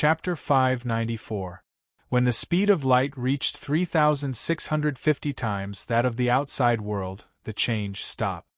Chapter 594. When the speed of light reached 3,650 times that of the outside world, the change stopped.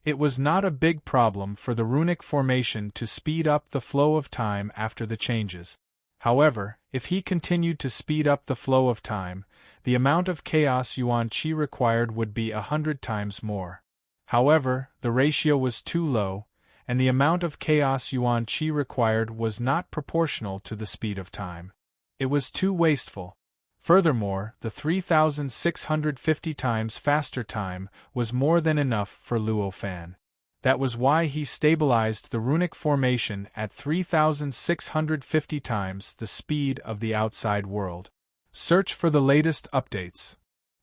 It was not a big problem for the runic formation to speed up the flow of time after the changes. However, if he continued to speed up the flow of time, the amount of chaos yuan qi required would be 100 times more. However, the ratio was too low, and the amount of chaos yuan qi required was not proportional to the speed of time. It was too wasteful. Furthermore, the 3,650 times faster time was more than enough for Luo Fan. That was why he stabilized the runic formation at 3,650 times the speed of the outside world. Search for the latest updates.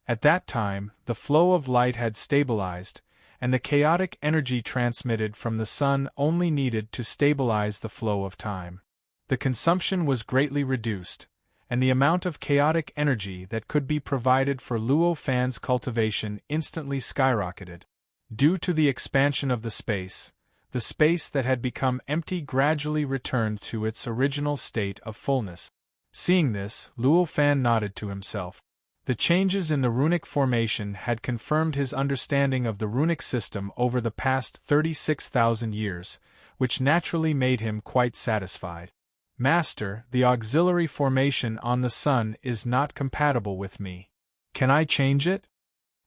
At that time, the flow of light had stabilized, and the chaotic energy transmitted from the sun only needed to stabilize the flow of time. The consumption was greatly reduced, and the amount of chaotic energy that could be provided for Luo Fan's cultivation instantly skyrocketed. Due to the expansion of the space that had become empty gradually returned to its original state of fullness. Seeing this, Luo Fan nodded to himself. The changes in the runic formation had confirmed his understanding of the runic system over the past 36,000 years, which naturally made him quite satisfied. Master, the auxiliary formation on the sun is not compatible with me. Can I change it?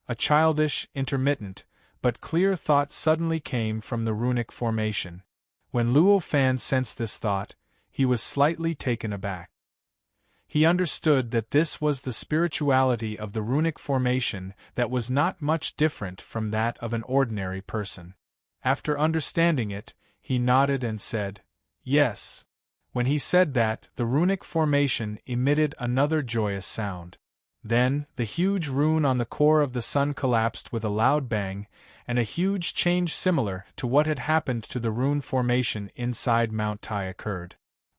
A childish, intermittent, but clear thought suddenly came from the runic formation. When Luo Fan sensed this thought, he was slightly taken aback. He understood that this was the spirituality of the runic formation that was not much different from that of an ordinary person. After understanding it, he nodded and said, "Yes." When he said that, the runic formation emitted another joyous sound. Then, the huge rune on the core of the sun collapsed with a loud bang, and a huge change similar to what had happened to the rune formation inside Mount Tai occurred.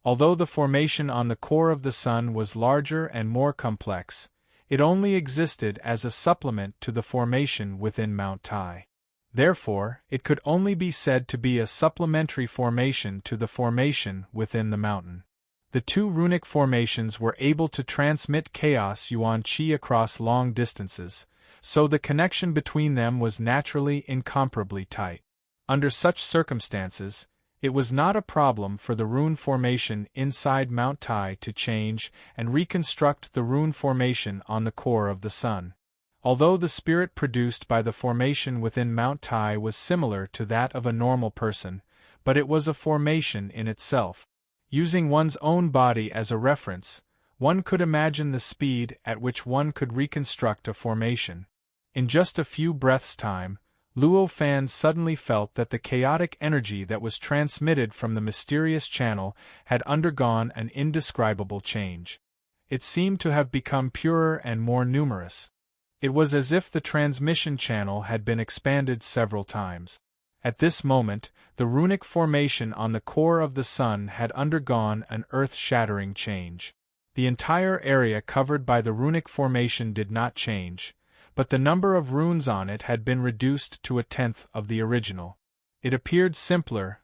Although the formation on the core of the sun was larger and more complex, it only existed as a supplement to the formation within Mount Tai. Therefore, it could only be said to be a supplementary formation to the formation within the mountain. The two runic formations were able to transmit chaos yuan qi across long distances, so the connection between them was naturally incomparably tight. Under such circumstances, it was not a problem for the rune formation inside Mount Tai to change and reconstruct the rune formation on the core of the sun. Although the spirit produced by the formation within Mount Tai was similar to that of a normal person, but it was a formation in itself. Using one's own body as a reference, one could imagine the speed at which one could reconstruct a formation. In just a few breaths' time, Luo Fan suddenly felt that the chaotic energy that was transmitted from the mysterious channel had undergone an indescribable change. It seemed to have become purer and more numerous. It was as if the transmission channel had been expanded several times. At this moment, the runic formation on the core of the sun had undergone an earth-shattering change. The entire area covered by the runic formation did not change, but the number of runes on it had been reduced to 1/10 of the original. It appeared simpler,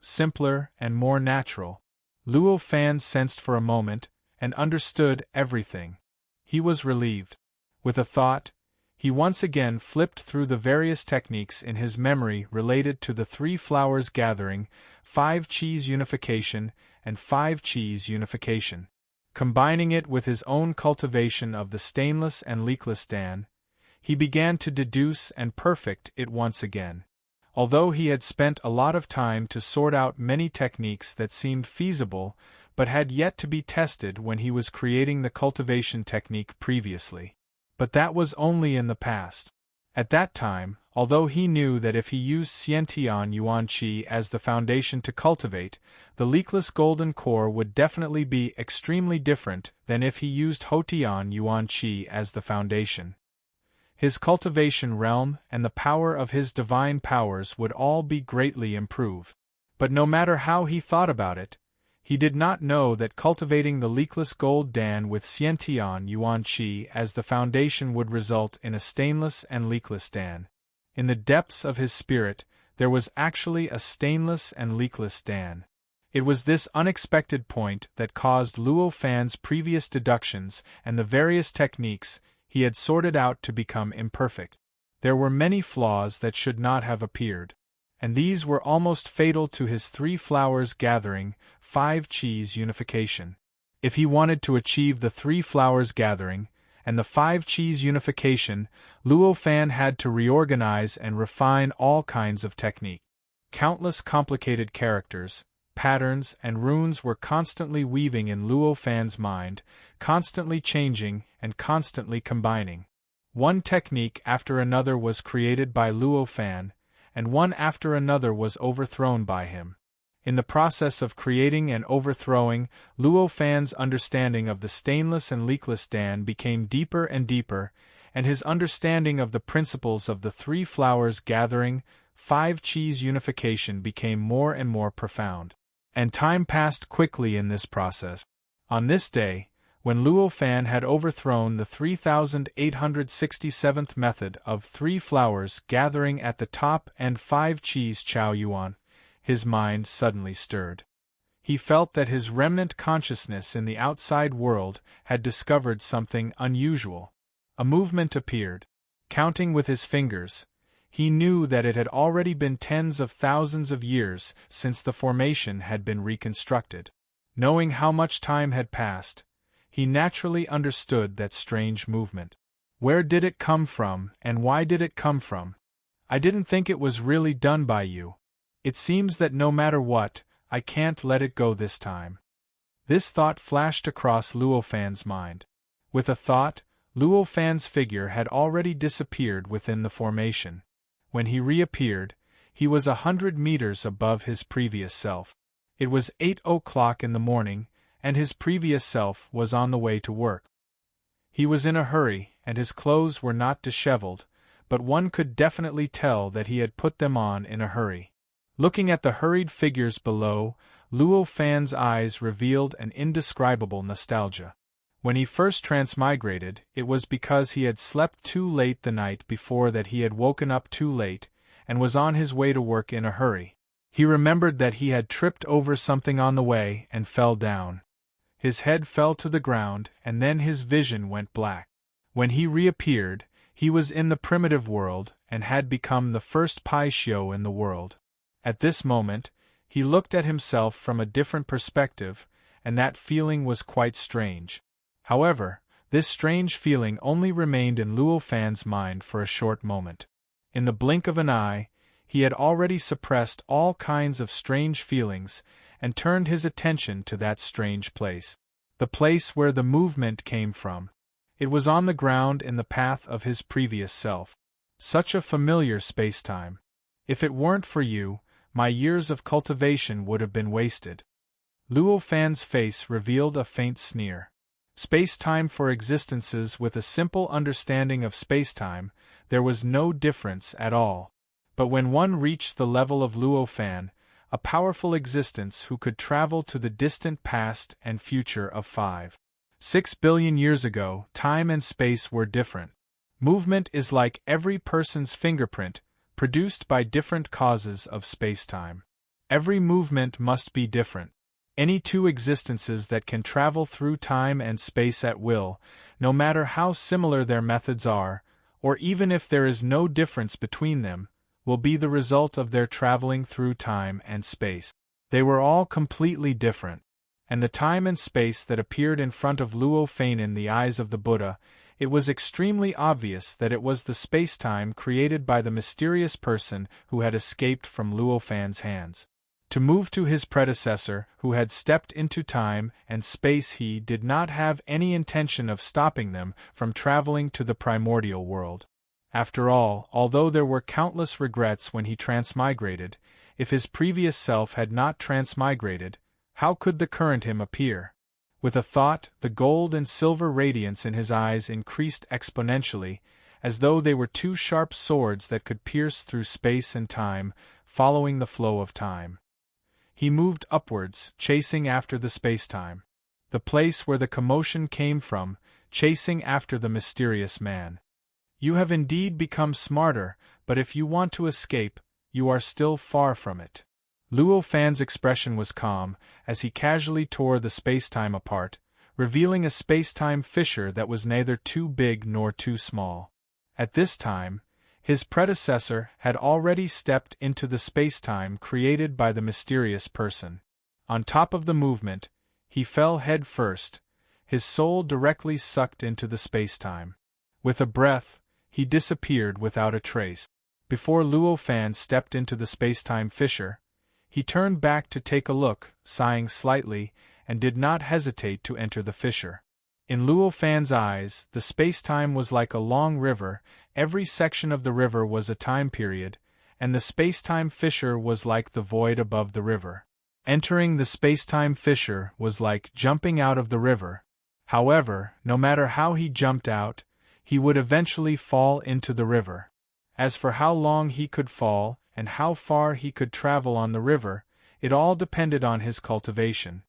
and more natural. Luo Fan sensed for a moment, and understood everything. He was relieved. With a thought, he once again flipped through the various techniques in his memory related to the 3 flowers gathering, 5 Qis unification, and 5 Qis unification. Combining it with his own cultivation of the stainless and leakless Dan, he began to deduce and perfect it once again. Although he had spent a lot of time to sort out many techniques that seemed feasible but had yet to be tested when he was creating the cultivation technique previously. But that was only in the past. At that time, although he knew that if he used Xiantian Yuan Qi as the foundation to cultivate, the leakless golden core would definitely be extremely different than if he used Hotian Yuan Qi as the foundation. His cultivation realm and the power of his divine powers would all be greatly improved. But no matter how he thought about it, he did not know that cultivating the leakless gold Dan with Xiantian Yuan Qi as the foundation would result in a stainless and leakless Dan. In the depths of his spirit, there was actually a stainless and leakless Dan. It was this unexpected point that caused Luo Fan's previous deductions and the various techniques he had sorted out to become imperfect. There were many flaws that should not have appeared, and these were almost fatal to his 3 flowers gathering, 5 cheese unification. If he wanted to achieve the 3 flowers gathering and the 5 cheese unification, Luo Fan had to reorganize and refine all kinds of technique. Countless complicated characters, patterns, and runes were constantly weaving in Luo Fan's mind, constantly changing and constantly combining. One technique after another was created by Luo Fan, and one after another was overthrown by him. In the process of creating and overthrowing, Luo Fan's understanding of the stainless and leakless Dan became deeper and deeper, and his understanding of the principles of the 3 flowers gathering, 5 cheese unification became more and more profound. And time passed quickly in this process. On this day, when Luo Fan had overthrown the 3867th method of 3 flowers gathering at the top and 5 cheese Chow Yuan, his mind suddenly stirred. He felt that his remnant consciousness in the outside world had discovered something unusual. A movement appeared. Counting with his fingers, he knew that it had already been tens of thousands of years since the formation had been reconstructed. Knowing how much time had passed, he naturally understood that strange movement. Where did it come from, and why did it come from? I didn't think it was really done by you. It seems that no matter what, I can't let it go this time. This thought flashed across Luo Fan's mind. With a thought, Luo Fan's figure had already disappeared within the formation. When he reappeared, he was 100 meters above his previous self. It was 8 o'clock in the morning, and his previous self was on the way to work. He was in a hurry, and his clothes were not disheveled, but one could definitely tell that he had put them on in a hurry. Looking at the hurried figures below, Luo Fan's eyes revealed an indescribable nostalgia. When he first transmigrated, it was because he had slept too late the night before that he had woken up too late, and was on his way to work in a hurry. He remembered that he had tripped over something on the way and fell down. His head fell to the ground, and then his vision went black. When he reappeared, he was in the primitive world and had become the first Pai Xiu in the world. At this moment, he looked at himself from a different perspective, and that feeling was quite strange. However, this strange feeling only remained in Luo Fan's mind for a short moment. In the blink of an eye, he had already suppressed all kinds of strange feelings and turned his attention to that strange place. The place where the movement came from. It was on the ground in the path of his previous self. Such a familiar spacetime. If it weren't for you, my years of cultivation would have been wasted. Luo Fan's face revealed a faint sneer. Space-time for existences with a simple understanding of space-time, there was no difference at all. But when one reached the level of Luo Fan, a powerful existence who could travel to the distant past and future of 5-6 billion years ago, time and space were different. Movement is like every person's fingerprint, produced by different causes of space-time. Every movement must be different. Any 2 existences that can travel through time and space at will, no matter how similar their methods are, or even if there is no difference between them, will be the result of their traveling through time and space. They were all completely different, and the time and space that appeared in front of Luo Fan in the eyes of the Buddha, it was extremely obvious that it was the space-time created by the mysterious person who had escaped from Luo Fan's hands. To move to his predecessor, who had stepped into time and space, he did not have any intention of stopping them from traveling to the primordial world. After all, although there were countless regrets when he transmigrated, if his previous self had not transmigrated, how could the current him appear? With a thought, the gold and silver radiance in his eyes increased exponentially, as though they were 2 sharp swords that could pierce through space and time, following the flow of time. He moved upwards, chasing after the space-time. The place where the commotion came from, chasing after the mysterious man. You have indeed become smarter, but if you want to escape, you are still far from it. Luo Fan's expression was calm, as he casually tore the space-time apart, revealing a space-time fissure that was neither too big nor too small. At this time, his predecessor had already stepped into the space-time created by the mysterious person. On top of the movement, he fell head first, his soul directly sucked into the space-time. With a breath, he disappeared without a trace. Before Luo Fan stepped into the space-time fissure, he turned back to take a look, sighing slightly, and did not hesitate to enter the fissure. In Luo Fan's eyes, the space-time was like a long river, every section of the river was a time period, and the space-time fissure was like the void above the river. Entering the space-time fissure was like jumping out of the river. However, no matter how he jumped out, he would eventually fall into the river. As for how long he could fall, and how far he could travel on the river, it all depended on his cultivation.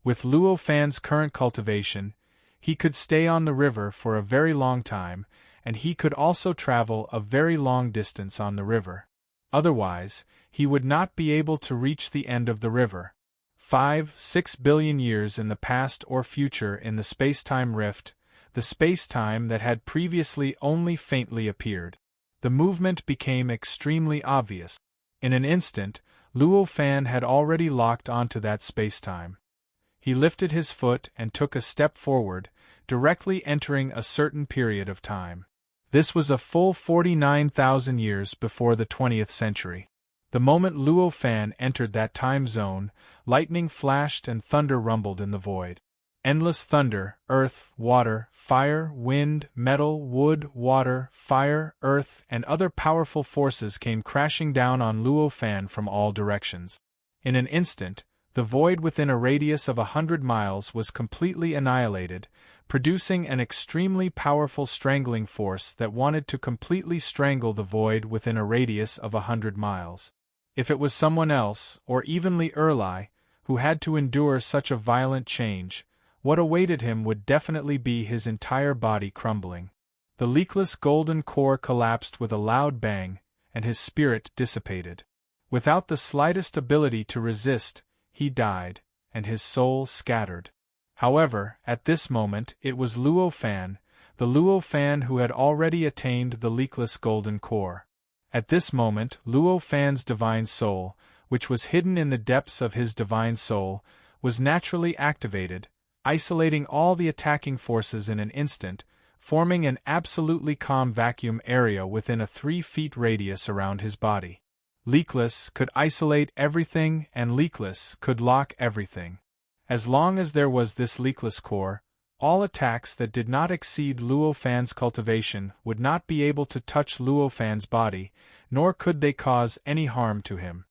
With Luo Fan's current cultivation, he could stay on the river for a very long time, and he could also travel a very long distance on the river. Otherwise, he would not be able to reach the end of the river. 5-6 billion years in the past or future in the space-time rift, the space-time that had previously only faintly appeared. The movement became extremely obvious. In an instant, Luo Fan had already locked onto that space-time. He lifted his foot and took a step forward, directly entering a certain period of time. This was a full 49,000 years before the 20th century. The moment Luo Fan entered that time zone, lightning flashed and thunder rumbled in the void. Endless thunder, earth, water, fire, wind, metal, wood, water, fire, earth, and other powerful forces came crashing down on Luo Fan from all directions. In an instant, the void within a radius of 100 miles was completely annihilated, producing an extremely powerful strangling force that wanted to completely strangle the void within a radius of 100 miles. If it was someone else, or even Li Erlai, who had to endure such a violent change, what awaited him would definitely be his entire body crumbling. The leakless golden core collapsed with a loud bang, and his spirit dissipated. Without the slightest ability to resist, he died, and his soul scattered. However, at this moment it was Luo Fan, the Luo Fan who had already attained the leakless golden core. At this moment Luo Fan's divine soul, which was hidden in the depths of his divine soul, was naturally activated, isolating all the attacking forces in an instant, forming an absolutely calm vacuum area within a 3 feet radius around his body. Leakless could isolate everything and leakless could lock everything. As long as there was this leakless core, all attacks that did not exceed Luo Fan's cultivation would not be able to touch Luo Fan's body, nor could they cause any harm to him.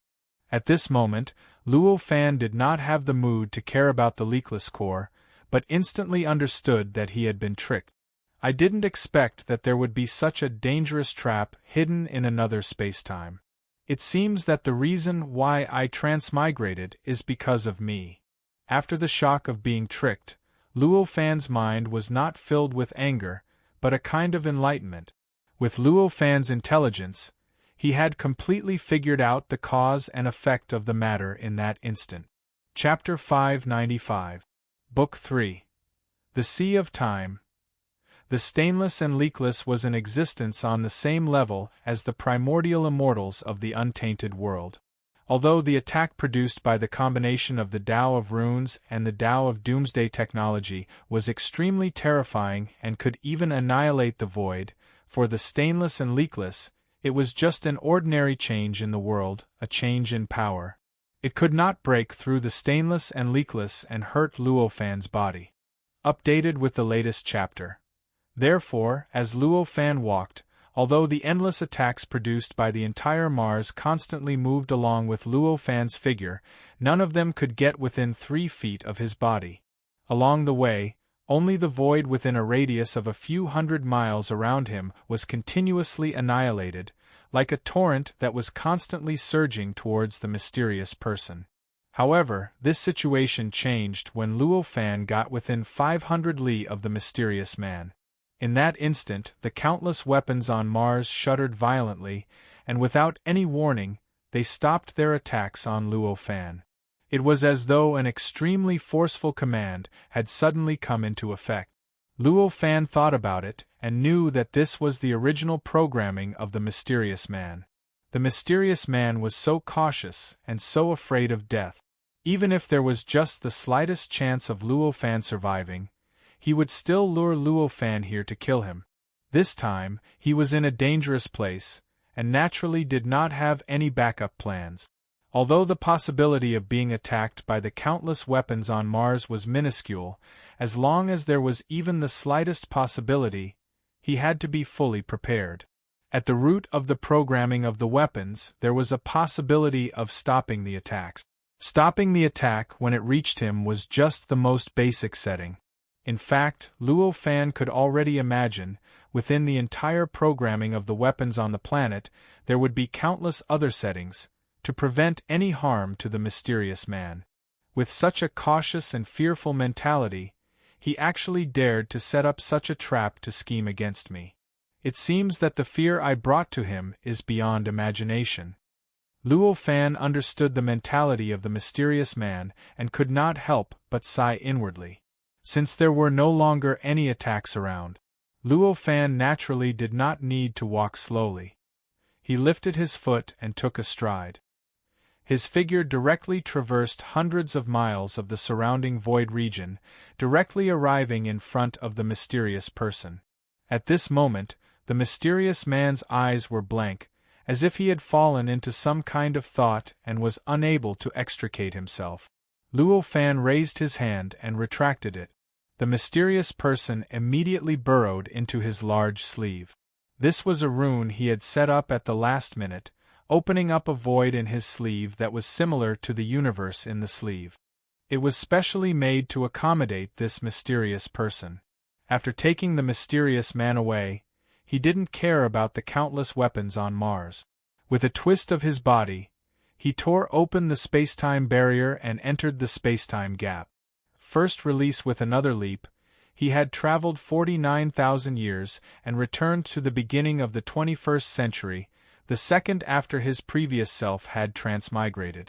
At this moment, Luo Fan did not have the mood to care about the leakless core, but instantly understood that he had been tricked. I didn't expect that there would be such a dangerous trap hidden in another space-time. It seems that the reason why I transmigrated is because of me. After the shock of being tricked, Luo Fan's mind was not filled with anger, but a kind of enlightenment. With Luo Fan's intelligence, he had completely figured out the cause and effect of the matter in that instant. Chapter 595. Book 3. The Sea of Time. The stainless and leakless was in existence on the same level as the primordial immortals of the untainted world. Although the attack produced by the combination of the Tao of Runes and the Tao of Doomsday technology was extremely terrifying and could even annihilate the void, for the stainless and leakless, it was just an ordinary change in the world, a change in power. It could not break through the stainless and leakless and hurt Luo Fan's body. Updated with the latest chapter. Therefore, as Luo Fan walked, although the endless attacks produced by the entire Mars constantly moved along with Luo Fan's figure, none of them could get within 3 feet of his body. Along the way, only the void within a radius of a few hundred miles around him was continuously annihilated, like a torrent that was constantly surging towards the mysterious person. However, this situation changed when Luo Fan got within 500 li of the mysterious man. In that instant, the countless weapons on Mars shuddered violently, and without any warning, they stopped their attacks on Luo Fan. It was as though an extremely forceful command had suddenly come into effect. Luo Fan thought about it and knew that this was the original programming of the mysterious man. The mysterious man was so cautious and so afraid of death. Even if there was just the slightest chance of Luo Fan surviving, he would still lure Luo Fan here to kill him. This time, he was in a dangerous place, and naturally did not have any backup plans. Although the possibility of being attacked by the countless weapons on Mars was minuscule, as long as there was even the slightest possibility, he had to be fully prepared. At the root of the programming of the weapons, there was a possibility of stopping the attacks. Stopping the attack when it reached him was just the most basic setting. In fact, Luo Fan could already imagine, within the entire programming of the weapons on the planet, there would be countless other settings, to prevent any harm to the mysterious man. With such a cautious and fearful mentality, he actually dared to set up such a trap to scheme against me. It seems that the fear I brought to him is beyond imagination. Luo Fan understood the mentality of the mysterious man and could not help but sigh inwardly. Since there were no longer any attacks around, Luo Fan naturally did not need to walk slowly. He lifted his foot and took a stride. His figure directly traversed hundreds of miles of the surrounding void region, directly arriving in front of the mysterious person. At this moment, the mysterious man's eyes were blank, as if he had fallen into some kind of thought and was unable to extricate himself. Luo Fan raised his hand and retracted it. The mysterious person immediately burrowed into his large sleeve. This was a rune he had set up at the last minute, opening up a void in his sleeve that was similar to the universe in the sleeve. It was specially made to accommodate this mysterious person. After taking the mysterious man away, he didn't care about the countless weapons on Mars. With a twist of his body, he tore open the spacetime barrier and entered the spacetime gap. First release with another leap, he had traveled 49,000 years and returned to the beginning of the 21st century, the second after his previous self had transmigrated.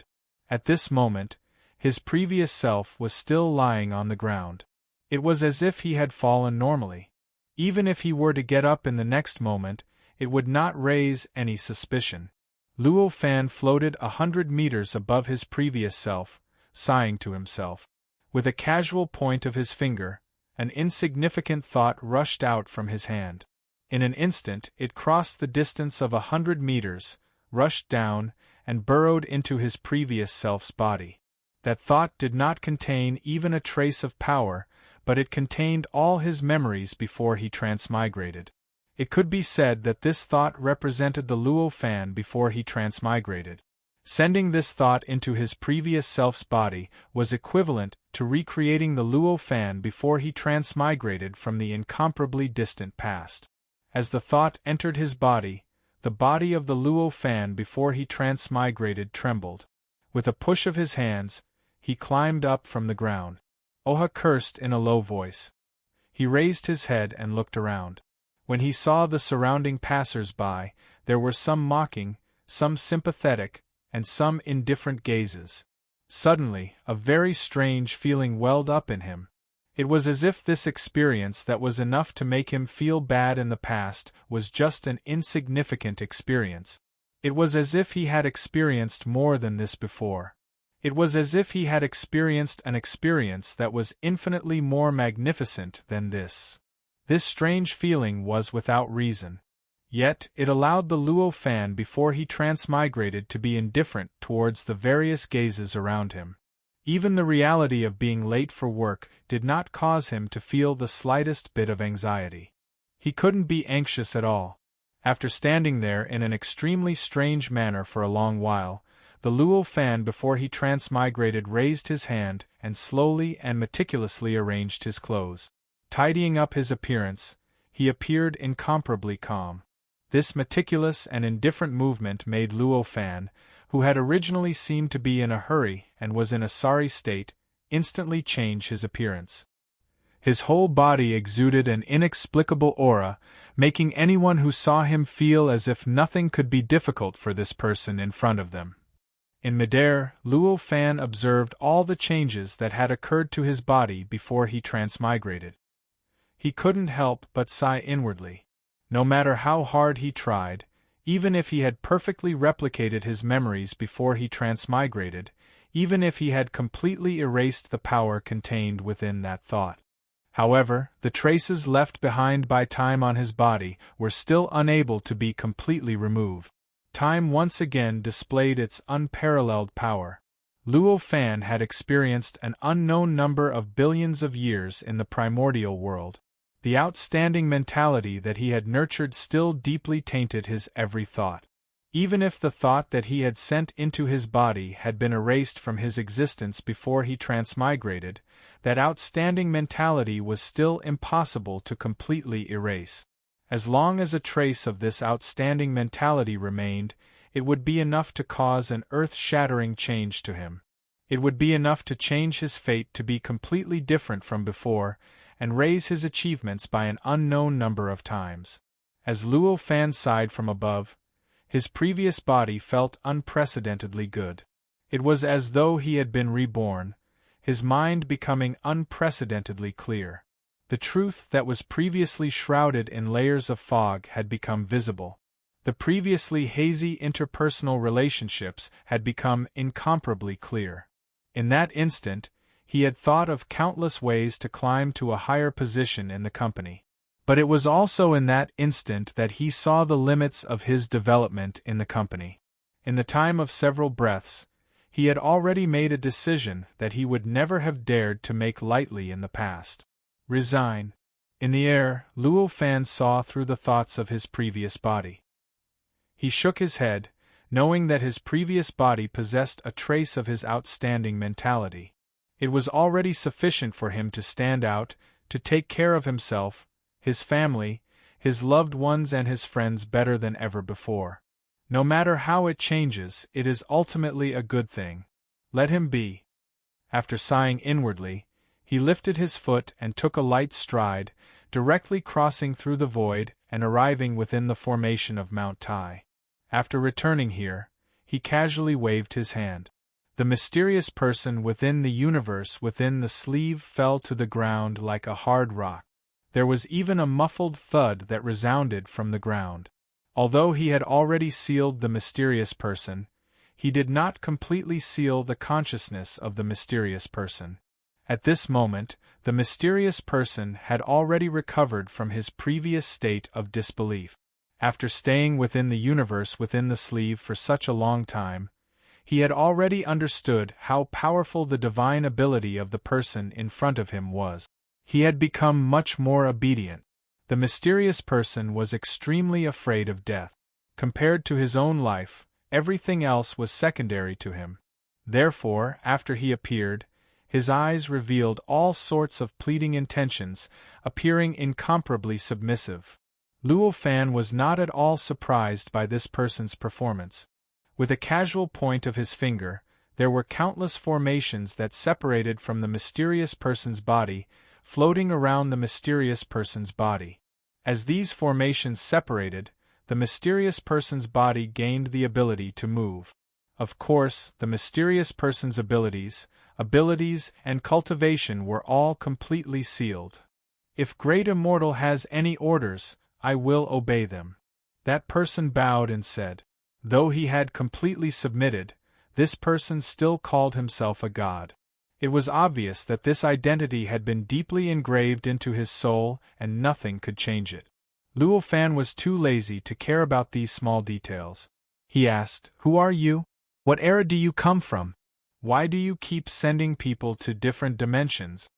At this moment, his previous self was still lying on the ground. It was as if he had fallen normally. Even if he were to get up in the next moment, it would not raise any suspicion. Luo Fan floated 100 meters above his previous self, sighing to himself. With a casual point of his finger, an insignificant thought rushed out from his hand. In an instant it crossed the distance of 100 meters, rushed down, and burrowed into his previous self's body. That thought did not contain even a trace of power, but it contained all his memories before he transmigrated. It could be said that this thought represented the Luo Fan before he transmigrated. Sending this thought into his previous self's body was equivalent to recreating the Luo Fan before he transmigrated from the incomparably distant past. As the thought entered his body, the body of the Luo Fan before he transmigrated trembled. With a push of his hands, he climbed up from the ground. Oha cursed in a low voice. He raised his head and looked around. When he saw the surrounding passers-by, there were some mocking, some sympathetic, and some indifferent gazes. Suddenly, a very strange feeling welled up in him. It was as if this experience that was enough to make him feel bad in the past was just an insignificant experience. It was as if he had experienced more than this before. It was as if he had experienced an experience that was infinitely more magnificent than this. This strange feeling was without reason. Yet, it allowed the Luo Fan before he transmigrated to be indifferent towards the various gazes around him. Even the reality of being late for work did not cause him to feel the slightest bit of anxiety. He couldn't be anxious at all. After standing there in an extremely strange manner for a long while, the Luo Fan before he transmigrated raised his hand and slowly and meticulously arranged his clothes. Tidying up his appearance, he appeared incomparably calm. This meticulous and indifferent movement made Luo Fan, who had originally seemed to be in a hurry and was in a sorry state, instantly change his appearance. His whole body exuded an inexplicable aura, making anyone who saw him feel as if nothing could be difficult for this person in front of them. In midair, Luo Fan observed all the changes that had occurred to his body before he transmigrated. He couldn't help but sigh inwardly. No matter how hard he tried, even if he had perfectly replicated his memories before he transmigrated, even if he had completely erased the power contained within that thought. However, the traces left behind by time on his body were still unable to be completely removed. Time once again displayed its unparalleled power. Luo Fan had experienced an unknown number of billions of years in the primordial world. The outstanding mentality that he had nurtured still deeply tainted his every thought. Even if the thought that he had sent into his body had been erased from his existence before he transmigrated, that outstanding mentality was still impossible to completely erase. As long as a trace of this outstanding mentality remained, it would be enough to cause an earth-shattering change to him. It would be enough to change his fate to be completely different from before, and raise his achievements by an unknown number of times. As Luo Fan sighed from above, his previous body felt unprecedentedly good. It was as though he had been reborn, his mind becoming unprecedentedly clear. The truth that was previously shrouded in layers of fog had become visible. The previously hazy interpersonal relationships had become incomparably clear. In that instant, he had thought of countless ways to climb to a higher position in the company. But it was also in that instant that he saw the limits of his development in the company. In the time of several breaths, he had already made a decision that he would never have dared to make lightly in the past. Resign. In the air, Luo Fan saw through the thoughts of his previous body. He shook his head, knowing that his previous body possessed a trace of his outstanding mentality. It was already sufficient for him to stand out, to take care of himself, his family, his loved ones and his friends better than ever before. No matter how it changes, it is ultimately a good thing. Let him be. After sighing inwardly, he lifted his foot and took a light stride, directly crossing through the void and arriving within the formation of Mount Tai. After returning here, he casually waved his hand. The mysterious person within the universe within the sleeve fell to the ground like a hard rock. There was even a muffled thud that resounded from the ground. Although he had already sealed the mysterious person, he did not completely seal the consciousness of the mysterious person. At this moment, the mysterious person had already recovered from his previous state of disbelief. After staying within the universe within the sleeve for such a long time, he had already understood how powerful the divine ability of the person in front of him was. He had become much more obedient. The mysterious person was extremely afraid of death. Compared to his own life, everything else was secondary to him. Therefore, after he appeared, his eyes revealed all sorts of pleading intentions, appearing incomparably submissive. Luo Fan was not at all surprised by this person's performance. With a casual point of his finger, there were countless formations that separated from the mysterious person's body, floating around the mysterious person's body. As these formations separated, the mysterious person's body gained the ability to move. Of course, the mysterious person's abilities, and cultivation were all completely sealed. If Great Immortal has any orders, I will obey them. That person bowed and said. Though he had completely submitted, this person still called himself a god. It was obvious that this identity had been deeply engraved into his soul and nothing could change it. Luo Fan was too lazy to care about these small details. He asked, "Who are you? What era do you come from? Why do you keep sending people to different dimensions?"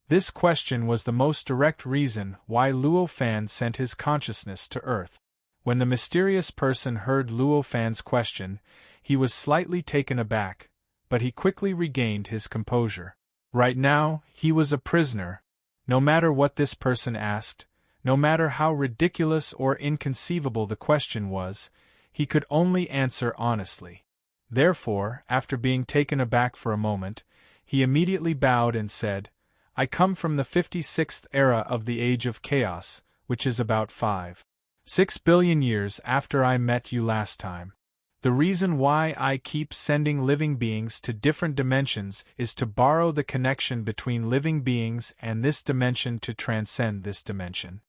This question was the most direct reason why Luo Fan sent his consciousness to Earth. When the mysterious person heard Luo Fan's question, he was slightly taken aback, but he quickly regained his composure. Right now, he was a prisoner. No matter what this person asked, no matter how ridiculous or inconceivable the question was, he could only answer honestly. Therefore, after being taken aback for a moment, he immediately bowed and said, I come from the 56th era of the Age of Chaos, which is about 5.6 billion years after I met you last time. The reason why I keep sending living beings to different dimensions is to borrow the connection between living beings and this dimension to transcend this dimension.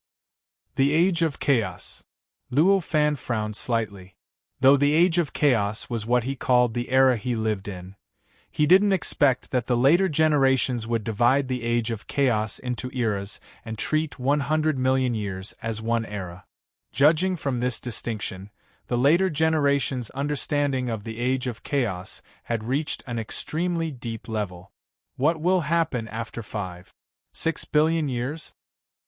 The Age of Chaos. Luo Fan frowned slightly. Though the Age of Chaos was what he called the era he lived in, he didn't expect that the later generations would divide the Age of Chaos into eras and treat 100 million years as one era. Judging from this distinction, the later generations' understanding of the Age of Chaos had reached an extremely deep level. What will happen after 5.6 billion years?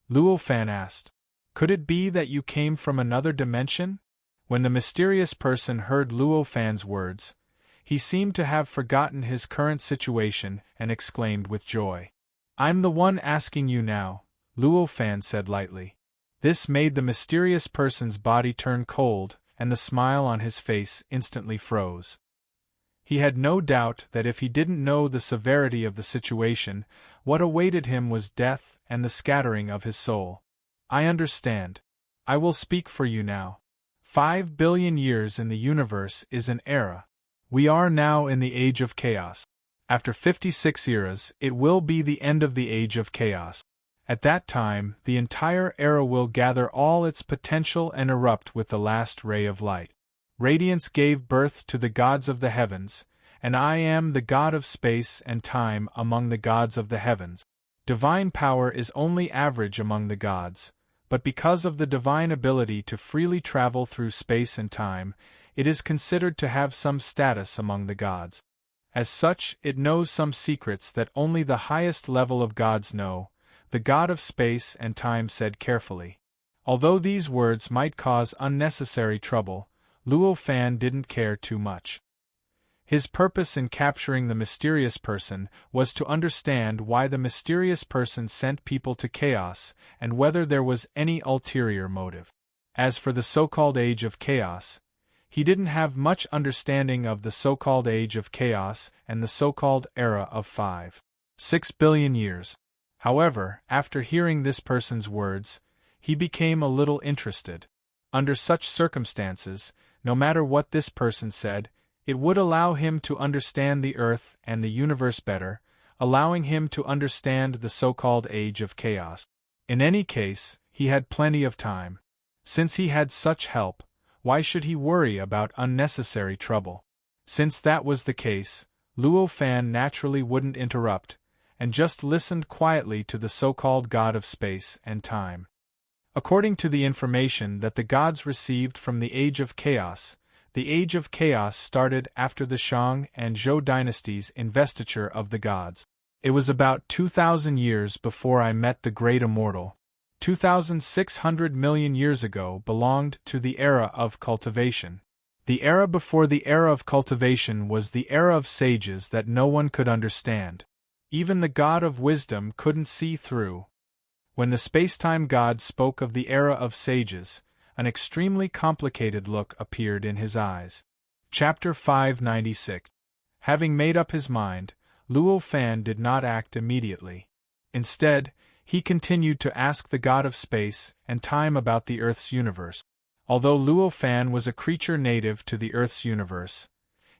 Luo Fan asked. Could it be that you came from another dimension? When the mysterious person heard Luo Fan's words, he seemed to have forgotten his current situation and exclaimed with joy. I'm the one asking you now, Luo Fan said lightly. This made the mysterious person's body turn cold, and the smile on his face instantly froze. He had no doubt that if he didn't know the severity of the situation, what awaited him was death and the scattering of his soul. I understand. I will speak for you now. 5 billion years in the universe is an era. We are now in the Age of Chaos. After 56 eras, it will be the end of the Age of Chaos. At that time, the entire era will gather all its potential and erupt with the last ray of light. Radiance gave birth to the gods of the heavens, and I am the god of space and time among the gods of the heavens. Divine power is only average among the gods, but because of the divine ability to freely travel through space and time, it is considered to have some status among the gods. As such, it knows some secrets that only the highest level of gods know, the god of space and time said carefully. Although these words might cause unnecessary trouble, Luo Fan didn't care too much. His purpose in capturing the mysterious person was to understand why the mysterious person sent people to chaos and whether there was any ulterior motive. As for the so-called Age of Chaos, he didn't have much understanding of the so-called Age of Chaos and the so-called era of 5.6 billion years. However, after hearing this person's words, he became a little interested. Under such circumstances, no matter what this person said, it would allow him to understand the Earth and the universe better, allowing him to understand the so-called Age of Chaos. In any case, he had plenty of time. Since he had such help, why should he worry about unnecessary trouble? Since that was the case, Luo Fan naturally wouldn't interrupt, and just listened quietly to the so-called god of space and time. According to the information that the gods received from the Age of Chaos, the Age of Chaos started after the Shang and Zhou dynasties' investiture of the gods. It was about 2,000 years before I met the Great Immortal. 2,600 million years ago belonged to the era of cultivation. The era before the era of cultivation was the era of sages that no one could understand. Even the god of wisdom couldn't see through. When the space-time god spoke of the era of sages, an extremely complicated look appeared in his eyes. Chapter 596. Having made up his mind, Luo Fan did not act immediately. Instead, he continued to ask the god of space and time about the Earth's universe. Although Luo Fan was a creature native to the Earth's universe,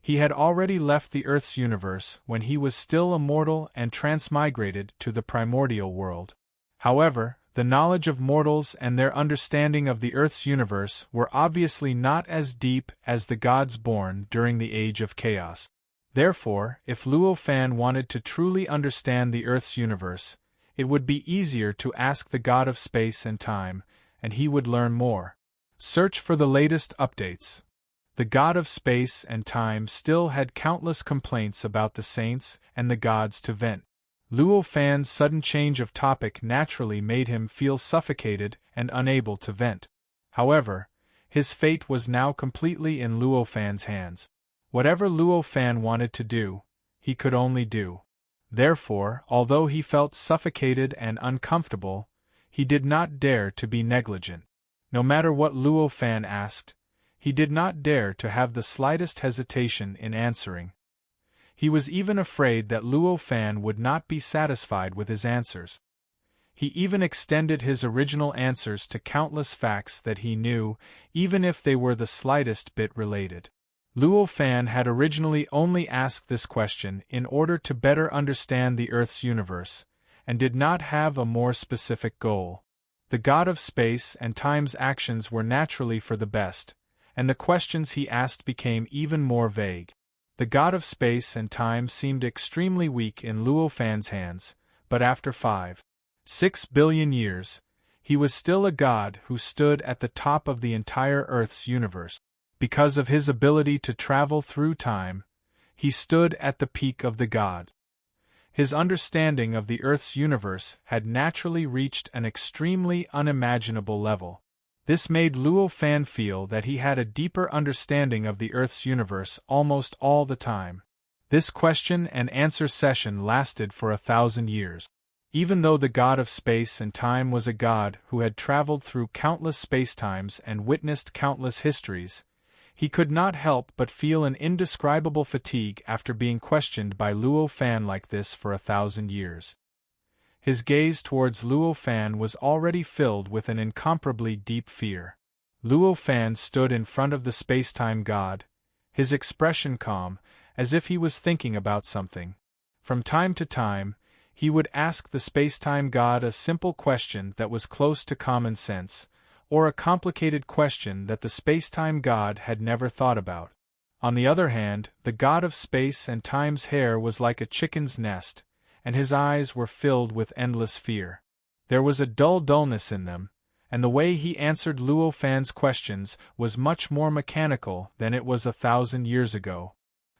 he had already left the Earth's universe when he was still a mortal and transmigrated to the primordial world. However, the knowledge of mortals and their understanding of the Earth's universe were obviously not as deep as the gods born during the Age of Chaos. Therefore, if Luo Fan wanted to truly understand the Earth's universe, it would be easier to ask the god of space and time, and he would learn more. Search for the latest updates. The god of space and time still had countless complaints about the saints and the gods to vent. Luo Fan's sudden change of topic naturally made him feel suffocated and unable to vent. However, his fate was now completely in Luo Fan's hands. Whatever Luo Fan wanted to do, he could only do. Therefore, although he felt suffocated and uncomfortable, he did not dare to be negligent. No matter what Luo Fan asked, he did not dare to have the slightest hesitation in answering. He was even afraid that Luo Fan would not be satisfied with his answers. He even extended his original answers to countless facts that he knew, even if they were the slightest bit related. Luo Fan had originally only asked this question in order to better understand the Earth's universe, and did not have a more specific goal. The god of space and time's actions were naturally for the best, and the questions he asked became even more vague. The god of space and time seemed extremely weak in Luo Fan's hands, but after 5-6 billion years, he was still a god who stood at the top of the entire Earth's universe. Because of his ability to travel through time, he stood at the peak of the god. His understanding of the Earth's universe had naturally reached an extremely unimaginable level. This made Luo Fan feel that he had a deeper understanding of the Earth's universe almost all the time. This question and answer session lasted for 1,000 years. Even though the god of space and time was a god who had traveled through countless spacetimes and witnessed countless histories, he could not help but feel an indescribable fatigue after being questioned by Luo Fan like this for 1,000 years. His gaze towards Luo Fan was already filled with an incomparably deep fear. Luo Fan stood in front of the spacetime god, his expression calm, as if he was thinking about something. From time to time, he would ask the spacetime god a simple question that was close to common sense, or a complicated question that the spacetime god had never thought about. On the other hand, the god of space and time's hair was like a chicken's nest, and his eyes were filled with endless fear. There was a dullness in them, and the way he answered Luo Fan's questions was much more mechanical than it was 1,000 years ago.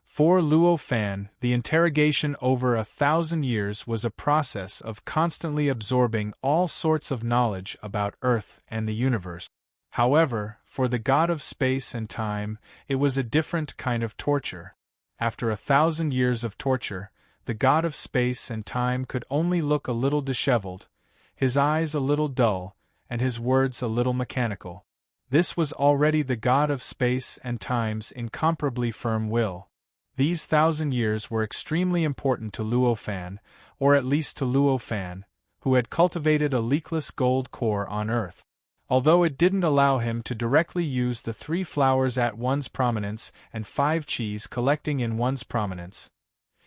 For Luo Fan, the interrogation over 1,000 years was a process of constantly absorbing all sorts of knowledge about Earth and the universe. However, for the god of space and time, it was a different kind of torture. After 1,000 years of torture, the god of space and time could only look a little disheveled, his eyes a little dull, and his words a little mechanical. This was already the god of space and time's incomparably firm will. These 1,000 years were extremely important to Luo Fan, or at least to Luo Fan, who had cultivated a leakless gold core on Earth. Although it didn't allow him to directly use the 3 flowers at one's prominence and 5 cheese collecting in one's prominence,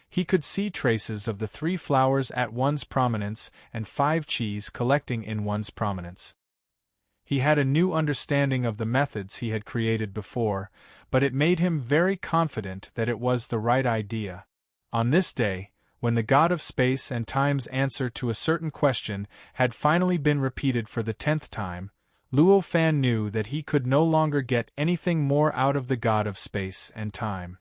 he could see traces of the 3 flowers at one's prominence and 5 cheese collecting in one's prominence. He had a new understanding of the methods he had created before, but it made him very confident that it was the right idea. On this day, when the god of space and time's answer to a certain question had finally been repeated for the 10th time, Luo Fan knew that he could no longer get anything more out of the god of space and time.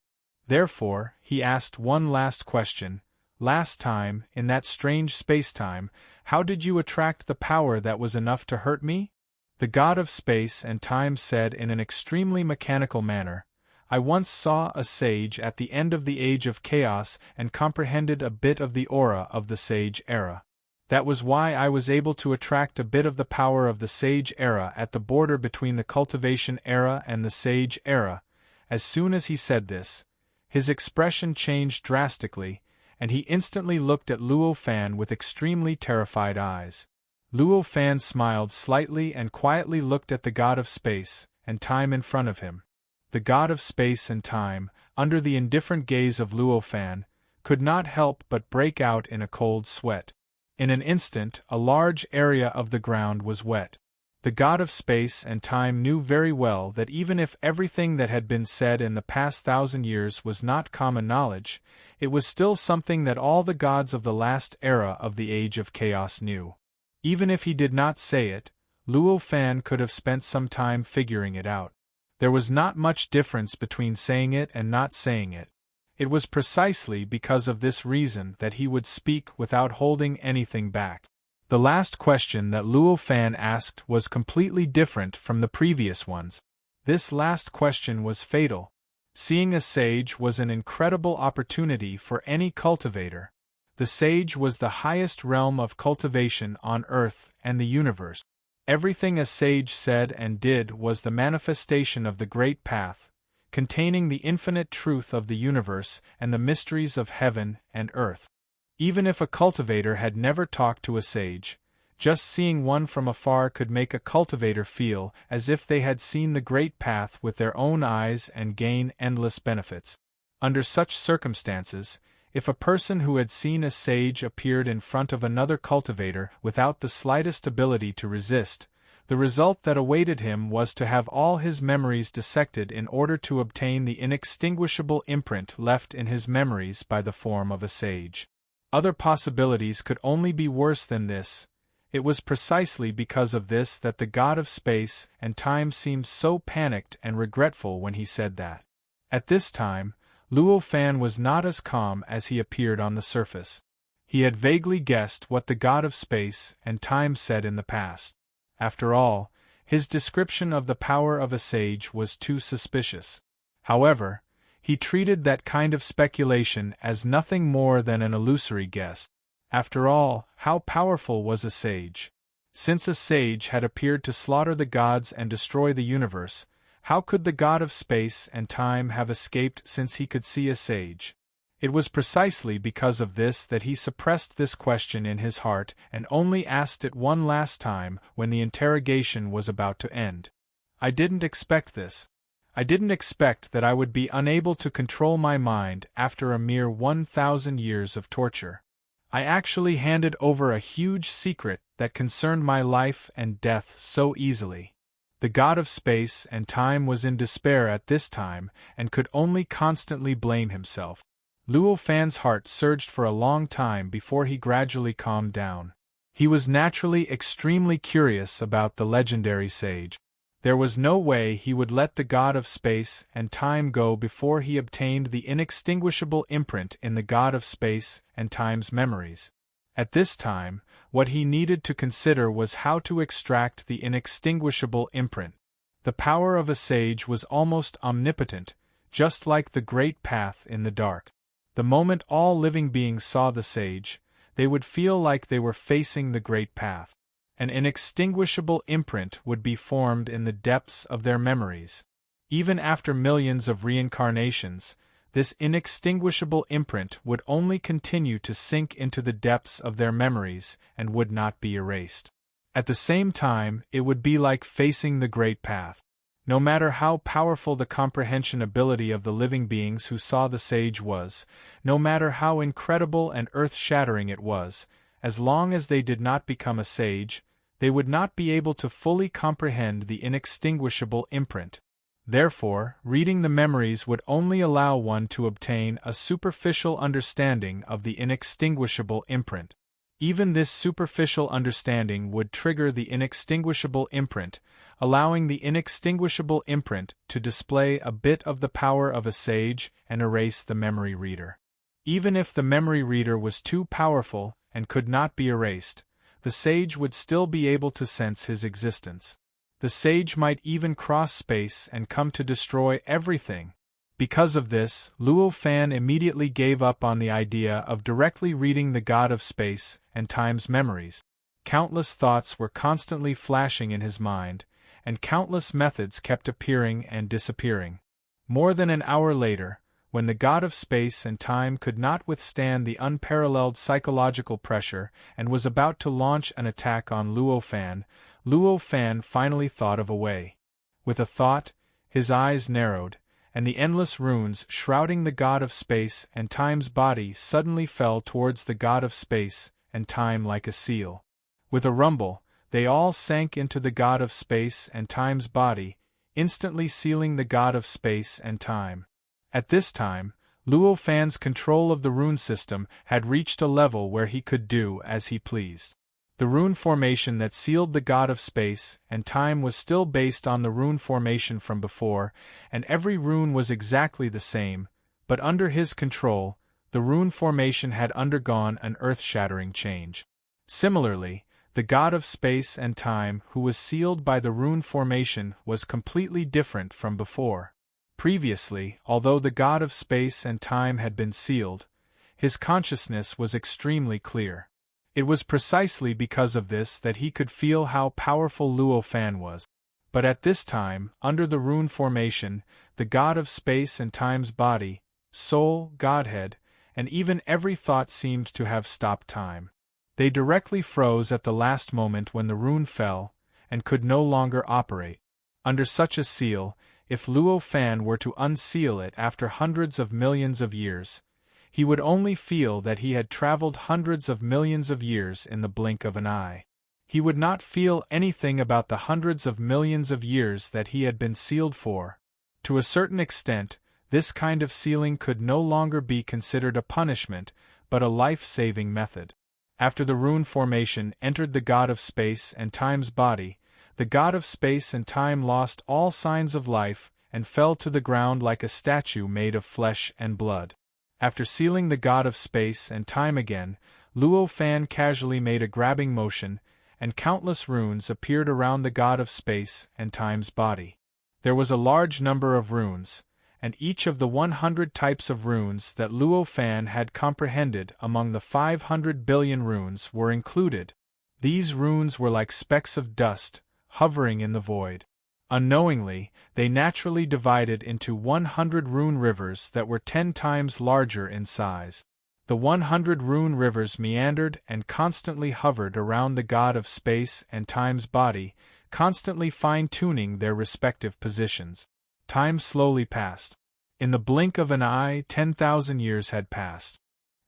Therefore, he asked one last question. Last time, in that strange spacetime, how did you attract the power that was enough to hurt me? The god of space and time said in an extremely mechanical manner, I once saw a sage at the end of the age of chaos and comprehended a bit of the aura of the sage era. That was why I was able to attract a bit of the power of the sage era at the border between the cultivation era and the sage era. As soon as he said this, his expression changed drastically, and he instantly looked at Luo Fan with extremely terrified eyes. Luo Fan smiled slightly and quietly looked at the god of space and time in front of him. The god of space and time, under the indifferent gaze of Luo Fan, could not help but break out in a cold sweat. In an instant, a large area of the ground was wet. The god of space and time knew very well that even if everything that had been said in the past 1,000 years was not common knowledge, it was still something that all the gods of the last era of the Age of Chaos knew. Even if he did not say it, Luo Fan could have spent some time figuring it out. There was not much difference between saying it and not saying it. It was precisely because of this reason that he would speak without holding anything back. The last question that Luo Fan asked was completely different from the previous ones. This last question was fatal. Seeing a sage was an incredible opportunity for any cultivator. The sage was the highest realm of cultivation on Earth and the universe. Everything a sage said and did was the manifestation of the Great Path, containing the infinite truth of the universe and the mysteries of heaven and earth. Even if a cultivator had never talked to a sage, just seeing one from afar could make a cultivator feel as if they had seen the great path with their own eyes and gain endless benefits. Under such circumstances, if a person who had seen a sage appeared in front of another cultivator without the slightest ability to resist, the result that awaited him was to have all his memories dissected in order to obtain the inextinguishable imprint left in his memories by the form of a sage. Other possibilities could only be worse than this. It was precisely because of this that the god of space and time seemed so panicked and regretful when he said that. At this time, Luo Fan was not as calm as he appeared on the surface. He had vaguely guessed what the god of space and time said in the past. After all, his description of the power of a sage was too suspicious. However, he treated that kind of speculation as nothing more than an illusory guess. After all, how powerful was a sage? Since a sage had appeared to slaughter the gods and destroy the universe, how could the god of space and time have escaped since he could see a sage? It was precisely because of this that he suppressed this question in his heart and only asked it one last time when the interrogation was about to end. I didn't expect this. I didn't expect that I would be unable to control my mind after a mere 1,000 years of torture. I actually handed over a huge secret that concerned my life and death so easily. The god of space and time was in despair at this time and could only constantly blame himself. Luo Fan's heart surged for a long time before he gradually calmed down. He was naturally extremely curious about the legendary sage. There was no way he would let the god of space and time go before he obtained the inextinguishable imprint in the god of space and time's memories. At this time, what he needed to consider was how to extract the inextinguishable imprint. The power of a sage was almost omnipotent, just like the great path in the dark. The moment all living beings saw the sage, they would feel like they were facing the great path. An inextinguishable imprint would be formed in the depths of their memories. Even after millions of reincarnations, this inextinguishable imprint would only continue to sink into the depths of their memories and would not be erased. At the same time, it would be like facing the great path. No matter how powerful the comprehension ability of the living beings who saw the sage was, no matter how incredible and earth-shattering it was, as long as they did not become a sage, they would not be able to fully comprehend the inextinguishable imprint. Therefore, reading the memories would only allow one to obtain a superficial understanding of the inextinguishable imprint. Even this superficial understanding would trigger the inextinguishable imprint, allowing the inextinguishable imprint to display a bit of the power of a sage and erase the memory reader. Even if the memory reader was too powerful and could not be erased, the sage would still be able to sense his existence. The sage might even cross space and come to destroy everything. Because of this, Luo Fan immediately gave up on the idea of directly reading the god of space and time's memories. Countless thoughts were constantly flashing in his mind, and countless methods kept appearing and disappearing. More than an hour later, when the god of space and time could not withstand the unparalleled psychological pressure and was about to launch an attack on Luo Fan finally thought of a way. With a thought, his eyes narrowed, and the endless runes shrouding the god of space and time's body suddenly fell towards the god of space and time like a seal. With a rumble, they all sank into the god of space and time's body, instantly sealing the god of space and time. At this time, Luo Fan's control of the rune system had reached a level where he could do as he pleased. The rune formation that sealed the god of space and time was still based on the rune formation from before, and every rune was exactly the same, but under his control, the rune formation had undergone an earth-shattering change. Similarly, the god of space and time who was sealed by the rune formation was completely different from before. Previously, although the god of space and time had been sealed, his consciousness was extremely clear. It was precisely because of this that he could feel how powerful Luo Fan was. But at this time, under the rune formation, the god of space and time's body, soul, godhead, and even every thought seemed to have stopped time. They directly froze at the last moment when the rune fell, and could no longer operate. Under such a seal, if Luo Fan were to unseal it after hundreds of millions of years, he would only feel that he had traveled hundreds of millions of years in the blink of an eye. He would not feel anything about the hundreds of millions of years that he had been sealed for. To a certain extent, this kind of sealing could no longer be considered a punishment, but a life-saving method. After the rune formation entered the god of space and time's body, the god of space and time lost all signs of life and fell to the ground like a statue made of flesh and blood. After sealing the god of space and time again, Luo Fan casually made a grabbing motion, and countless runes appeared around the god of space and time's body. There was a large number of runes, and each of the 100 types of runes that Luo Fan had comprehended among the 500 billion runes were included. These runes were like specks of dust, hovering in the void. Unknowingly, they naturally divided into 100 rune rivers that were 10 times larger in size. The 100 rune rivers meandered and constantly hovered around the god of space and time's body, constantly fine-tuning their respective positions. Time slowly passed. In the blink of an eye, 10,000 years had passed.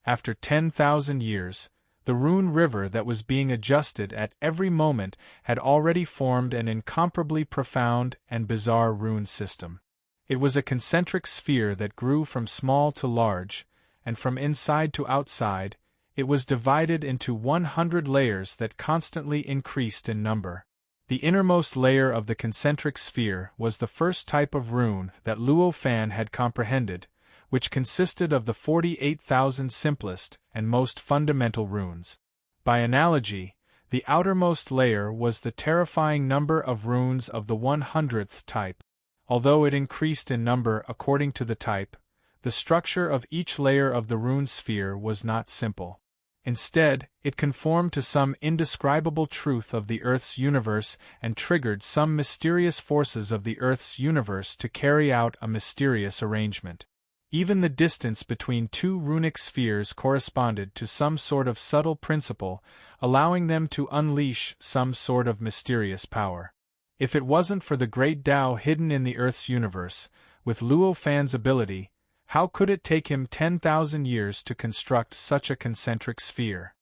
After 10,000 years, the rune river that was being adjusted at every moment had already formed an incomparably profound and bizarre rune system. It was a concentric sphere that grew from small to large, and from inside to outside. It was divided into 100 layers that constantly increased in number. The innermost layer of the concentric sphere was the first type of rune that Luo Fan had comprehended, which consisted of the 48,000 simplest and most fundamental runes. By analogy, the outermost layer was the terrifying number of runes of the 100th type. Although it increased in number according to the type, the structure of each layer of the rune sphere was not simple. Instead, it conformed to some indescribable truth of the Earth's universe and triggered some mysterious forces of the Earth's universe to carry out a mysterious arrangement. Even the distance between two runic spheres corresponded to some sort of subtle principle, allowing them to unleash some sort of mysterious power. If it wasn't for the great Tao hidden in the Earth's universe, with Luo Fan's ability, how could it take him 10,000 years to construct such a concentric sphere?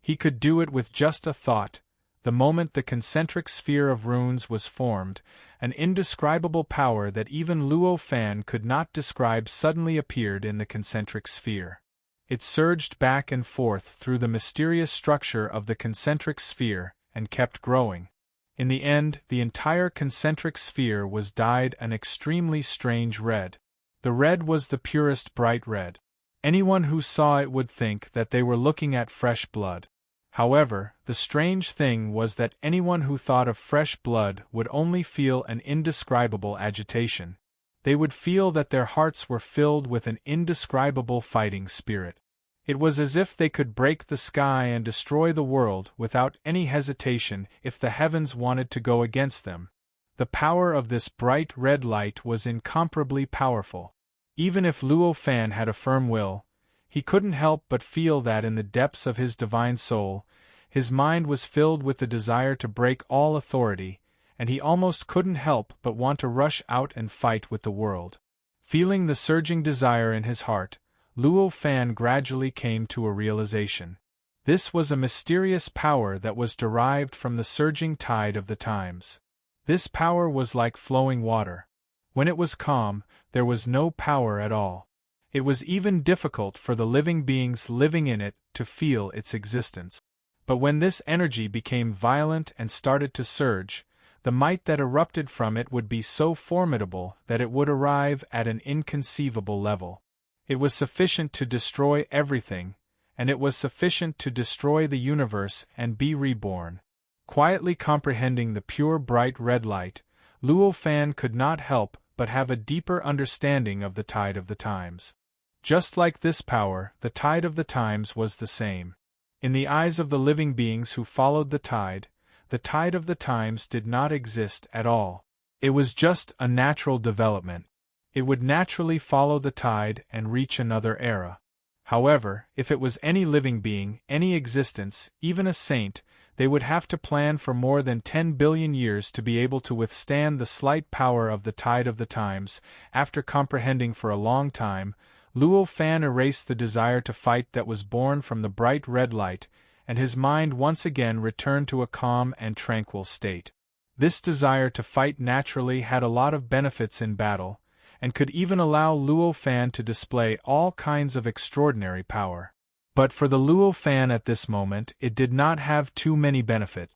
He could do it with just a thought. The moment the concentric sphere of runes was formed, an indescribable power that even Luo Fan could not describe suddenly appeared in the concentric sphere. It surged back and forth through the mysterious structure of the concentric sphere and kept growing. In the end, the entire concentric sphere was dyed an extremely strange red. The red was the purest bright red. Anyone who saw it would think that they were looking at fresh blood. However, the strange thing was that anyone who thought of fresh blood would only feel an indescribable agitation. They would feel that their hearts were filled with an indescribable fighting spirit. It was as if they could break the sky and destroy the world without any hesitation if the heavens wanted to go against them. The power of this bright red light was incomparably powerful. Even if Luo Fan had a firm will, he couldn't help but feel that in the depths of his divine soul, his mind was filled with the desire to break all authority, and he almost couldn't help but want to rush out and fight with the world. Feeling the surging desire in his heart, Luo Fan gradually came to a realization. This was a mysterious power that was derived from the surging tide of the times. This power was like flowing water. When it was calm, there was no power at all. It was even difficult for the living beings living in it to feel its existence. But when this energy became violent and started to surge, the might that erupted from it would be so formidable that it would arrive at an inconceivable level. It was sufficient to destroy everything, and it was sufficient to destroy the universe and be reborn. Quietly comprehending the pure bright red light, Luo Fan could not help but have a deeper understanding of the tide of the times. Just like this power, the tide of the times was the same. In the eyes of the living beings who followed the tide, the tide of the times did not exist at all. It was just a natural development. It would naturally follow the tide and reach another era. However, if it was any living being, any existence, even a saint, they would have to plan for more than 10 billion years to be able to withstand the slight power of the tide of the times. After comprehending for a long time, Luo Fan erased the desire to fight that was born from the bright red light, and his mind once again returned to a calm and tranquil state. This desire to fight naturally had a lot of benefits in battle, and could even allow Luo Fan to display all kinds of extraordinary power. But for the Luo Fan at this moment, it did not have too many benefits.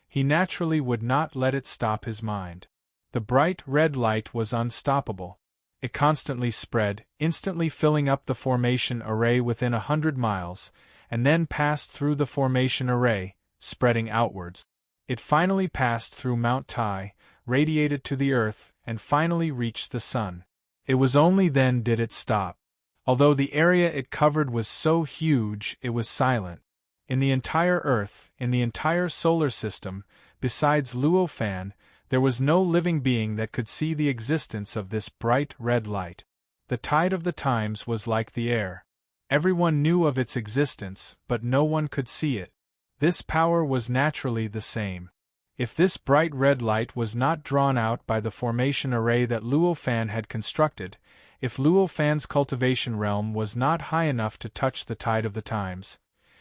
He naturally would not let it stop his mind. The bright red light was unstoppable. It constantly spread, instantly filling up the formation array within 100 miles, and then passed through the formation array, spreading outwards. It finally passed through Mount Tai, radiated to the earth, and finally reached the sun. It was only then did it stop. Although the area it covered was so huge, it was silent. In the entire Earth, in the entire solar system, besides Luo Fan, there was no living being that could see the existence of this bright red light. The tide of the times was like the air. Everyone knew of its existence, but no one could see it. This power was naturally the same. If this bright red light was not drawn out by the formation array that Luo Fan had constructed, if Luo Fan's cultivation realm was not high enough to touch the tide of the times,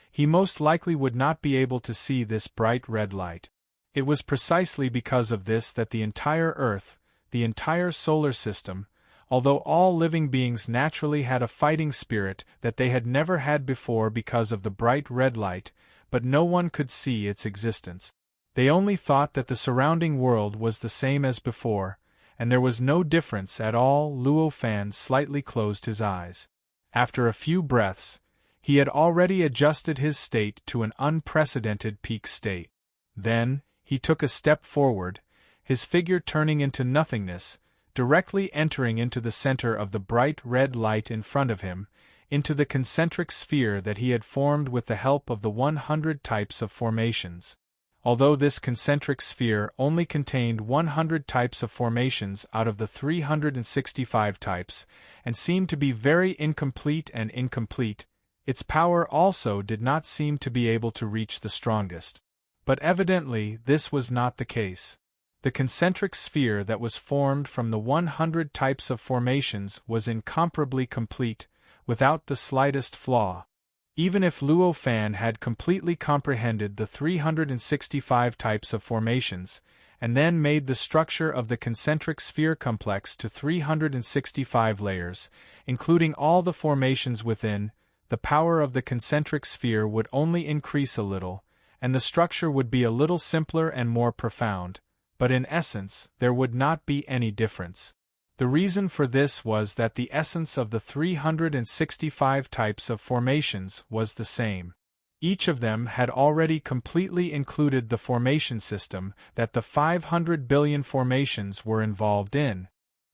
he most likely would not be able to see this bright red light. It was precisely because of this that the entire Earth, the entire solar system, although all living beings naturally had a fighting spirit that they had never had before because of the bright red light, but no one could see its existence. They only thought that the surrounding world was the same as before, and there was no difference at all. Luo Fan slightly closed his eyes. After a few breaths, he had already adjusted his state to an unprecedented peak state. Then, he took a step forward, his figure turning into nothingness, directly entering into the center of the bright red light in front of him, into the concentric sphere that he had formed with the help of the 100 types of formations. Although this concentric sphere only contained 100 types of formations out of the 365 types, and seemed to be very incomplete, its power also did not seem to be able to reach the strongest. But evidently this was not the case. The concentric sphere that was formed from the 100 types of formations was incomparably complete, without the slightest flaw. Even if Luo Fan had completely comprehended the 365 types of formations, and then made the structure of the concentric sphere complex to 365 layers, including all the formations within, the power of the concentric sphere would only increase a little, and the structure would be a little simpler and more profound, but in essence, there would not be any difference. The reason for this was that the essence of the 365 types of formations was the same. Each of them had already completely included the formation system that the 500 billion formations were involved in.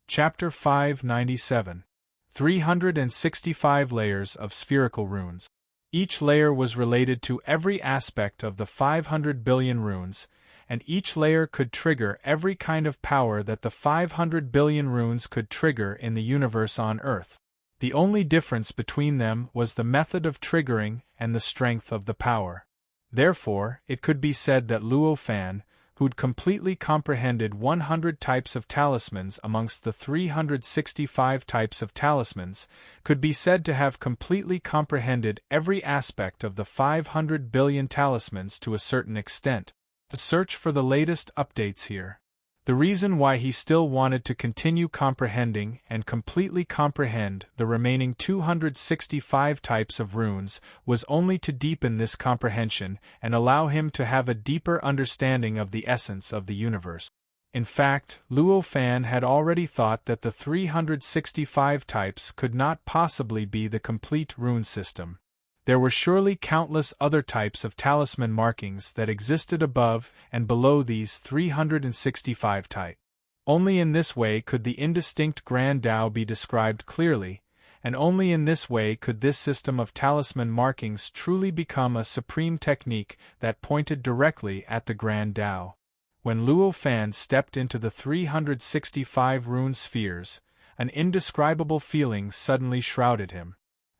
Chapter 597. 365 Layers of Spherical Runes. Each layer was related to every aspect of the 500 billion runes, and each layer could trigger every kind of power that the 500 billion runes could trigger in the universe on Earth. The only difference between them was the method of triggering and the strength of the power. Therefore, it could be said that Luo Fan, who'd completely comprehended 100 types of talismans amongst the 365 types of talismans, could be said to have completely comprehended every aspect of the 500 billion talismans to a certain extent. Search for the latest updates here. The reason why he still wanted to continue comprehending and completely comprehend the remaining 265 types of runes was only to deepen this comprehension and allow him to have a deeper understanding of the essence of the universe. In fact, Luo Fan had already thought that the 365 types could not possibly be the complete rune system. There were surely countless other types of talisman markings that existed above and below these 365 types. Only in this way could the indistinct Grand Tao be described clearly, and only in this way could this system of talisman markings truly become a supreme technique that pointed directly at the Grand Tao. When Luo Fan stepped into the 365 rune spheres, an indescribable feeling suddenly shrouded him.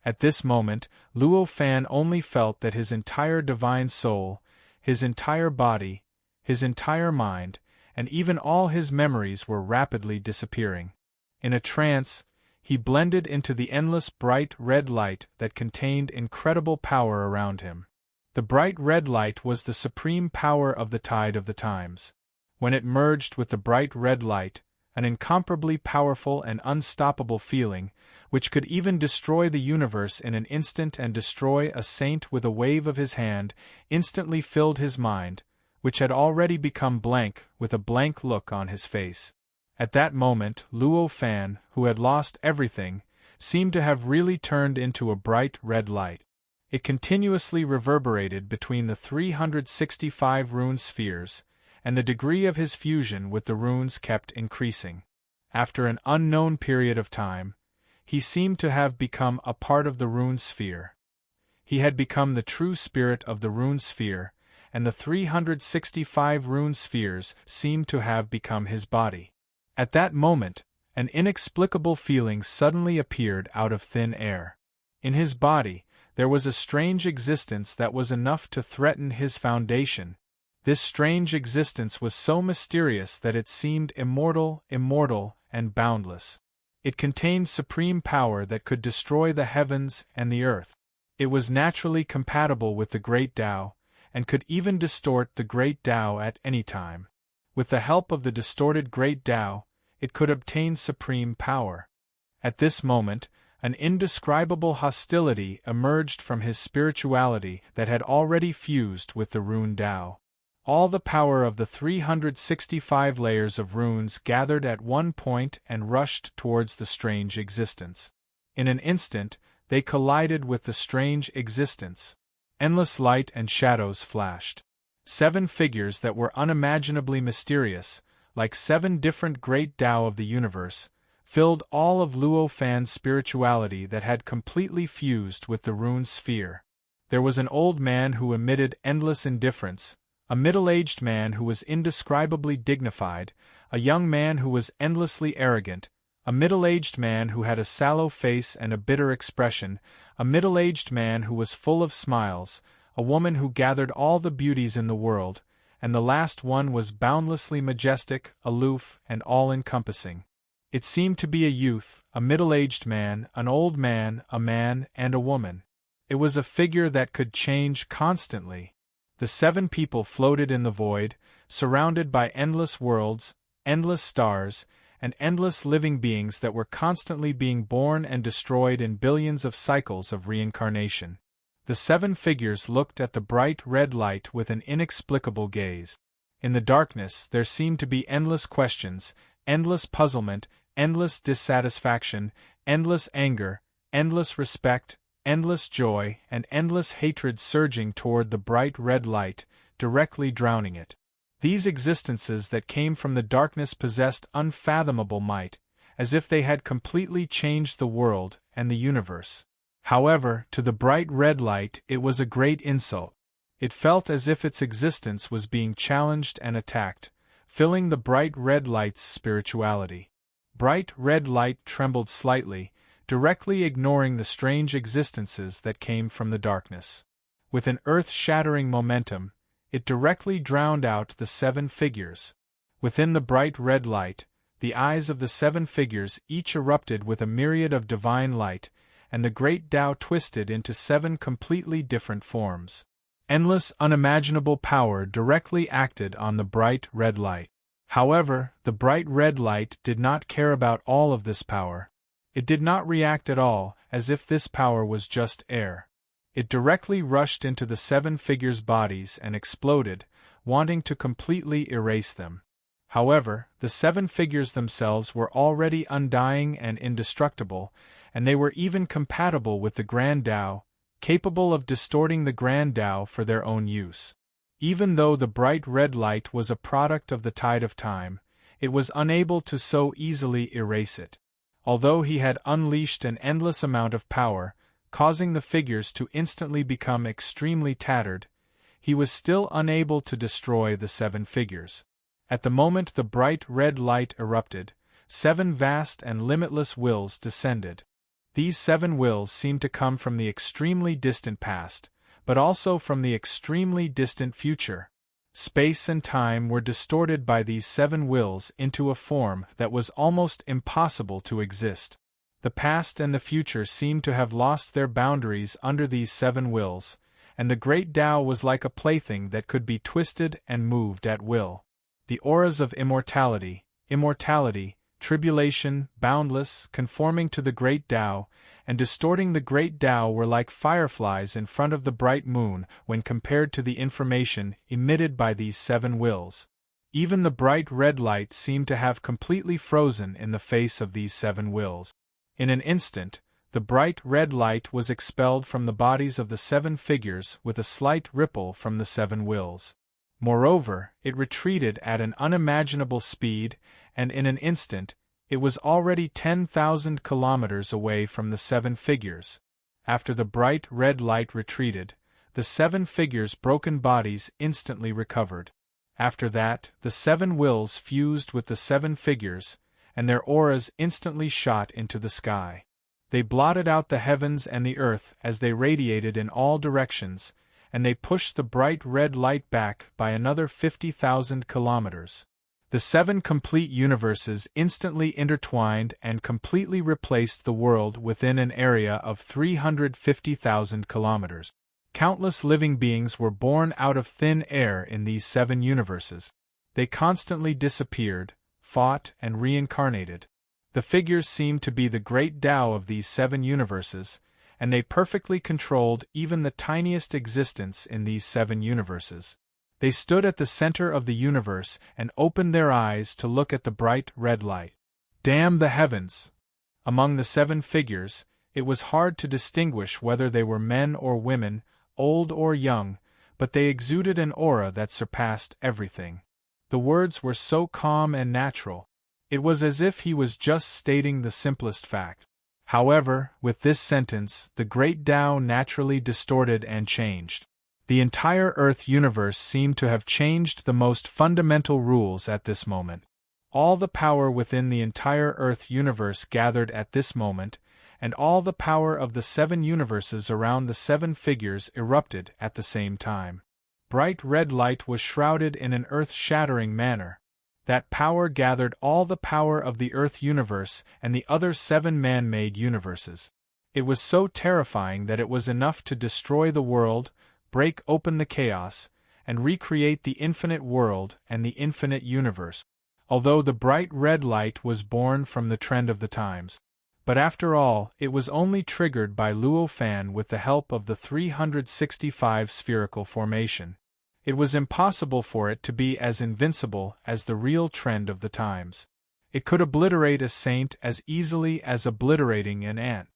At this moment, Luo Fan only felt that his entire divine soul, his entire body, his entire mind, and even all his memories were rapidly disappearing. In a trance, he blended into the endless bright red light that contained incredible power around him. The bright red light was the supreme power of the tide of the times. When it merged with the bright red light, an incomparably powerful and unstoppable feeling, which could even destroy the universe in an instant and destroy a saint with a wave of his hand, instantly filled his mind, which had already become blank with a blank look on his face. At that moment, Luo Fan, who had lost everything, seemed to have really turned into a bright red light. It continuously reverberated between the 365 rune spheres, and the degree of his fusion with the runes kept increasing. After an unknown period of time, he seemed to have become a part of the rune sphere. He had become the true spirit of the rune sphere, and the 365 rune spheres seemed to have become his body. At that moment, an inexplicable feeling suddenly appeared out of thin air. In his body, there was a strange existence that was enough to threaten his foundation. This strange existence was so mysterious that it seemed immortal, and boundless. It contained supreme power that could destroy the heavens and the earth. It was naturally compatible with the Great Tao, and could even distort the Great Tao at any time. With the help of the distorted Great Tao, it could obtain supreme power. At this moment, an indescribable hostility emerged from his spirituality that had already fused with the rune Tao. All the power of the 365 layers of runes gathered at one point and rushed towards the strange existence. In an instant, they collided with the strange existence. Endless light and shadows flashed. 7 figures that were unimaginably mysterious, like 7 different great Tao of the universe, filled all of Luo Fan's spirituality that had completely fused with the rune sphere. There was an old man who emitted endless indifference, a middle-aged man who was indescribably dignified, a young man who was endlessly arrogant, a middle-aged man who had a sallow face and a bitter expression, a middle-aged man who was full of smiles, a woman who gathered all the beauties in the world, and the last one was boundlessly majestic, aloof, and all-encompassing. It seemed to be a youth, a middle-aged man, an old man, a man, and a woman. It was a figure that could change constantly. The 7 people floated in the void, surrounded by endless worlds, endless stars, and endless living beings that were constantly being born and destroyed in billions of cycles of reincarnation. The 7 figures looked at the bright red light with an inexplicable gaze. In the darkness there seemed to be endless questions, endless puzzlement, endless dissatisfaction, endless anger, endless respect, endless joy, and endless hatred surging toward the bright red light, directly drowning it. These existences that came from the darkness possessed unfathomable might, as if they had completely changed the world and the universe. However, to the bright red light it was a great insult. It felt as if its existence was being challenged and attacked, filling the bright red light's spirituality. Bright red light trembled slightly, directly ignoring the strange existences that came from the darkness. With an earth-shattering momentum, it directly drowned out the 7 figures. Within the bright red light, the eyes of the 7 figures each erupted with a myriad of divine light, and the great Tao twisted into 7 completely different forms. Endless, unimaginable power directly acted on the bright red light. However, the bright red light did not care about all of this power. It did not react at all, as if this power was just air. It directly rushed into the 7 figures' bodies and exploded, wanting to completely erase them. However, the 7 figures themselves were already undying and indestructible, and they were even compatible with the Grand Tao, capable of distorting the Grand Tao for their own use. Even though the bright red light was a product of the tide of time, it was unable to so easily erase it. Although he had unleashed an endless amount of power, causing the figures to instantly become extremely tattered, he was still unable to destroy the 7 figures. At the moment the bright red light erupted, 7 vast and limitless wills descended. These 7 wills seemed to come from the extremely distant past, but also from the extremely distant future. Space and time were distorted by these 7 wills into a form that was almost impossible to exist. The past and the future seemed to have lost their boundaries under these 7 wills, and the great Tao was like a plaything that could be twisted and moved at will. The auras of immortality, tribulation, boundless, conforming to the great Tao, and distorting the great Tao were like fireflies in front of the bright moon when compared to the information emitted by these 7 wills. Even the bright red light seemed to have completely frozen in the face of these 7 wills. In an instant, the bright red light was expelled from the bodies of the 7 figures with a slight ripple from the 7 wills. Moreover, it retreated at an unimaginable speed, and in an instant, it was already 10,000 kilometers away from the 7 figures. After the bright red light retreated, the 7 figures' broken bodies instantly recovered. After that, the 7 wills fused with the 7 figures, and their auras instantly shot into the sky. They blotted out the heavens and the earth as they radiated in all directions, and they pushed the bright red light back by another 50,000 kilometers. The 7 complete universes instantly intertwined and completely replaced the world within an area of 350,000 kilometers. Countless living beings were born out of thin air in these 7 universes. They constantly disappeared, fought, and reincarnated. The figures seemed to be the great Tao of these 7 universes, and they perfectly controlled even the tiniest existence in these 7 universes. They stood at the center of the universe and opened their eyes to look at the bright red light. Damn the heavens! Among the 7 figures, it was hard to distinguish whether they were men or women, old or young, but they exuded an aura that surpassed everything. The words were so calm and natural. It was as if he was just stating the simplest fact. However, with this sentence, the great Tao naturally distorted and changed. The entire Earth universe seemed to have changed the most fundamental rules at this moment. All the power within the entire Earth universe gathered at this moment, and all the power of the 7 universes around the 7 figures erupted at the same time. Bright red light was shrouded in an earth-shattering manner. That power gathered all the power of the Earth universe and the other 7 man-made universes. It was so terrifying that it was enough to destroy the world, break open the chaos, and recreate the infinite world and the infinite universe. Although the bright red light was born from the trend of the times. But after all, it was only triggered by Luo Fan with the help of the 365 spherical formation. It was impossible for it to be as invincible as the real trend of the times. It could obliterate a saint as easily as obliterating an ant.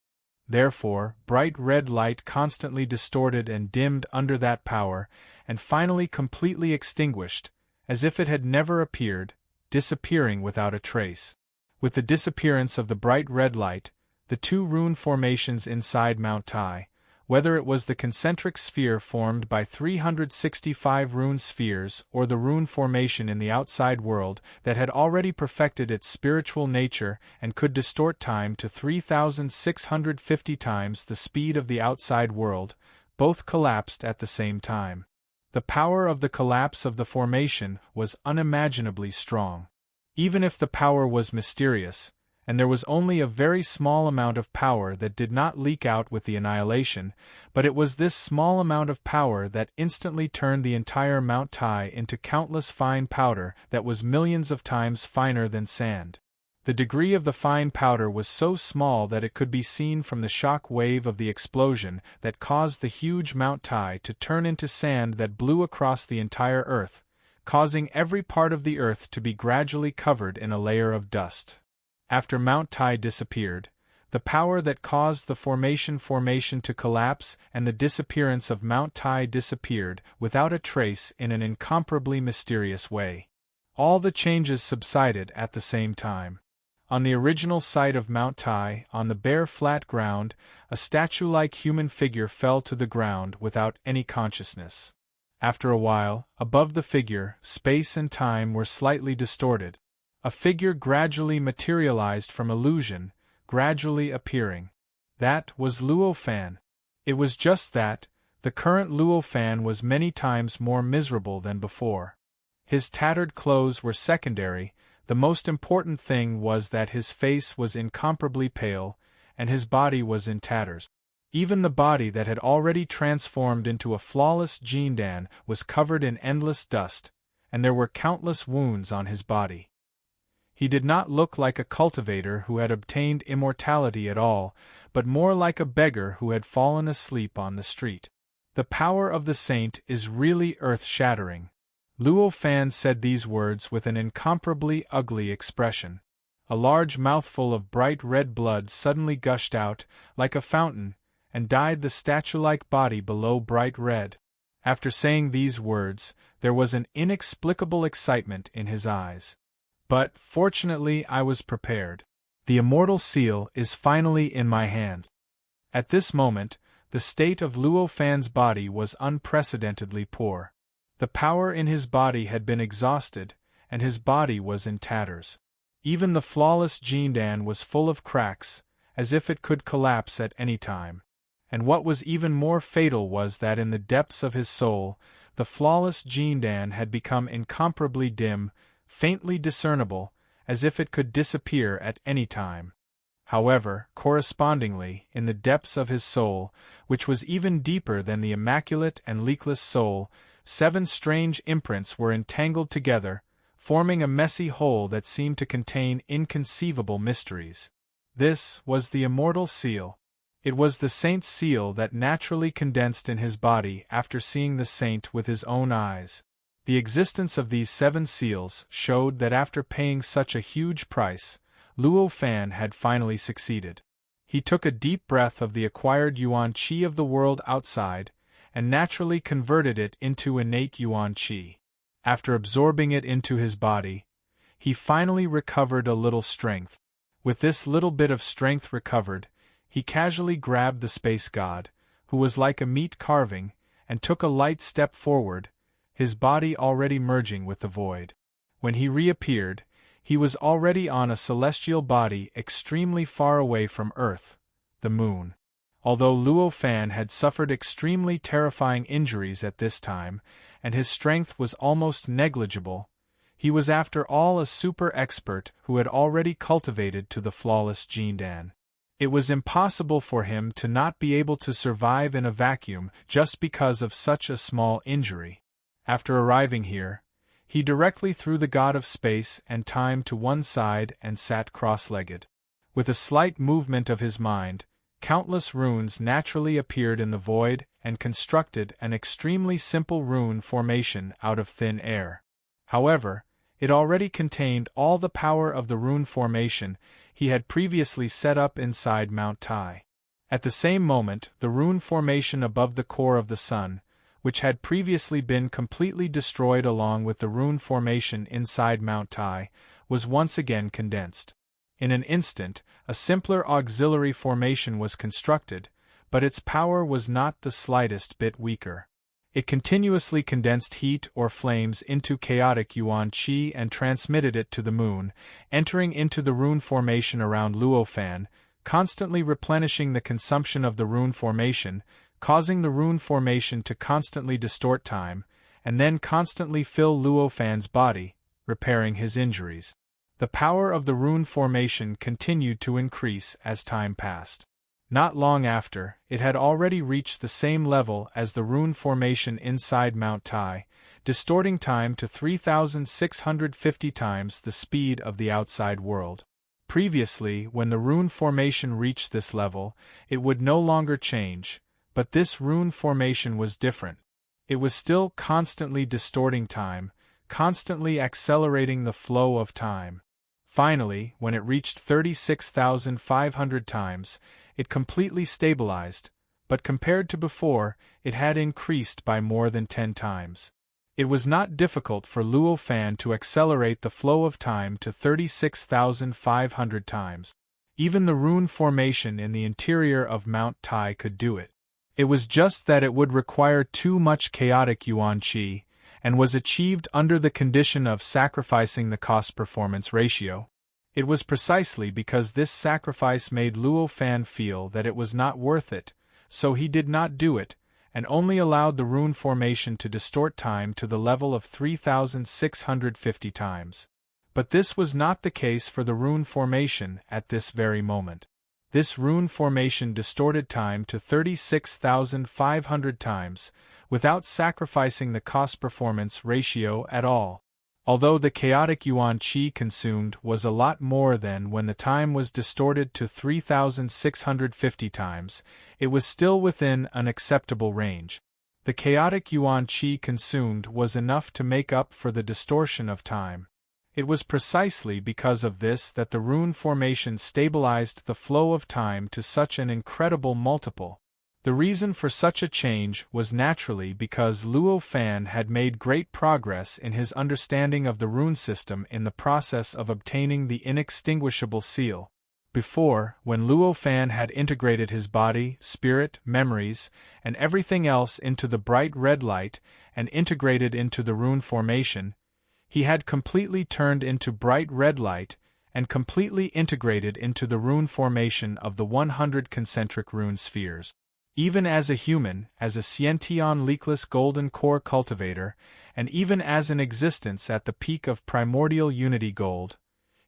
Therefore, bright red light constantly distorted and dimmed under that power, and finally completely extinguished, as if it had never appeared, disappearing without a trace. With the disappearance of the bright red light, the 2 rune formations inside Mount Tai, whether it was the concentric sphere formed by 365 rune spheres or the rune formation in the outside world that had already perfected its spiritual nature and could distort time to 3,650 times the speed of the outside world, both collapsed at the same time. The power of the collapse of the formation was unimaginably strong. Even if the power was mysterious, and there was only a very small amount of power that did not leak out with the annihilation, but it was this small amount of power that instantly turned the entire Mount Tai into countless fine powder that was millions of times finer than sand. The degree of the fine powder was so small that it could be seen from the shock wave of the explosion that caused the huge Mount Tai to turn into sand that blew across the entire Earth, causing every part of the Earth to be gradually covered in a layer of dust. After Mount Tai disappeared, the power that caused the formation to collapse and the disappearance of Mount Tai disappeared without a trace in an incomparably mysterious way. All the changes subsided at the same time. On the original site of Mount Tai, on the bare flat ground, a statue-like human figure fell to the ground without any consciousness. After a while, above the figure, space and time were slightly distorted. A figure gradually materialized from illusion, gradually appearing. That was Luo Fan. It was just that, the current Luo Fan was many times more miserable than before. His tattered clothes were secondary. The most important thing was that his face was incomparably pale, and his body was in tatters. Even the body that had already transformed into a flawless Jindan was covered in endless dust, and there were countless wounds on his body. He did not look like a cultivator who had obtained immortality at all, but more like a beggar who had fallen asleep on the street. The power of the saint is really earth-shattering. Luo Fan said these words with an incomparably ugly expression. A large mouthful of bright red blood suddenly gushed out, like a fountain, and dyed the statue-like body below bright red. After saying these words, there was an inexplicable excitement in his eyes. But, fortunately, I was prepared. The immortal seal is finally in my hand. At this moment, the state of Luo Fan's body was unprecedentedly poor. The power in his body had been exhausted, and his body was in tatters. Even the flawless Jindan was full of cracks, as if it could collapse at any time. And what was even more fatal was that in the depths of his soul, the flawless Jindan had become incomparably dim, faintly discernible, as if it could disappear at any time. However, correspondingly, in the depths of his soul, which was even deeper than the immaculate and leakless soul, 7 strange imprints were entangled together, forming a messy whole that seemed to contain inconceivable mysteries. This was the immortal seal. It was the saint's seal that naturally condensed in his body after seeing the saint with his own eyes. The existence of these 7 seals showed that after paying such a huge price, Luo Fan had finally succeeded. He took a deep breath of the acquired yuan qi of the world outside, and naturally converted it into innate yuan qi. After absorbing it into his body, he finally recovered a little strength. With this little bit of strength recovered, he casually grabbed the space god, who was like a meat carving, and took a light step forward, his body already merging with the void. When he reappeared, he was already on a celestial body extremely far away from Earth, the moon. Although Luo Fan had suffered extremely terrifying injuries at this time, and his strength was almost negligible, he was after all a super-expert who had already cultivated to the flawless Jindan. It was impossible for him to not be able to survive in a vacuum just because of such a small injury. After arriving here, he directly threw the god of space and time to one side and sat cross-legged. With a slight movement of his mind, countless runes naturally appeared in the void and constructed an extremely simple rune formation out of thin air. However, it already contained all the power of the rune formation he had previously set up inside Mount Tai. At the same moment, the rune formation above the core of the sun, which had previously been completely destroyed along with the rune formation inside Mount Tai, was once again condensed. In an instant, a simpler auxiliary formation was constructed, but its power was not the slightest bit weaker. It continuously condensed heat or flames into chaotic yuan qi and transmitted it to the moon, entering into the rune formation around Luo Fan, constantly replenishing the consumption of the rune formation, causing the rune formation to constantly distort time, and then constantly fill Luo Fan's body, repairing his injuries. The power of the rune formation continued to increase as time passed. Not long after, it had already reached the same level as the rune formation inside Mount Tai, distorting time to 3,650 times the speed of the outside world. Previously, when the rune formation reached this level, it would no longer change, but this rune formation was different. It was still constantly distorting time, constantly accelerating the flow of time. Finally, when it reached 36,500 times, it completely stabilized, but compared to before, it had increased by more than 10 times. It was not difficult for Luo Fan to accelerate the flow of time to 36,500 times. Even the rune formation in the interior of Mount Tai could do it. It was just that it would require too much chaotic yuan qi, and was achieved under the condition of sacrificing the cost-performance ratio. It was precisely because this sacrifice made Luo Fan feel that it was not worth it, so he did not do it, and only allowed the rune formation to distort time to the level of 3,650 times. But this was not the case for the rune formation at this very moment. This rune formation distorted time to 36,500 times, without sacrificing the cost-performance ratio at all. Although the chaotic yuan qi consumed was a lot more than when the time was distorted to 3,650 times, it was still within an acceptable range. The chaotic yuan qi consumed was enough to make up for the distortion of time. It was precisely because of this that the rune formation stabilized the flow of time to such an incredible multiple. The reason for such a change was naturally because Luo Fan had made great progress in his understanding of the rune system in the process of obtaining the inextinguishable seal. Before, when Luo Fan had integrated his body, spirit, memories, and everything else into the bright red light and integrated into the rune formation, he had completely turned into bright red light and completely integrated into the rune formation of the 100 concentric rune spheres. Even as a human, as a Sciention leakless golden core cultivator, and even as an existence at the peak of primordial unity gold,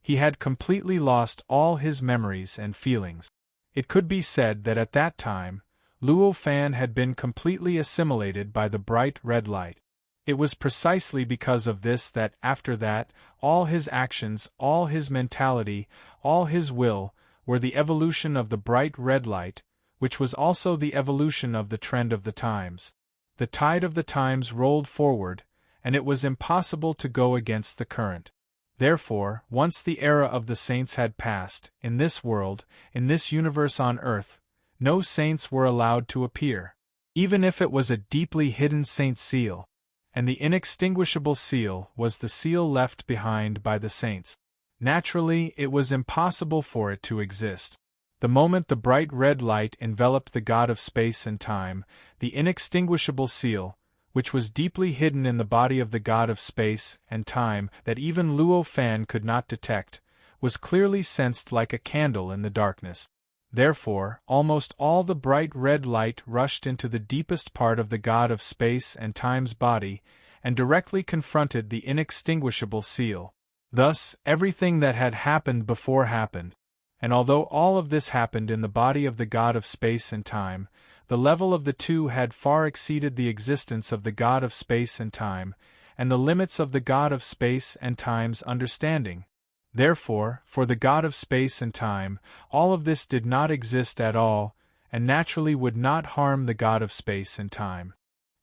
he had completely lost all his memories and feelings. It could be said that at that time, Luo Fan had been completely assimilated by the bright red light. It was precisely because of this that, after that, all his actions, all his mentality, all his will, were the evolution of the bright red light, which was also the evolution of the trend of the times. The tide of the times rolled forward, and it was impossible to go against the current. Therefore, once the era of the saints had passed, in this world, in this universe on earth, no saints were allowed to appear. Even if it was a deeply hidden saint seal, and the inextinguishable seal was the seal left behind by the saints. Naturally, it was impossible for it to exist. The moment the bright red light enveloped the god of space and time, the inextinguishable seal, which was deeply hidden in the body of the god of space and time that even Luo Fan could not detect, was clearly sensed like a candle in the darkness. Therefore, almost all the bright red light rushed into the deepest part of the god of space and time's body, and directly confronted the inextinguishable seal. Thus, everything that had happened before happened. And although all of this happened in the body of the god of space and time, the level of the two had far exceeded the existence of the god of space and time, and the limits of the god of space and time's understanding. Therefore, for the god of space and time, all of this did not exist at all, and naturally would not harm the god of space and time.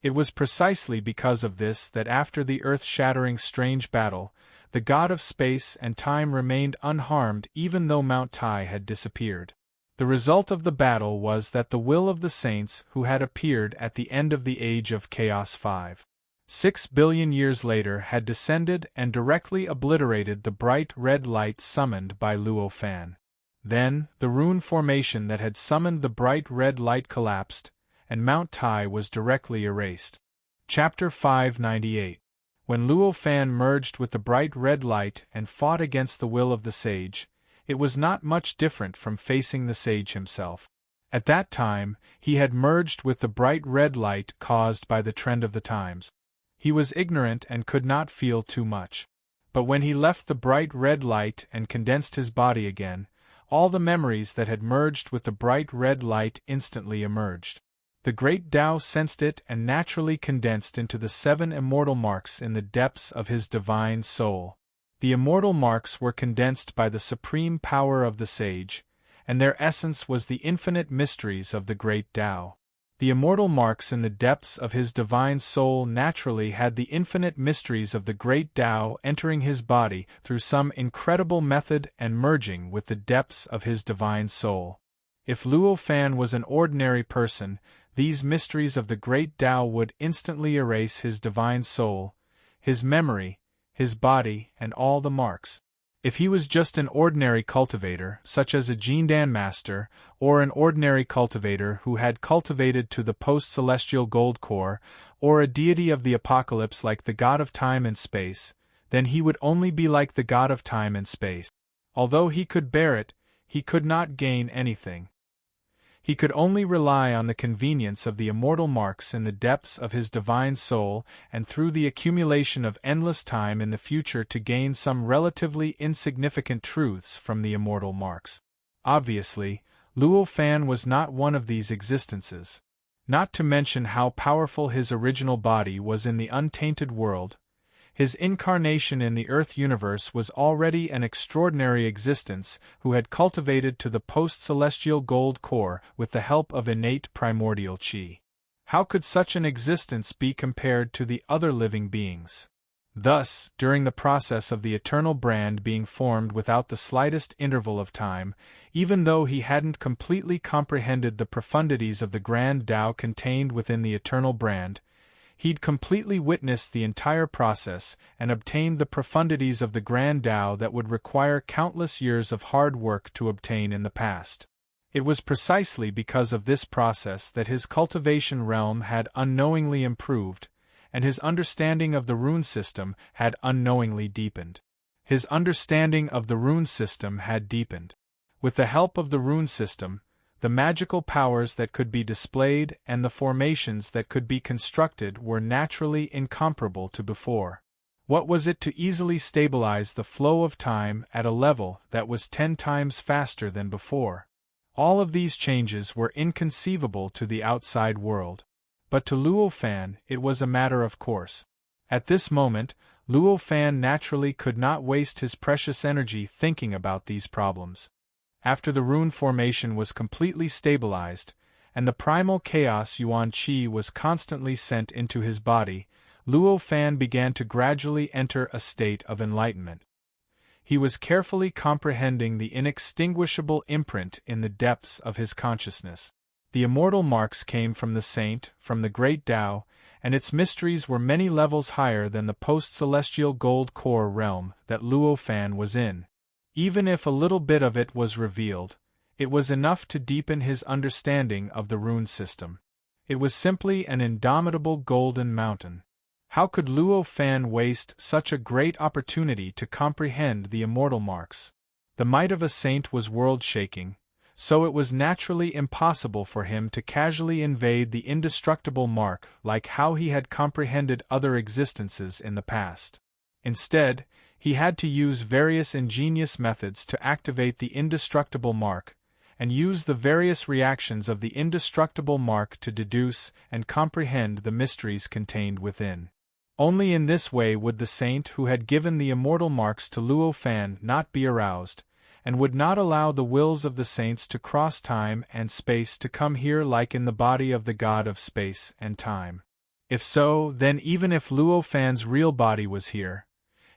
It was precisely because of this that after the earth-shattering strange battle, the god of space and time remained unharmed even though Mount Tai had disappeared. The result of the battle was that the will of the saints who had appeared at the end of the age of chaos 6 billion years later had descended and directly obliterated the bright red light summoned by Luo Fan. Then, the rune formation that had summoned the bright red light collapsed, and Mount Tai was directly erased. Chapter 598. When Luo Fan merged with the bright red light and fought against the will of the sage, it was not much different from facing the sage himself. At that time, he had merged with the bright red light caused by the trend of the times. He was ignorant and could not feel too much. But when he left the bright red light and condensed his body again, all the memories that had merged with the bright red light instantly emerged. The great Tao sensed it and naturally condensed into the 7 immortal marks in the depths of his divine soul. The immortal marks were condensed by the supreme power of the sage, and their essence was the infinite mysteries of the great Tao. The immortal marks in the depths of his divine soul naturally had the infinite mysteries of the great Tao entering his body through some incredible method and merging with the depths of his divine soul. If Luo Fan was an ordinary person, these mysteries of the great Tao would instantly erase his divine soul, his memory, his body, and all the marks. If he was just an ordinary cultivator, such as a Jindan master, or an ordinary cultivator who had cultivated to the post-celestial gold core, or a deity of the apocalypse like the god of time and space, then he would only be like the god of time and space. Although he could bear it, he could not gain anything. He could only rely on the convenience of the immortal marks in the depths of his divine soul and through the accumulation of endless time in the future to gain some relatively insignificant truths from the immortal marks. Obviously, Luo Fan was not one of these existences. Not to mention how powerful his original body was in the untainted world, his incarnation in the Earth universe was already an extraordinary existence who had cultivated to the post-celestial gold core with the help of innate primordial qi. How could such an existence be compared to the other living beings? Thus, during the process of the eternal brand being formed without the slightest interval of time, even though he hadn't completely comprehended the profundities of the grand Tao contained within the eternal brand, he'd completely witnessed the entire process and obtained the profundities of the grand Tao that would require countless years of hard work to obtain in the past. It was precisely because of this process that his cultivation realm had unknowingly improved, and his understanding of the rune system had unknowingly deepened. His understanding of the rune system had deepened. With the help of the rune system, the magical powers that could be displayed and the formations that could be constructed were naturally incomparable to before. What was it to easily stabilize the flow of time at a level that was 10 times faster than before? All of these changes were inconceivable to the outside world. But to Luo Fan, it was a matter of course. At this moment, Luo Fan naturally could not waste his precious energy thinking about these problems. After the rune formation was completely stabilized, and the primal chaos Yuan Qi was constantly sent into his body, Luo Fan began to gradually enter a state of enlightenment. He was carefully comprehending the inextinguishable imprint in the depths of his consciousness. The immortal marks came from the saint, from the great Tao, and its mysteries were many levels higher than the post-celestial gold core realm that Luo Fan was in. Even if a little bit of it was revealed, it was enough to deepen his understanding of the rune system. It was simply an indomitable golden mountain. How could Luo Fan waste such a great opportunity to comprehend the immortal marks? The might of a saint was world-shaking, so it was naturally impossible for him to casually invade the indestructible mark like how he had comprehended other existences in the past. Instead, he had to use various ingenious methods to activate the indestructible mark, and use the various reactions of the indestructible mark to deduce and comprehend the mysteries contained within. Only in this way would the saint who had given the immortal marks to Luo Fan not be aroused, and would not allow the wills of the saints to cross time and space to come here like in the body of the god of space and time. If so, then even if Luo Fan's real body was here,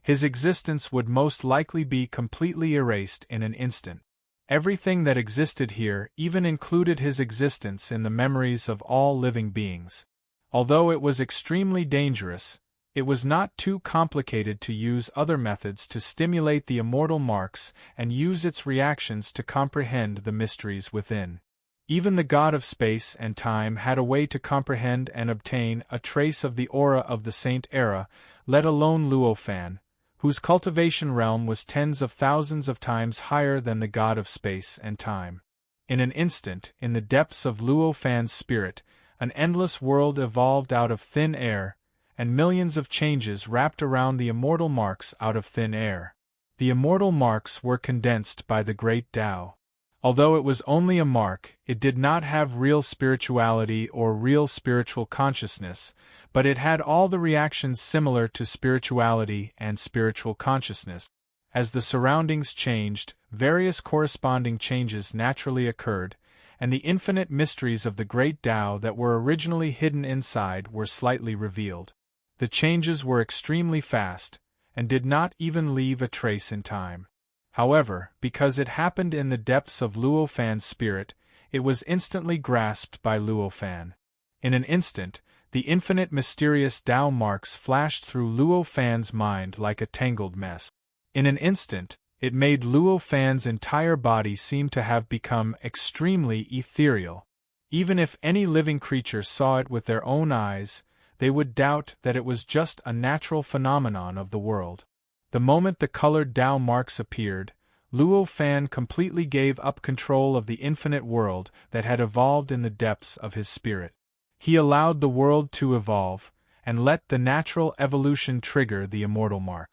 his existence would most likely be completely erased in an instant. Everything that existed here even included his existence in the memories of all living beings. Although it was extremely dangerous, it was not too complicated to use other methods to stimulate the immortal marks and use its reactions to comprehend the mysteries within. Even the god of space and time had a way to comprehend and obtain a trace of the aura of the saint era, let alone Luo Fan, whose cultivation realm was tens of thousands of times higher than the god of space and time. In an instant, in the depths of Luo Fan's spirit, an endless world evolved out of thin air, and millions of changes wrapped around the immortal marks out of thin air. The immortal marks were condensed by the great Tao. Although it was only a mark, it did not have real spirituality or real spiritual consciousness, but it had all the reactions similar to spirituality and spiritual consciousness. As the surroundings changed, various corresponding changes naturally occurred, and the infinite mysteries of the great Tao that were originally hidden inside were slightly revealed. The changes were extremely fast, and did not even leave a trace in time. However, because it happened in the depths of Luo Fan's spirit, it was instantly grasped by Luo Fan. In an instant, the infinite mysterious Tao marks flashed through Luo Fan's mind like a tangled mess. In an instant, it made Luo Fan's entire body seem to have become extremely ethereal. Even if any living creature saw it with their own eyes, they would doubt that it was just a natural phenomenon of the world. The moment the colored Tao marks appeared, Luo Fan completely gave up control of the infinite world that had evolved in the depths of his spirit. He allowed the world to evolve, and let the natural evolution trigger the immortal mark.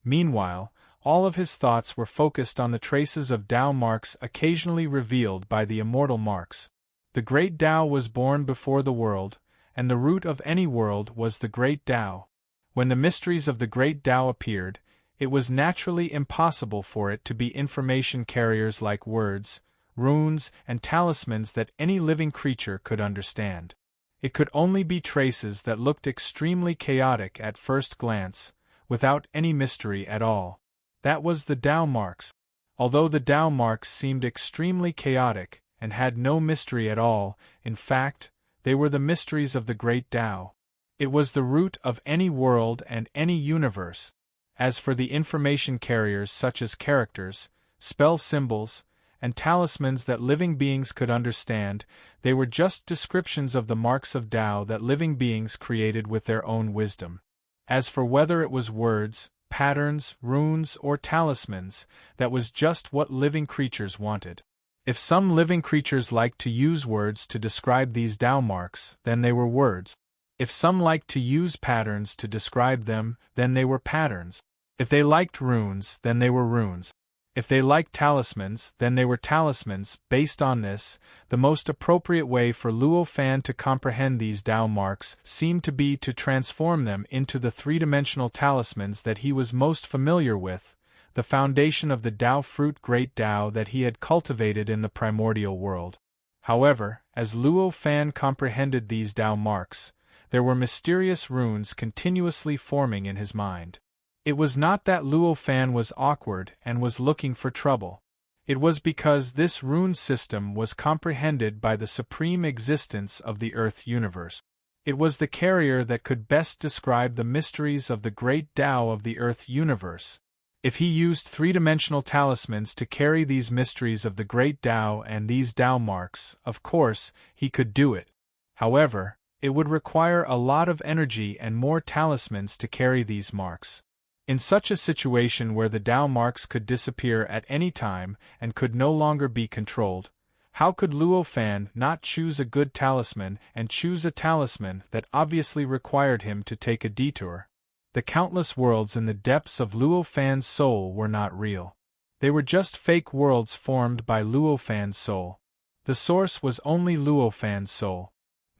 Meanwhile, all of his thoughts were focused on the traces of Tao marks occasionally revealed by the immortal marks. The great Tao was born before the world, and the root of any world was the great Tao. When the mysteries of the great Tao appeared, it was naturally impossible for it to be information carriers like words, runes, and talismans that any living creature could understand. It could only be traces that looked extremely chaotic at first glance, without any mystery at all. That was the Tao marks. Although the Tao marks seemed extremely chaotic, and had no mystery at all, in fact, they were the mysteries of the great Tao. It was the root of any world and any universe. As for the information carriers such as characters, spell symbols, and talismans that living beings could understand, they were just descriptions of the marks of Tao that living beings created with their own wisdom. As for whether it was words, patterns, runes, or talismans, that was just what living creatures wanted. If some living creatures liked to use words to describe these Tao marks, then they were words. If some liked to use patterns to describe them, then they were patterns. If they liked runes, then they were runes. If they liked talismans, then they were talismans. Based on this, the most appropriate way for Luo Fan to comprehend these Tao marks seemed to be to transform them into the three-dimensional talismans that he was most familiar with, the foundation of the Tao fruit great Tao that he had cultivated in the primordial world. However, as Luo Fan comprehended these Tao marks, there were mysterious runes continuously forming in his mind. It was not that Luo Fan was awkward and was looking for trouble. It was because this rune system was comprehended by the supreme existence of the Earth universe. It was the carrier that could best describe the mysteries of the great Tao of the Earth universe. If he used three-dimensional talismans to carry these mysteries of the great Tao and these Tao marks, of course, he could do it. However, it would require a lot of energy and more talismans to carry these marks. In such a situation where the Tao marks could disappear at any time and could no longer be controlled, how could Luo Fan not choose a good talisman and choose a talisman that obviously required him to take a detour? The countless worlds in the depths of Luo Fan's soul were not real. They were just fake worlds formed by Luo Fan's soul. The source was only Luo Fan's soul.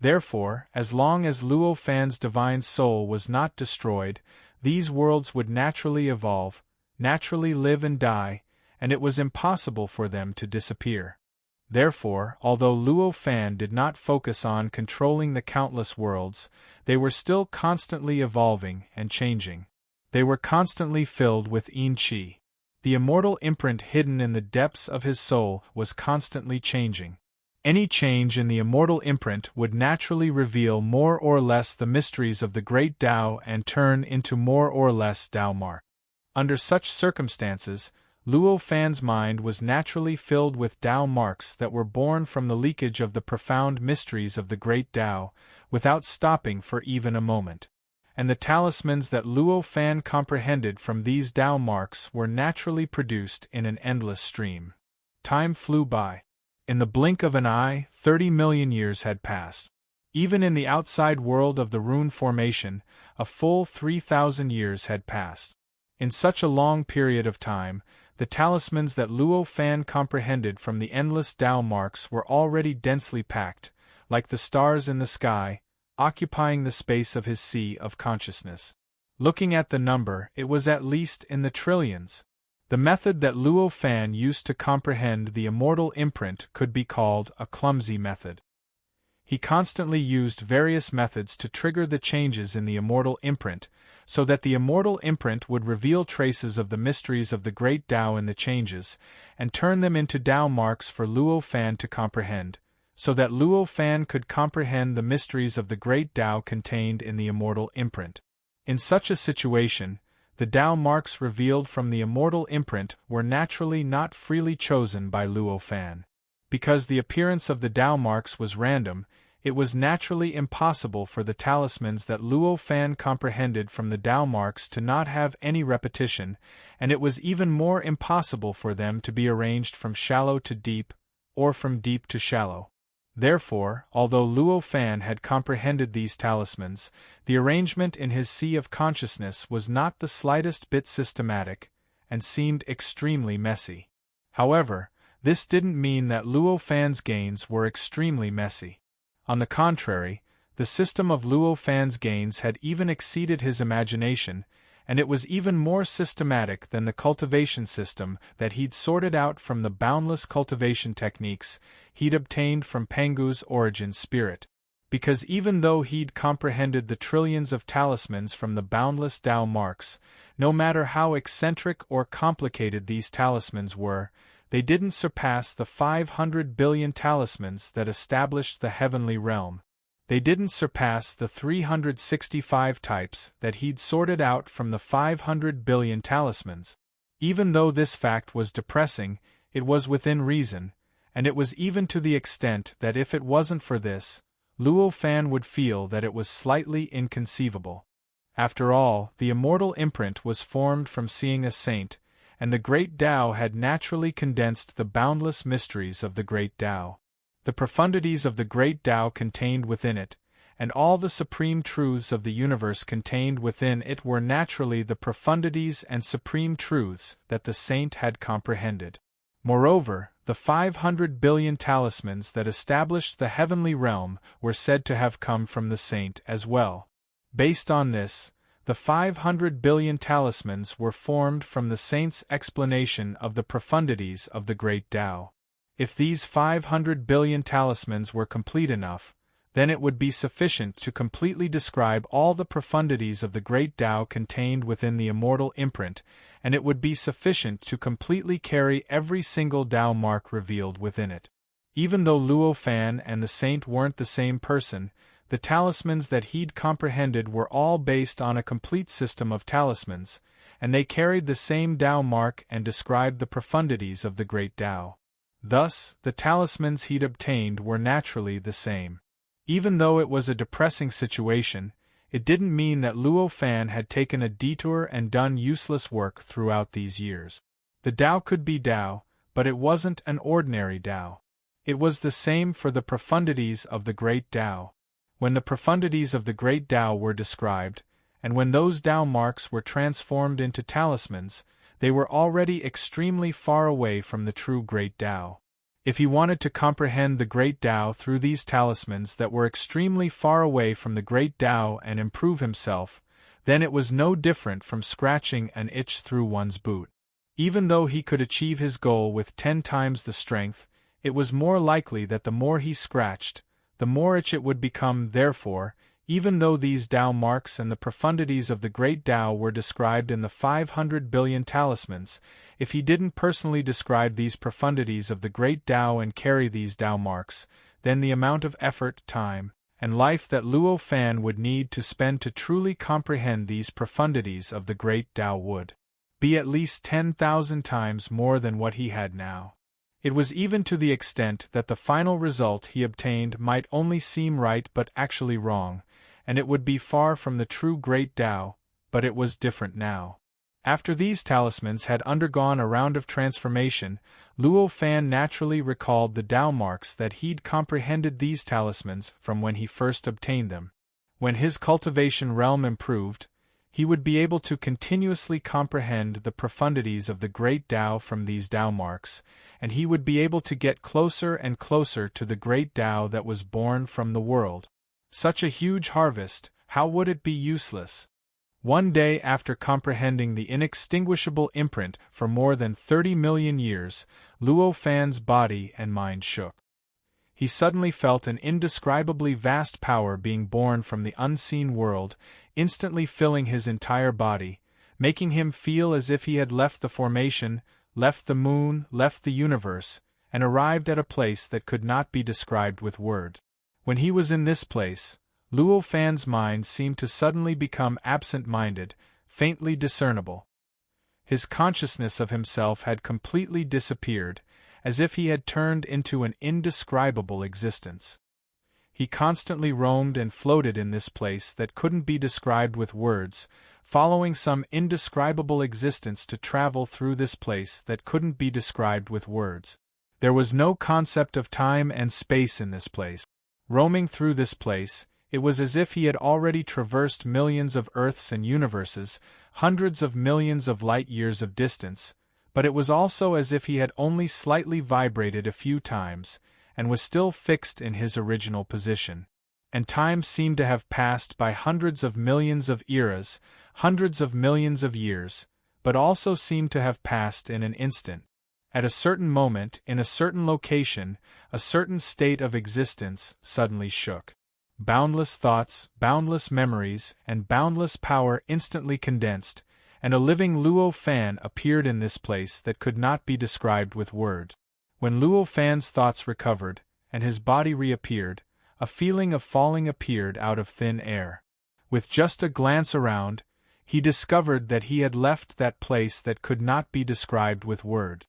Therefore, as long as Luo Fan's divine soul was not destroyed, these worlds would naturally evolve, naturally live and die, and it was impossible for them to disappear. Therefore, although Luo Fan did not focus on controlling the countless worlds, they were still constantly evolving and changing. They were constantly filled with yin qi. The immortal imprint hidden in the depths of his soul was constantly changing. Any change in the immortal imprint would naturally reveal more or less the mysteries of the great Tao and turn into more or less Tao mark. Under such circumstances, Luo Fan's mind was naturally filled with Tao marks that were born from the leakage of the profound mysteries of the great Tao, without stopping for even a moment. And the talismans that Luo Fan comprehended from these Tao marks were naturally produced in an endless stream. Time flew by. In the blink of an eye, 30 million years had passed. Even in the outside world of the rune formation, a full 3,000 years had passed. In such a long period of time, the talismans that Luo Fan comprehended from the endless Tao marks were already densely packed, like the stars in the sky, occupying the space of his sea of consciousness. Looking at the number, it was at least in the trillions. The method that Luo Fan used to comprehend the immortal imprint could be called a clumsy method. He constantly used various methods to trigger the changes in the immortal imprint, so that the immortal imprint would reveal traces of the mysteries of the great Tao in the changes, and turn them into Tao marks for Luo Fan to comprehend, so that Luo Fan could comprehend the mysteries of the great Tao contained in the immortal imprint. In such a situation, the Tao marks revealed from the immortal imprint were naturally not freely chosen by Luo Fan. Because the appearance of the Tao marks was random, it was naturally impossible for the talismans that Luo Fan comprehended from the Tao marks to not have any repetition, and it was even more impossible for them to be arranged from shallow to deep, or from deep to shallow. Therefore, although Luo Fan had comprehended these talismans, the arrangement in his sea of consciousness was not the slightest bit systematic, and seemed extremely messy. However, this didn't mean that Luo Fan's gains were extremely messy. On the contrary, the system of Luo Fan's gains had even exceeded his imagination, and it was even more systematic than the cultivation system that he'd sorted out from the boundless cultivation techniques he'd obtained from Pangu's origin spirit. Because even though he'd comprehended the trillions of talismans from the boundless Tao marks, no matter how eccentric or complicated these talismans were, they didn't surpass the 500 billion talismans that established the heavenly realm. They didn't surpass the 365 types that he'd sorted out from the 500 billion talismans. Even though this fact was depressing, it was within reason, and it was even to the extent that if it wasn't for this, Luo Fan would feel that it was slightly inconceivable. After all, the immortal imprint was formed from seeing a saint, and the great Tao had naturally condensed the boundless mysteries of the great Tao. The profundities of the great Tao contained within it, and all the supreme truths of the universe contained within it were naturally the profundities and supreme truths that the saint had comprehended. Moreover, the 500 billion talismans that established the heavenly realm were said to have come from the saint as well. Based on this, the 500 billion talismans were formed from the saint's explanation of the profundities of the great Tao. If these 500 billion talismans were complete enough, then it would be sufficient to completely describe all the profundities of the great Tao contained within the immortal imprint, and it would be sufficient to completely carry every single Tao mark revealed within it. Even though Luo Fan and the saint weren't the same person, the talismans that he'd comprehended were all based on a complete system of talismans, and they carried the same Tao mark and described the profundities of the great Tao. Thus, the talismans he'd obtained were naturally the same. Even though it was a depressing situation, it didn't mean that Luo Fan had taken a detour and done useless work throughout these years. The Tao could be Tao, but it wasn't an ordinary Tao. It was the same for the profundities of the great Tao. When the profundities of the great Tao were described, and when those Tao marks were transformed into talismans, they were already extremely far away from the true great Tao. If he wanted to comprehend the great Tao through these talismans that were extremely far away from the great Tao and improve himself, then it was no different from scratching an itch through one's boot. Even though he could achieve his goal with 10 times the strength, it was more likely that the more he scratched, the more itch it would become. Therefore, even though these Tao marks and the profundities of the great Tao were described in the 500 billion talismans, if he didn't personally describe these profundities of the great Tao and carry these Tao marks, then the amount of effort, time, and life that Luo Fan would need to spend to truly comprehend these profundities of the great Tao would be at least 10,000 times more than what he had now. It was even to the extent that the final result he obtained might only seem right but actually wrong, and it would be far from the true great Tao, but it was different now. After these talismans had undergone a round of transformation, Luo Fan naturally recalled the Tao marks that he'd comprehended these talismans from when he first obtained them. When his cultivation realm improved, he would be able to continuously comprehend the profundities of the great Tao from these Tao marks, and he would be able to get closer and closer to the great Tao that was born from the world. Such a huge harvest, how would it be useless? One day after comprehending the inextinguishable imprint for more than 30 million years, Luo Fan's body and mind shook. He suddenly felt an indescribably vast power being born from the unseen world, instantly filling his entire body, making him feel as if he had left the formation, left the moon, left the universe, and arrived at a place that could not be described with words. When he was in this place, Luo Fan's mind seemed to suddenly become absent-minded, faintly discernible. His consciousness of himself had completely disappeared, as if he had turned into an indescribable existence. He constantly roamed and floated in this place that couldn't be described with words, following some indescribable existence to travel through this place that couldn't be described with words. There was no concept of time and space in this place. Roaming through this place, it was as if he had already traversed millions of Earths and universes, hundreds of millions of light-years of distance, but it was also as if he had only slightly vibrated a few times, and was still fixed in his original position. And time seemed to have passed by hundreds of millions of eras, hundreds of millions of years, but also seemed to have passed in an instant. At a certain moment, in a certain location, a certain state of existence suddenly shook. Boundless thoughts, boundless memories, and boundless power instantly condensed, and a living Luo Fan appeared in this place that could not be described with words. When Luo Fan's thoughts recovered, and his body reappeared, a feeling of falling appeared out of thin air. With just a glance around, he discovered that he had left that place that could not be described with words.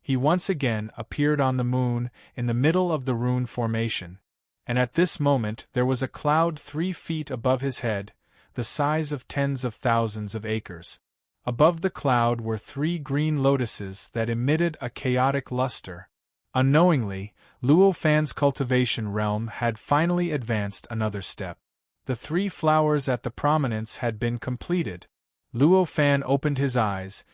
He once again appeared on the moon, in the middle of the rune formation, and at this moment there was a cloud 3 feet above his head, the size of tens of thousands of acres. Above the cloud were 3 green lotuses that emitted a chaotic luster. Unknowingly, Luo Fan's cultivation realm had finally advanced another step. The 3 flowers at the prominence had been completed. Luo Fan opened his eyes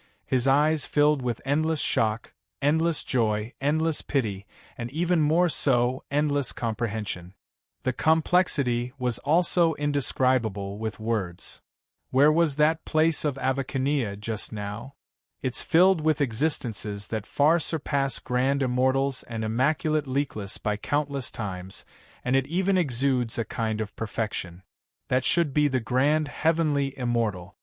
filled with endless shock, endless joy, endless pity, and even more so, endless comprehension. The complexity was also indescribable with words. Where was that place of Avacania just now? It's filled with existences that far surpass grand immortals and immaculate leakless by countless times, and it even exudes a kind of perfection. That should be the grand heavenly immortal.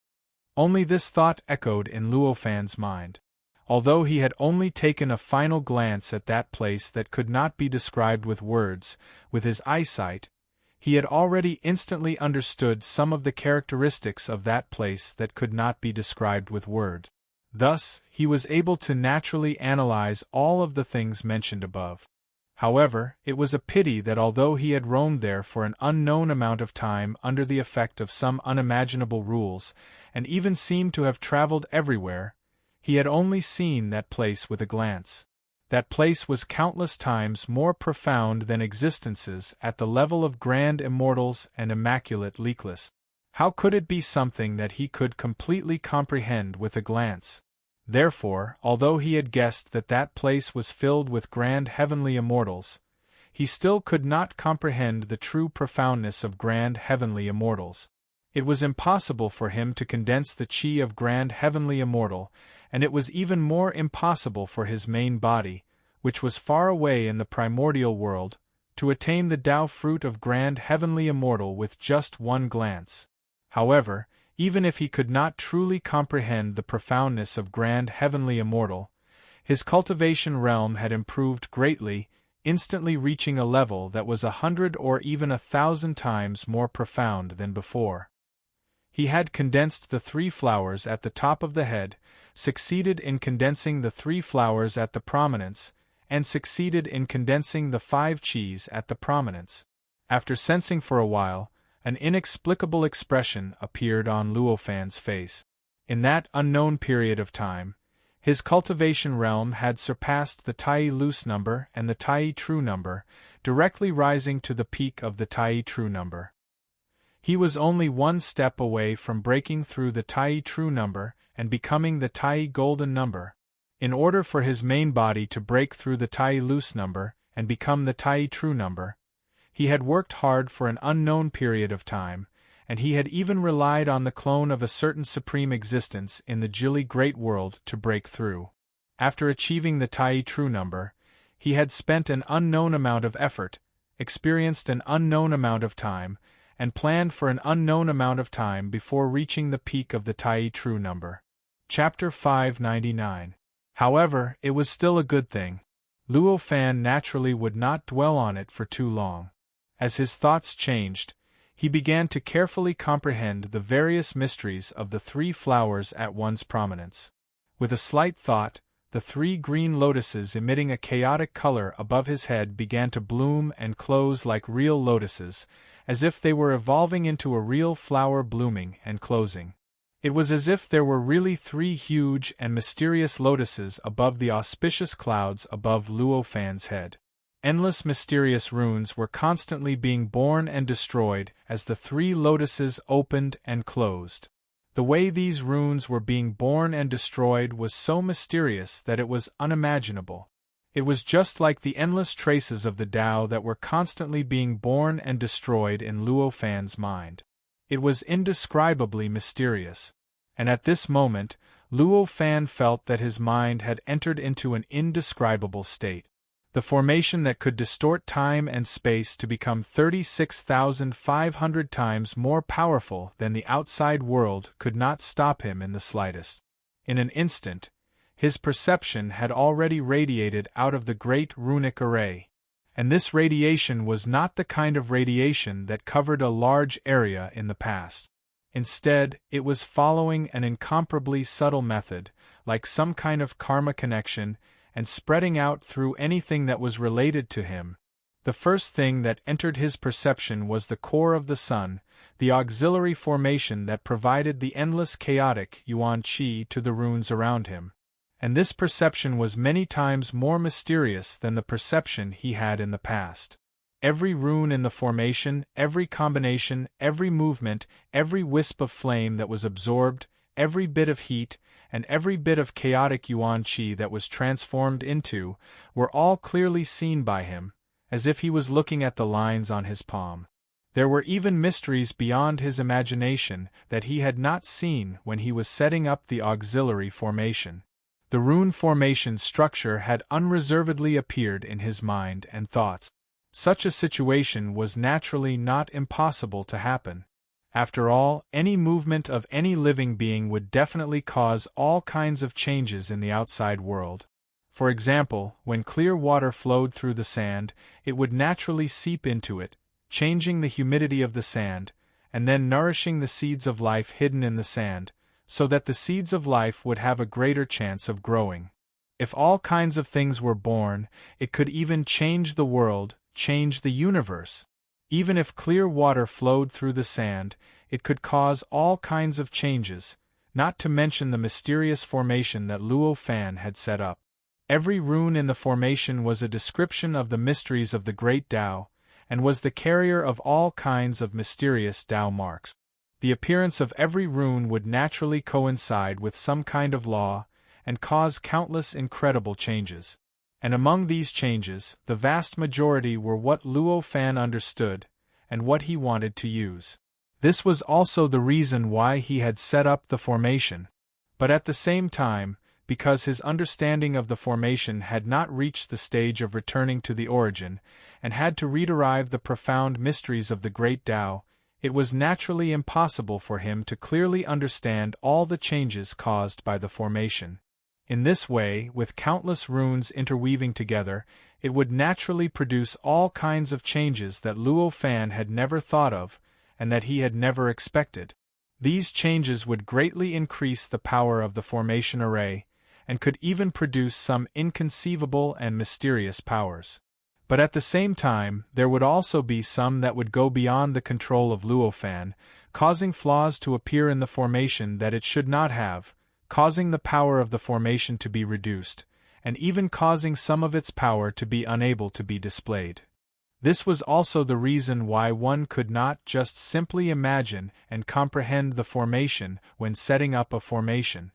Only this thought echoed in Luo Fan's mind. Although he had only taken a final glance at that place that could not be described with words, with his eyesight, he had already instantly understood some of the characteristics of that place that could not be described with words. Thus, he was able to naturally analyze all of the things mentioned above. However, it was a pity that although he had roamed there for an unknown amount of time under the effect of some unimaginable rules, and even seemed to have traveled everywhere, he had only seen that place with a glance. That place was countless times more profound than existences at the level of grand immortals and immaculate leakless. How could it be something that he could completely comprehend with a glance? Therefore, although he had guessed that that place was filled with grand heavenly immortals, he still could not comprehend the true profoundness of grand heavenly immortals. It was impossible for him to condense the chi of grand heavenly immortal, and it was even more impossible for his main body, which was far away in the primordial world, to attain the Tao fruit of grand heavenly immortal with just one glance. However, even if he could not truly comprehend the profoundness of grand heavenly immortal, his cultivation realm had improved greatly, instantly reaching a level that was 100 or even 1,000 times more profound than before. He had condensed the 3 flowers at the top of the head, succeeded in condensing the 3 flowers at the prominence, and succeeded in condensing the 5 chis at the prominence. After sensing for a while, an inexplicable expression appeared on Luo Fan's face. In that unknown period of time, his cultivation realm had surpassed the Tai loose number and the Tai true number, directly rising to the peak of the Tai true number. He was only 1 step away from breaking through the Tai true number and becoming the Tai golden number. In order for his main body to break through the Tai loose number and become the Tai true number, he had worked hard for an unknown period of time, and he had even relied on the clone of a certain supreme existence in the Jili Great World to break through. After achieving the Tai true number, he had spent an unknown amount of effort, experienced an unknown amount of time, and planned for an unknown amount of time before reaching the peak of the Tai true number. Chapter 599. However, it was still a good thing. Luo Fan naturally would not dwell on it for too long. As his thoughts changed, he began to carefully comprehend the various mysteries of the three flowers at one's prominence. With a slight thought, the three green lotuses emitting a chaotic color above his head began to bloom and close like real lotuses, as if they were evolving into a real flower blooming and closing. It was as if there were really three huge and mysterious lotuses above the auspicious clouds above Luo Fan's head. Endless mysterious runes were constantly being born and destroyed as the three lotuses opened and closed. The way these runes were being born and destroyed was so mysterious that it was unimaginable. It was just like the endless traces of the Tao that were constantly being born and destroyed in Luo Fan's mind. It was indescribably mysterious. And at this moment, Luo Fan felt that his mind had entered into an indescribable state. The formation that could distort time and space to become 36,500 times more powerful than the outside world could not stop him in the slightest. In an instant, his perception had already radiated out of the great runic array. And this radiation was not the kind of radiation that covered a large area in the past. Instead, it was following an incomparably subtle method, like some kind of karma connection, and spreading out through anything that was related to him. The first thing that entered his perception was the core of the sun, the auxiliary formation that provided the endless chaotic yuan qi to the runes around him. And this perception was many times more mysterious than the perception he had in the past. Every rune in the formation, every combination, every movement, every wisp of flame that was absorbed, every bit of heat, and every bit of chaotic yuan qi that was transformed into, were all clearly seen by him, as if he was looking at the lines on his palm. There were even mysteries beyond his imagination that he had not seen when he was setting up the auxiliary formation. The rune formation structure had unreservedly appeared in his mind and thoughts. Such a situation was naturally not impossible to happen. After all, any movement of any living being would definitely cause all kinds of changes in the outside world. For example, when clear water flowed through the sand, it would naturally seep into it, changing the humidity of the sand, and then nourishing the seeds of life hidden in the sand, so that the seeds of life would have a greater chance of growing. If all kinds of things were born, it could even change the world, change the universe. Even if clear water flowed through the sand, it could cause all kinds of changes, not to mention the mysterious formation that Luo Fan had set up. Every rune in the formation was a description of the mysteries of the great Tao, and was the carrier of all kinds of mysterious Tao marks. The appearance of every rune would naturally coincide with some kind of law, and cause countless incredible changes. And among these changes, the vast majority were what Luo Fan understood, and what he wanted to use. This was also the reason why he had set up the formation. But at the same time, because his understanding of the formation had not reached the stage of returning to the origin, and had to rederive the profound mysteries of the great Tao, it was naturally impossible for him to clearly understand all the changes caused by the formation. In this way, with countless runes interweaving together, it would naturally produce all kinds of changes that Luo Fan had never thought of, and that he had never expected. These changes would greatly increase the power of the formation array, and could even produce some inconceivable and mysterious powers. But at the same time, there would also be some that would go beyond the control of Luo Fan, causing flaws to appear in the formation that it should not have, causing the power of the formation to be reduced, and even causing some of its power to be unable to be displayed. This was also the reason why one could not just simply imagine and comprehend the formation when setting up a formation.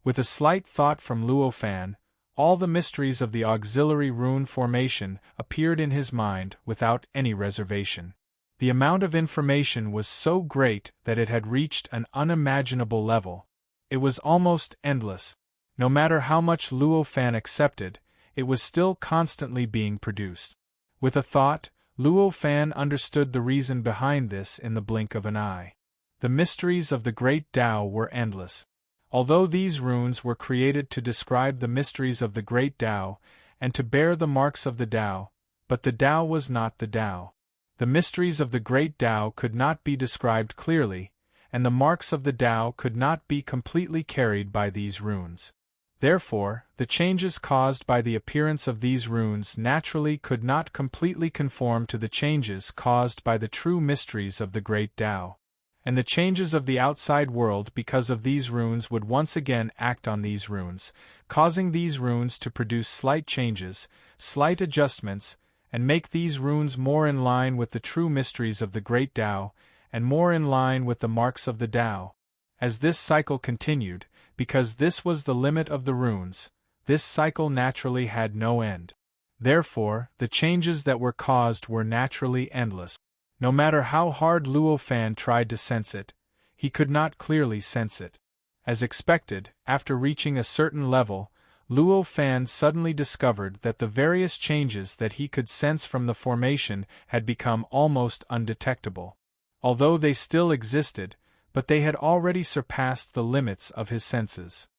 With a slight thought from Luo Fan, all the mysteries of the auxiliary rune formation appeared in his mind without any reservation. The amount of information was so great that it had reached an unimaginable level. It was almost endless. No matter how much Luo Fan accepted, it was still constantly being produced. With a thought, Luo Fan understood the reason behind this in the blink of an eye. The mysteries of the great Tao were endless. Although these runes were created to describe the mysteries of the great Tao, and to bear the marks of the Tao, but the Tao was not the Tao. The mysteries of the great Tao could not be described clearly, and the marks of the Tao could not be completely carried by these runes. Therefore, the changes caused by the appearance of these runes naturally could not completely conform to the changes caused by the true mysteries of the great Tao. And the changes of the outside world because of these runes would once again act on these runes, causing these runes to produce slight changes, slight adjustments, and make these runes more in line with the true mysteries of the great Tao, and more in line with the marks of the Tao. As this cycle continued, because this was the limit of the runes, this cycle naturally had no end. Therefore, the changes that were caused were naturally endless. No matter how hard Luo Fan tried to sense it, he could not clearly sense it. As expected, after reaching a certain level, Luo Fan suddenly discovered that the various changes that he could sense from the formation had become almost undetectable. Although they still existed, but they had already surpassed the limits of his senses.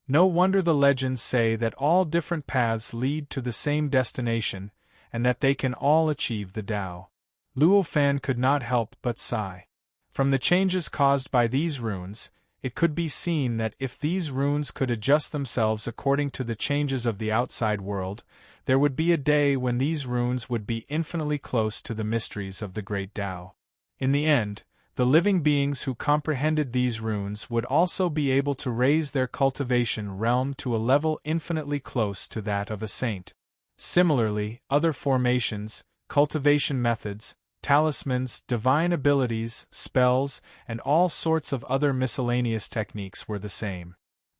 No wonder the legends say that all different paths lead to the same destination, and that they can all achieve the Tao. Luo Fan could not help but sigh. From the changes caused by these runes, it could be seen that if these runes could adjust themselves according to the changes of the outside world, there would be a day when these runes would be infinitely close to the mysteries of the great Tao. In the end, the living beings who comprehended these runes would also be able to raise their cultivation realm to a level infinitely close to that of a saint. Similarly, other formations, cultivation methods, talismans, divine abilities, spells, and all sorts of other miscellaneous techniques were the same.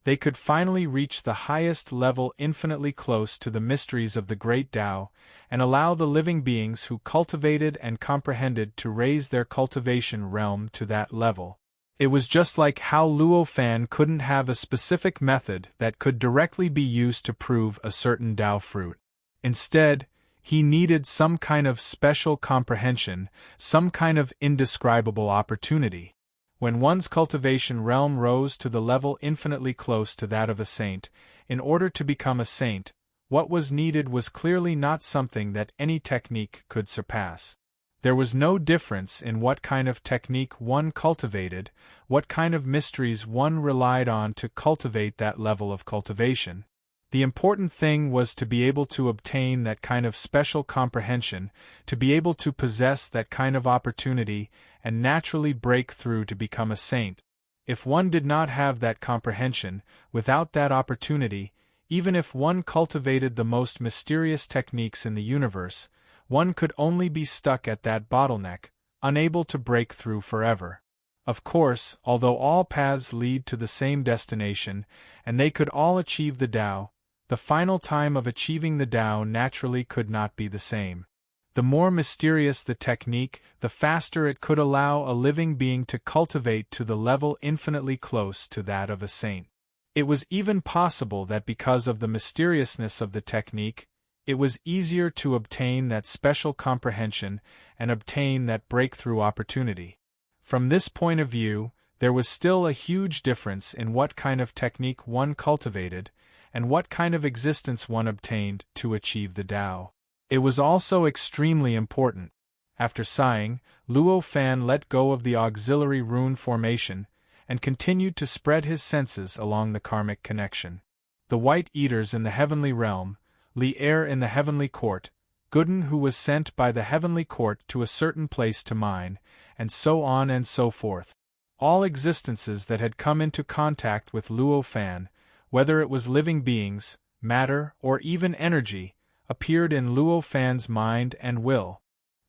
They could finally reach the highest level infinitely close to the mysteries of the great Tao, and allow the living beings who cultivated and comprehended to raise their cultivation realm to that level. It was just like how Luo Fan couldn't have a specific method that could directly be used to prove a certain Tao fruit. Instead, he needed some kind of special comprehension, some kind of indescribable opportunity. When one's cultivation realm rose to the level infinitely close to that of a saint, in order to become a saint, what was needed was clearly not something that any technique could surpass. There was no difference in what kind of technique one cultivated, what kind of mysteries one relied on to cultivate that level of cultivation. The important thing was to be able to obtain that kind of special comprehension, to be able to possess that kind of opportunity, and naturally break through to become a saint. If one did not have that comprehension, without that opportunity, even if one cultivated the most mysterious techniques in the universe, one could only be stuck at that bottleneck, unable to break through forever. Of course, although all paths lead to the same destination, and they could all achieve the Tao, the final time of achieving the Tao naturally could not be the same. The more mysterious the technique, the faster it could allow a living being to cultivate to the level infinitely close to that of a saint. It was even possible that because of the mysteriousness of the technique, it was easier to obtain that special comprehension and obtain that breakthrough opportunity. From this point of view, there was still a huge difference in what kind of technique one cultivated, and what kind of existence one obtained to achieve the Tao. It was also extremely important. After sighing, Luo Fan let go of the auxiliary rune formation, and continued to spread his senses along the karmic connection. The White Eaters in the heavenly realm, Li Er in the heavenly court, Guden who was sent by the heavenly court to a certain place to mine, and so on and so forth. All existences that had come into contact with Luo Fan, whether it was living beings, matter, or even energy, appeared in Luo Fan's mind and will.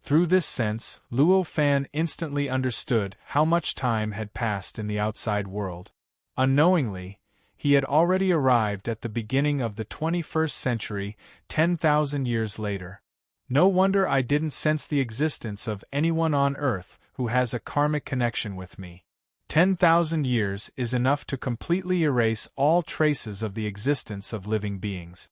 Through this sense, Luo Fan instantly understood how much time had passed in the outside world. Unknowingly, he had already arrived at the beginning of the 21st century, 10,000 years later. No wonder I didn't sense the existence of anyone on Earth who has a karmic connection with me. 10,000 years is enough to completely erase all traces of the existence of living beings.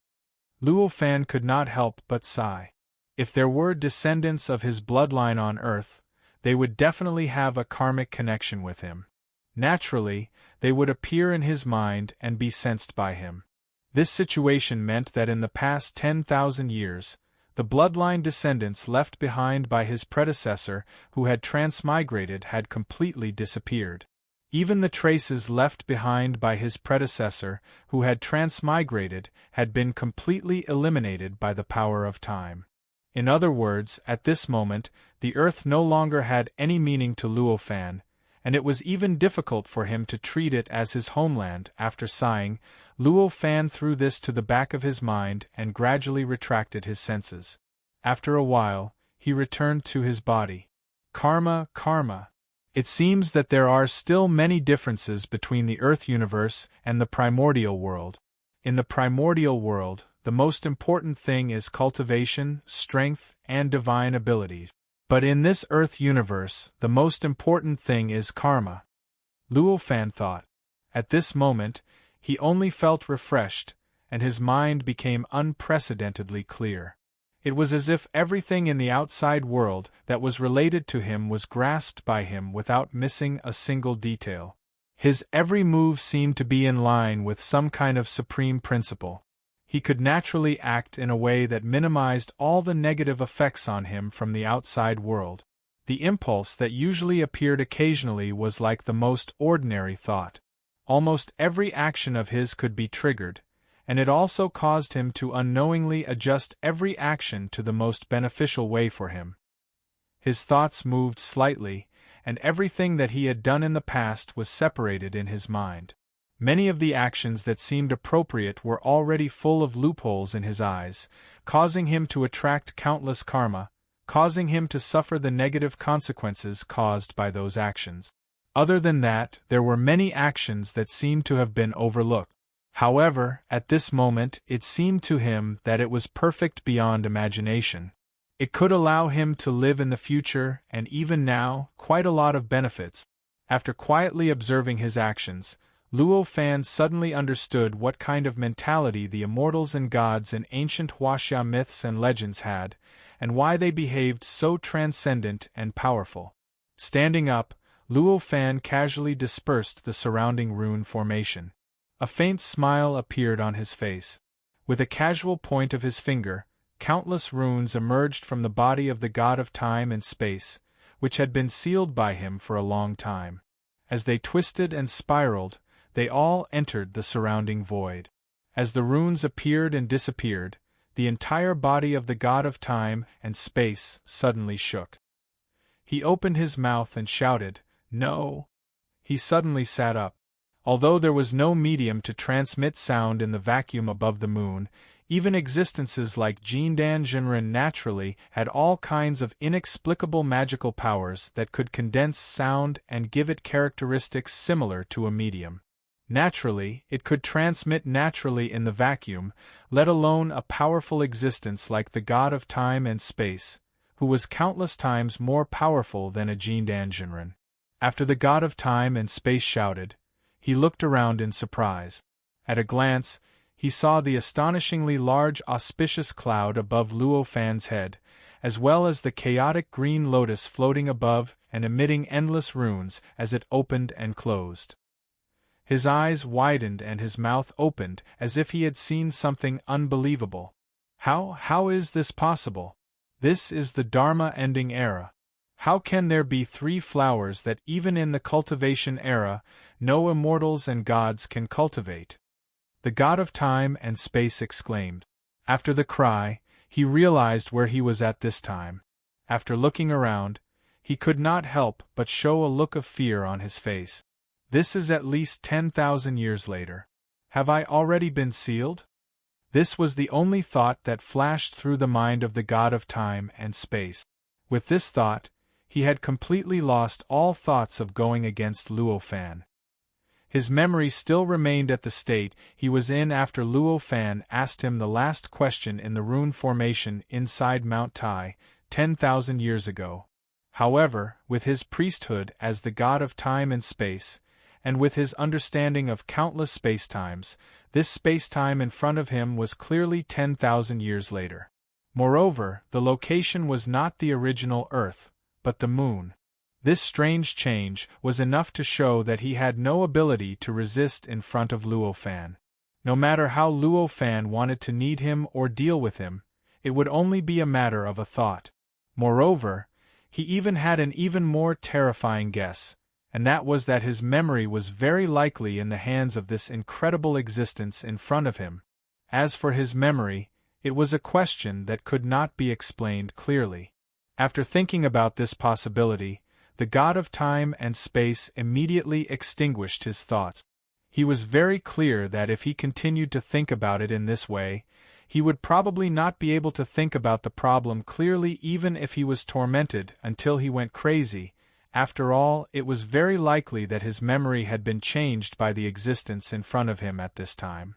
Luo Fan could not help but sigh. If there were descendants of his bloodline on Earth, they would definitely have a karmic connection with him. Naturally, they would appear in his mind and be sensed by him. This situation meant that in the past 10,000 years, the bloodline descendants left behind by his predecessor who had transmigrated had completely disappeared. Even the traces left behind by his predecessor who had transmigrated had been completely eliminated by the power of time. In other words, at this moment, the earth no longer had any meaning to Luo Fan, and it was even difficult for him to treat it as his homeland. After sighing, Luo Fan threw this to the back of his mind and gradually retracted his senses. After a while, he returned to his body. Karma, karma. It seems that there are still many differences between the Earth universe and the primordial world. In the primordial world, the most important thing is cultivation, strength, and divine abilities. But in this Earth universe, the most important thing is karma. Luo Fan thought. At this moment, he only felt refreshed, and his mind became unprecedentedly clear. It was as if everything in the outside world that was related to him was grasped by him without missing a single detail. His every move seemed to be in line with some kind of supreme principle. He could naturally act in a way that minimized all the negative effects on him from the outside world. The impulse that usually appeared occasionally was like the most ordinary thought. Almost every action of his could be triggered, and it also caused him to unknowingly adjust every action to the most beneficial way for him. His thoughts moved slightly, and everything that he had done in the past was separated in his mind. Many of the actions that seemed appropriate were already full of loopholes in his eyes, causing him to attract countless karma, causing him to suffer the negative consequences caused by those actions. Other than that, there were many actions that seemed to have been overlooked. However, at this moment it seemed to him that it was perfect beyond imagination. It could allow him to live in the future and even now, quite a lot of benefits. After quietly observing his actions, Luo Fan suddenly understood what kind of mentality the immortals and gods in ancient Huaxia myths and legends had, and why they behaved so transcendent and powerful. Standing up, Luo Fan casually dispersed the surrounding rune formation. A faint smile appeared on his face. With a casual point of his finger, countless runes emerged from the body of the god of time and space, which had been sealed by him for a long time. As they twisted and spiraled, they all entered the surrounding void. As the runes appeared and disappeared, the entire body of the god of time and space suddenly shook. He opened his mouth and shouted, "No!" He suddenly sat up. Although there was no medium to transmit sound in the vacuum above the moon, even existences like Jindan Jinren naturally had all kinds of inexplicable magical powers that could condense sound and give it characteristics similar to a medium. Naturally, it could transmit naturally in the vacuum, let alone a powerful existence like the god of time and space, who was countless times more powerful than a Jindan Jinren. After the god of time and space shouted, he looked around in surprise. At a glance, he saw the astonishingly large auspicious cloud above Luo Fan's head, as well as the chaotic green lotus floating above and emitting endless runes as it opened and closed. His eyes widened and his mouth opened as if he had seen something unbelievable. How is this possible? This is the Dharma ending era. How can there be three flowers that even in the cultivation era, no immortals and gods can cultivate? The god of time and space exclaimed. After the cry, he realized where he was at this time. After looking around, he could not help but show a look of fear on his face. This is at least 10,000 years later. Have I already been sealed? This was the only thought that flashed through the mind of the god of time and space. With this thought, he had completely lost all thoughts of going against Luo Fan. His memory still remained at the state he was in after Luo Fan asked him the last question in the rune formation inside Mount Tai, 10,000 years ago. However, with his priesthood as the god of time and space, and with his understanding of countless spacetimes, this spacetime in front of him was clearly 10,000 years later. Moreover, the location was not the original Earth, but the moon. This strange change was enough to show that he had no ability to resist in front of Luo Fan. No matter how Luo Fan wanted to need him or deal with him, it would only be a matter of a thought. Moreover, he even had an even more terrifying guess, and that was that his memory was very likely in the hands of this incredible existence in front of him. As for his memory, it was a question that could not be explained clearly. After thinking about this possibility, the god of time and space immediately extinguished his thoughts. He was very clear that if he continued to think about it in this way, he would probably not be able to think about the problem clearly even if he was tormented until he went crazy. After all, it was very likely that his memory had been changed by the existence in front of him at this time.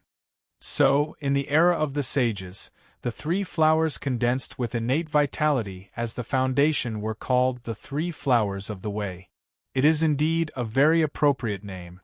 So, in the era of the sages, the three flowers condensed with innate vitality as the foundation were called the three flowers of the way. It is indeed a very appropriate name.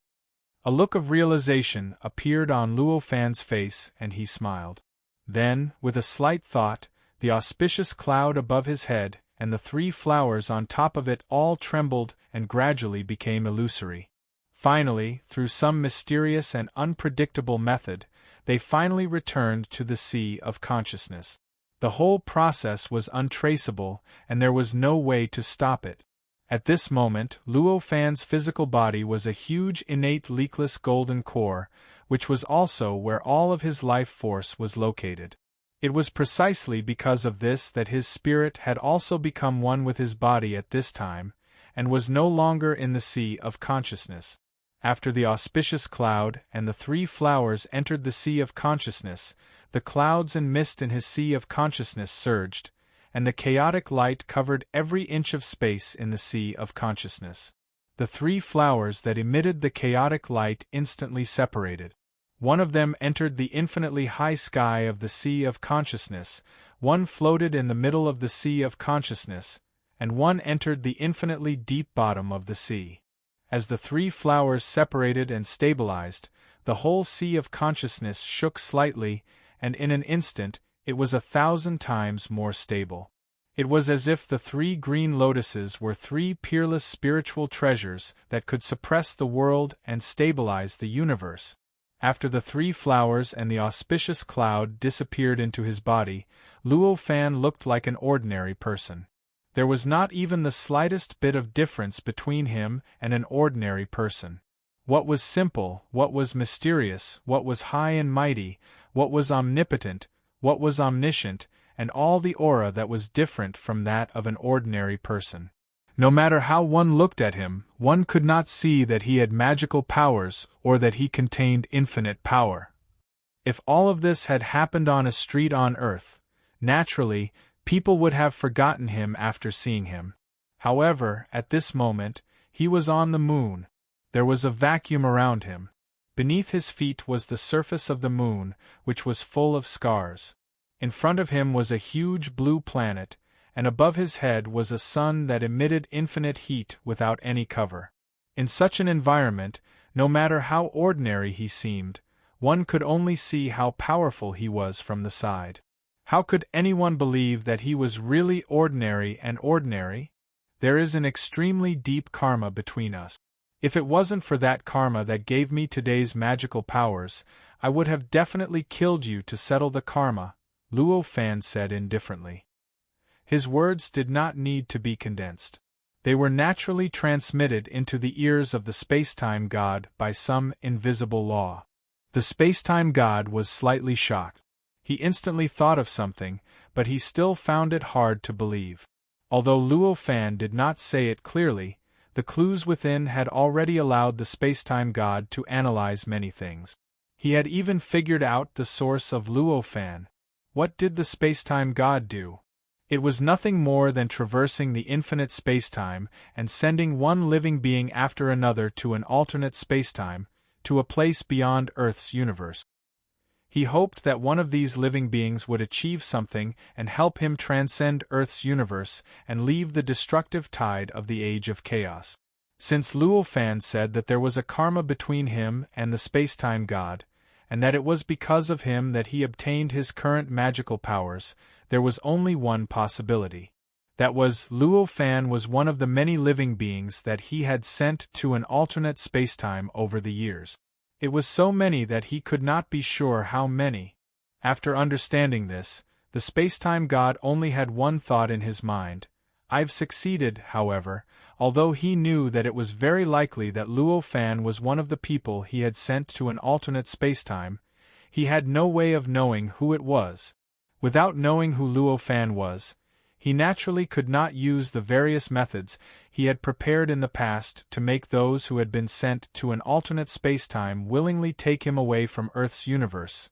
A look of realization appeared on Luo Fan's face and he smiled. Then, with a slight thought, the auspicious cloud above his head and the three flowers on top of it all trembled and gradually became illusory. Finally, through some mysterious and unpredictable method, they finally returned to the sea of consciousness. The whole process was untraceable, and there was no way to stop it. At this moment, Luo Fan's physical body was a huge innate leakless golden core, which was also where all of his life force was located. It was precisely because of this that his spirit had also become one with his body at this time, and was no longer in the sea of consciousness. After the auspicious cloud and the three flowers entered the sea of consciousness, the clouds and mist in his sea of consciousness surged, and the chaotic light covered every inch of space in the sea of consciousness. The three flowers that emitted the chaotic light instantly separated. One of them entered the infinitely high sky of the sea of consciousness, one floated in the middle of the sea of consciousness, and one entered the infinitely deep bottom of the sea. As the three flowers separated and stabilized, the whole sea of consciousness shook slightly, and in an instant, it was 1,000 times more stable. It was as if the three green lotuses were three peerless spiritual treasures that could suppress the world and stabilize the universe. After the three flowers and the auspicious cloud disappeared into his body, Luo Fan looked like an ordinary person. There was not even the slightest bit of difference between him and an ordinary person. What was simple, what was mysterious, what was high and mighty, what was omnipotent, what was omniscient, and all the aura that was different from that of an ordinary person. No matter how one looked at him, one could not see that he had magical powers or that he contained infinite power. If all of this had happened on a street on Earth, naturally, people would have forgotten him after seeing him. However, at this moment, he was on the moon. There was a vacuum around him. Beneath his feet was the surface of the moon, which was full of scars. In front of him was a huge blue planet, and above his head was a sun that emitted infinite heat without any cover. In such an environment, no matter how ordinary he seemed, one could only see how powerful he was from the side. How could anyone believe that he was really ordinary and ordinary? There is an extremely deep karma between us. If it wasn't for that karma that gave me today's magical powers, I would have definitely killed you to settle the karma, Luo Fan said indifferently. His words did not need to be condensed. They were naturally transmitted into the ears of the space-time god by some invisible law. The space-time god was slightly shocked. He instantly thought of something, but he still found it hard to believe. Although Luo Fan did not say it clearly, the clues within had already allowed the space-time god to analyze many things. He had even figured out the source of Luo Fan. What did the space-time god do? It was nothing more than traversing the infinite spacetime and sending one living being after another to an alternate spacetime, to a place beyond Earth's universe. He hoped that one of these living beings would achieve something and help him transcend Earth's universe and leave the destructive tide of the Age of Chaos. Since Luo Fan said that there was a karma between him and the spacetime god, and that it was because of him that he obtained his current magical powers, there was only one possibility. That was, Luo Fan was one of the many living beings that he had sent to an alternate spacetime over the years. It was so many that he could not be sure how many. After understanding this, the space-time god only had one thought in his mind. I've succeeded, however, although he knew that it was very likely that Luo Fan was one of the people he had sent to an alternate spacetime. He had no way of knowing who it was. Without knowing who Luo Fan was, he naturally could not use the various methods he had prepared in the past to make those who had been sent to an alternate spacetime willingly take him away from Earth's universe.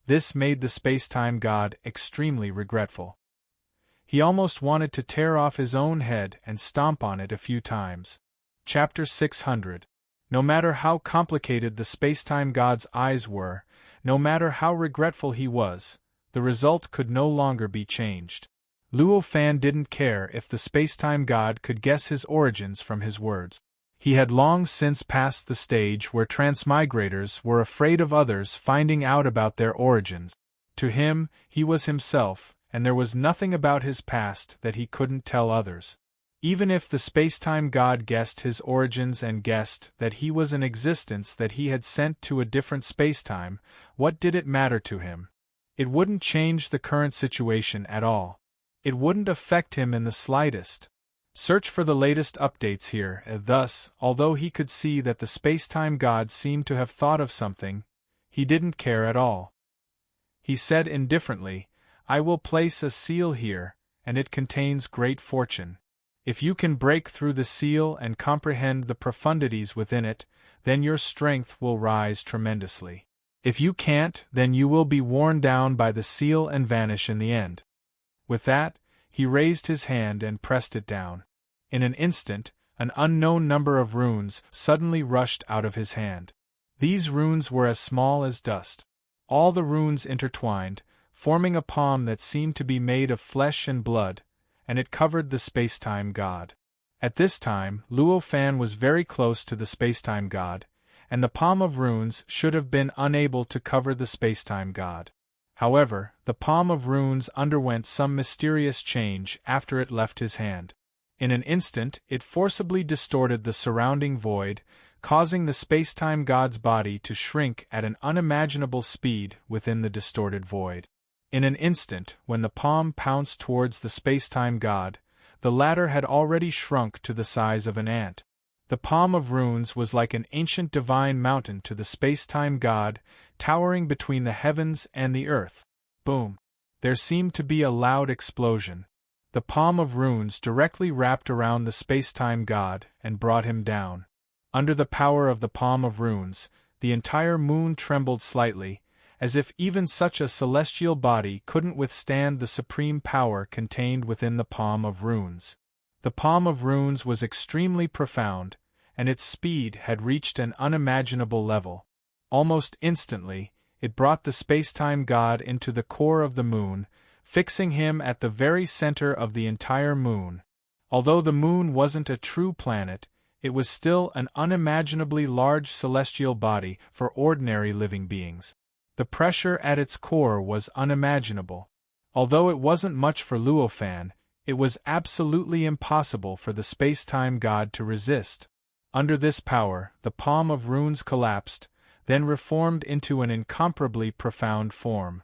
This made the spacetime god extremely regretful. He almost wanted to tear off his own head and stomp on it a few times. Chapter 600. No matter how complicated the spacetime god's eyes were, no matter how regretful he was, the result could no longer be changed. Luo Fan didn't care if the spacetime god could guess his origins from his words. He had long since passed the stage where transmigrators were afraid of others finding out about their origins. To him, he was himself, and there was nothing about his past that he couldn't tell others. Even if the spacetime god guessed his origins and guessed that he was an existence that he had sent to a different spacetime, what did it matter to him? It wouldn't change the current situation at all. It wouldn't affect him in the slightest. Search for the latest updates here. Thus, although he could see that the spacetime god seemed to have thought of something, he didn't care at all. He said indifferently, "I will place a seal here, and it contains great fortune. If you can break through the seal and comprehend the profundities within it, then your strength will rise tremendously. If you can't, then you will be worn down by the seal and vanish in the end." With that, he raised his hand and pressed it down. In an instant, an unknown number of runes suddenly rushed out of his hand. These runes were as small as dust. All the runes intertwined, forming a palm that seemed to be made of flesh and blood, and it covered the spacetime god. At this time, Luo Fan was very close to the spacetime god, and the palm of runes should have been unable to cover the spacetime god. However, the palm of runes underwent some mysterious change after it left his hand. In an instant, it forcibly distorted the surrounding void, causing the spacetime god's body to shrink at an unimaginable speed within the distorted void. In an instant, when the palm pounced towards the spacetime god, the latter had already shrunk to the size of an ant. The palm of runes was like an ancient divine mountain to the spacetime god, towering between the heavens and the earth. Boom! There seemed to be a loud explosion. The palm of runes directly wrapped around the spacetime god and brought him down. Under the power of the palm of runes, the entire moon trembled slightly, as if even such a celestial body couldn't withstand the supreme power contained within the palm of runes. The palm of runes was extremely profound, and its speed had reached an unimaginable level. Almost instantly, it brought the spacetime god into the core of the moon, fixing him at the very center of the entire moon. Although the moon wasn't a true planet, it was still an unimaginably large celestial body for ordinary living beings. The pressure at its core was unimaginable. Although it wasn't much for Luo Fan, it was absolutely impossible for the spacetime god to resist. Under this power, the palm of runes collapsed, then reformed into an incomparably profound form.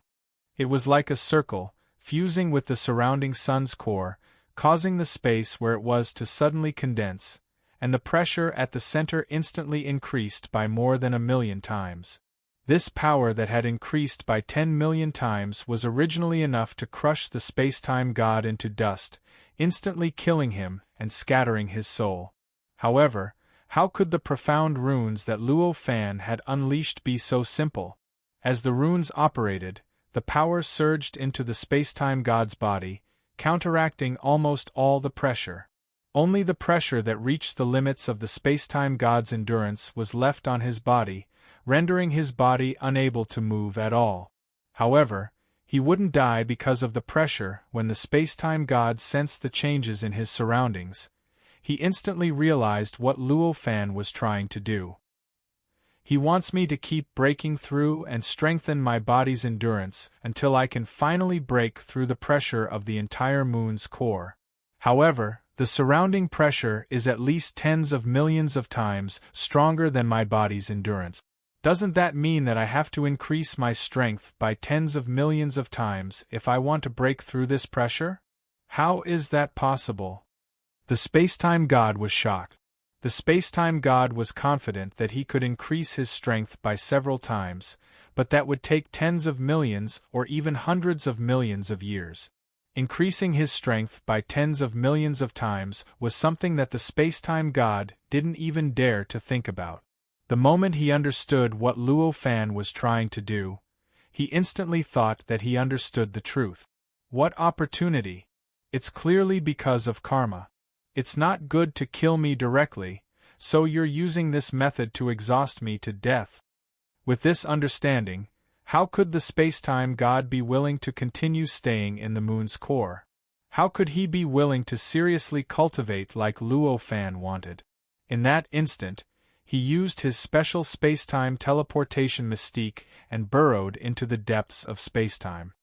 It was like a circle, fusing with the surrounding sun's core, causing the space where it was to suddenly condense, and the pressure at the center instantly increased by more than 1,000,000 times. This power that had increased by 10 million times was originally enough to crush the spacetime god into dust, instantly killing him and scattering his soul. However, how could the profound runes that Luo Fan had unleashed be so simple? As the runes operated, the power surged into the spacetime god's body, counteracting almost all the pressure. Only the pressure that reached the limits of the spacetime god's endurance was left on his body, rendering his body unable to move at all. However, he wouldn't die because of the pressure. When the spacetime god sensed the changes in his surroundings, he instantly realized what Luo Fan was trying to do. He wants me to keep breaking through and strengthen my body's endurance until I can finally break through the pressure of the entire moon's core. However, the surrounding pressure is at least tens of millions of times stronger than my body's endurance. Doesn't that mean that I have to increase my strength by tens of millions of times if I want to break through this pressure? How is that possible? The space-time god was shocked. The space-time god was confident that he could increase his strength by several times, but that would take tens of millions or even hundreds of millions of years. Increasing his strength by tens of millions of times was something that the space-time god didn't even dare to think about. The moment he understood what Luo Fan was trying to do, he instantly thought that he understood the truth. What opportunity! It's clearly because of karma. It's not good to kill me directly, so you're using this method to exhaust me to death. With this understanding, how could the space-time god be willing to continue staying in the moon's core? How could he be willing to seriously cultivate like Luo Fan wanted? In that instant, he used his special space-time teleportation mystique and burrowed into the depths of space-time.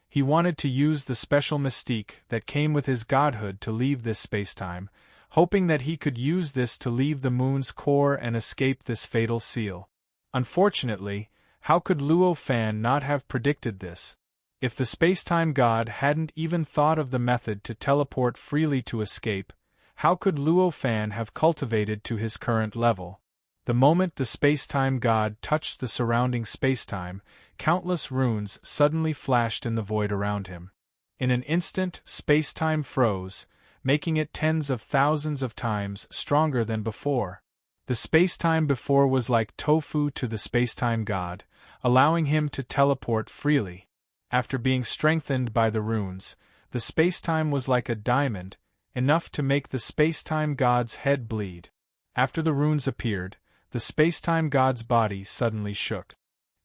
He wanted to use the special mystique that came with his godhood to leave this space-time, hoping that he could use this to leave the moon's core and escape this fatal seal. Unfortunately, how could Luo Fan not have predicted this? If the space-time god hadn't even thought of the method to teleport freely to escape, how could Luo Fan have cultivated to his current level? The moment the space-time god touched the surrounding space-time, countless runes suddenly flashed in the void around him. In an instant, space-time froze, making it tens of thousands of times stronger than before. The space-time before was like tofu to the space-time god, allowing him to teleport freely. After being strengthened by the runes, the space-time was like a diamond, enough to make the space-time god's head bleed. After the runes appeared, the space-time god's body suddenly shook.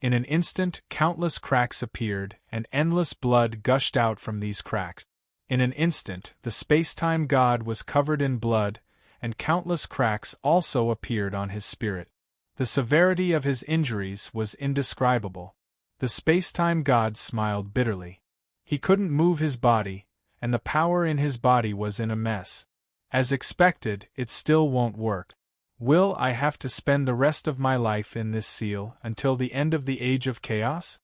In an instant, countless cracks appeared, and endless blood gushed out from these cracks. In an instant, the space-time god was covered in blood, and countless cracks also appeared on his spirit. The severity of his injuries was indescribable. The space-time god smiled bitterly. He couldn't move his body, and the power in his body was in a mess. As expected, it still won't work. Will I have to spend the rest of my life in this seal until the end of the Age of Chaos?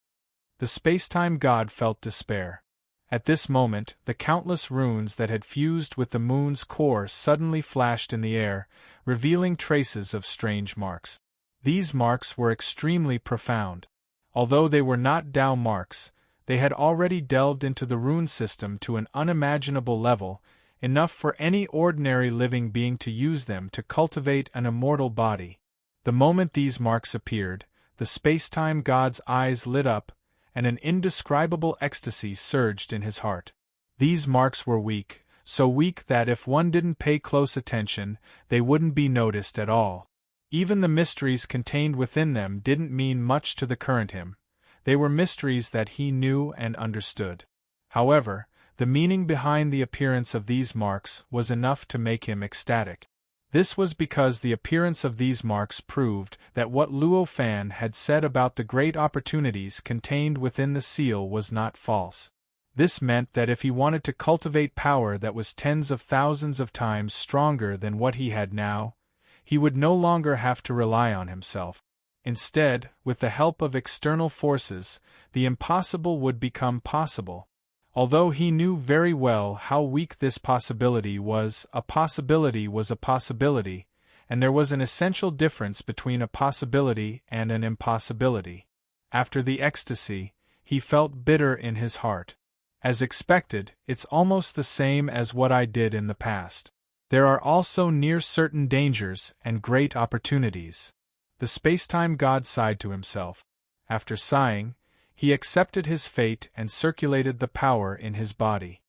The space-time god felt despair. At this moment, the countless runes that had fused with the moon's core suddenly flashed in the air, revealing traces of strange marks. These marks were extremely profound. Although they were not Tao marks, they had already delved into the rune system to an unimaginable level, enough for any ordinary living being to use them to cultivate an immortal body. The moment these marks appeared, the space-time god's eyes lit up, and an indescribable ecstasy surged in his heart. These marks were weak, so weak that if one didn't pay close attention, they wouldn't be noticed at all. Even the mysteries contained within them didn't mean much to the current him. They were mysteries that he knew and understood. However, the meaning behind the appearance of these marks was enough to make him ecstatic. This was because the appearance of these marks proved that what Luo Fan had said about the great opportunities contained within the seal was not false. This meant that if he wanted to cultivate power that was tens of thousands of times stronger than what he had now, he would no longer have to rely on himself. Instead, with the help of external forces, the impossible would become possible. Although he knew very well how weak this possibility was a possibility, and there was an essential difference between a possibility and an impossibility. After the ecstasy, he felt bitter in his heart. As expected, it's almost the same as what I did in the past. There are also near certain dangers and great opportunities. The space-time god sighed to himself. After sighing, he accepted his fate and circulated the power in his body.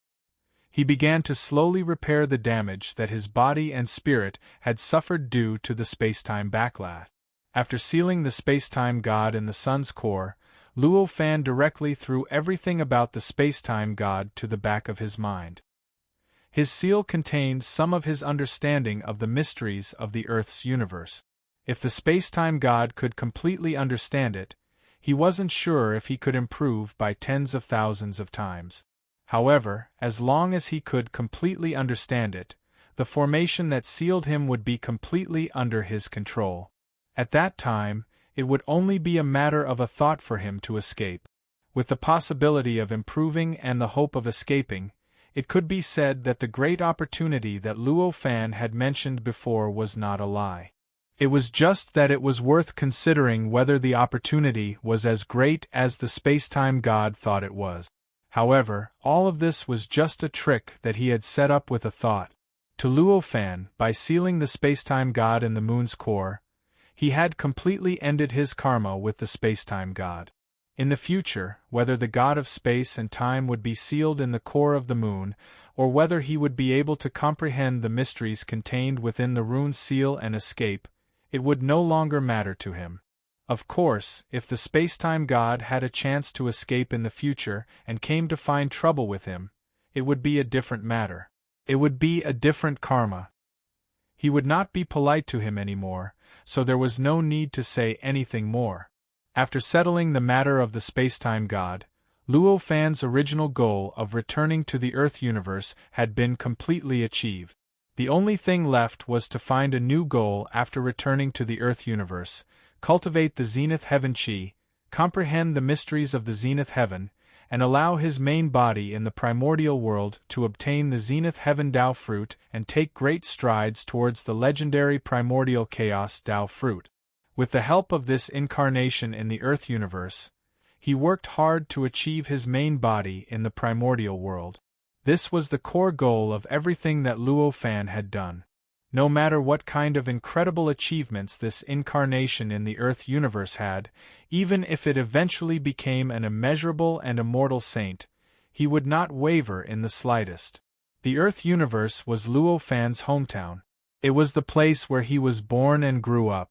He began to slowly repair the damage that his body and spirit had suffered due to the space-time backlash. After sealing the space-time god in the sun's core, Luo Fan directly threw everything about the space-time god to the back of his mind. His seal contained some of his understanding of the mysteries of the Earth's universe. If the space-time god could completely understand it, he wasn't sure if he could improve by tens of thousands of times. However, as long as he could completely understand it, the formation that sealed him would be completely under his control. At that time, it would only be a matter of a thought for him to escape. With the possibility of improving and the hope of escaping, it could be said that the great opportunity that Luo Fan had mentioned before was not a lie. It was just that it was worth considering whether the opportunity was as great as the space-time god thought it was. However, all of this was just a trick that he had set up with a thought. To Luo Fan, by sealing the space-time god in the moon's core, he had completely ended his karma with the space-time god. In the future, whether the god of space and time would be sealed in the core of the moon, or whether he would be able to comprehend the mysteries contained within the rune seal and escape, it would no longer matter to him. Of course, if the space-time god had a chance to escape in the future and came to find trouble with him, it would be a different matter. It would be a different karma. He would not be polite to him anymore, so there was no need to say anything more. After settling the matter of the space-time god, Luo Fan's original goal of returning to the Earth universe had been completely achieved. The only thing left was to find a new goal after returning to the Earth universe, cultivate the Zenith Heaven Chi, comprehend the mysteries of the Zenith Heaven, and allow his main body in the primordial world to obtain the Zenith Heaven Dao fruit and take great strides towards the legendary primordial chaos Dao fruit. With the help of this incarnation in the Earth universe, he worked hard to achieve his main body in the primordial world. This was the core goal of everything that Luo Fan had done. No matter what kind of incredible achievements this incarnation in the Earth universe had, even if it eventually became an immeasurable and immortal saint, he would not waver in the slightest. The Earth universe was Luo Fan's hometown. It was the place where he was born and grew up.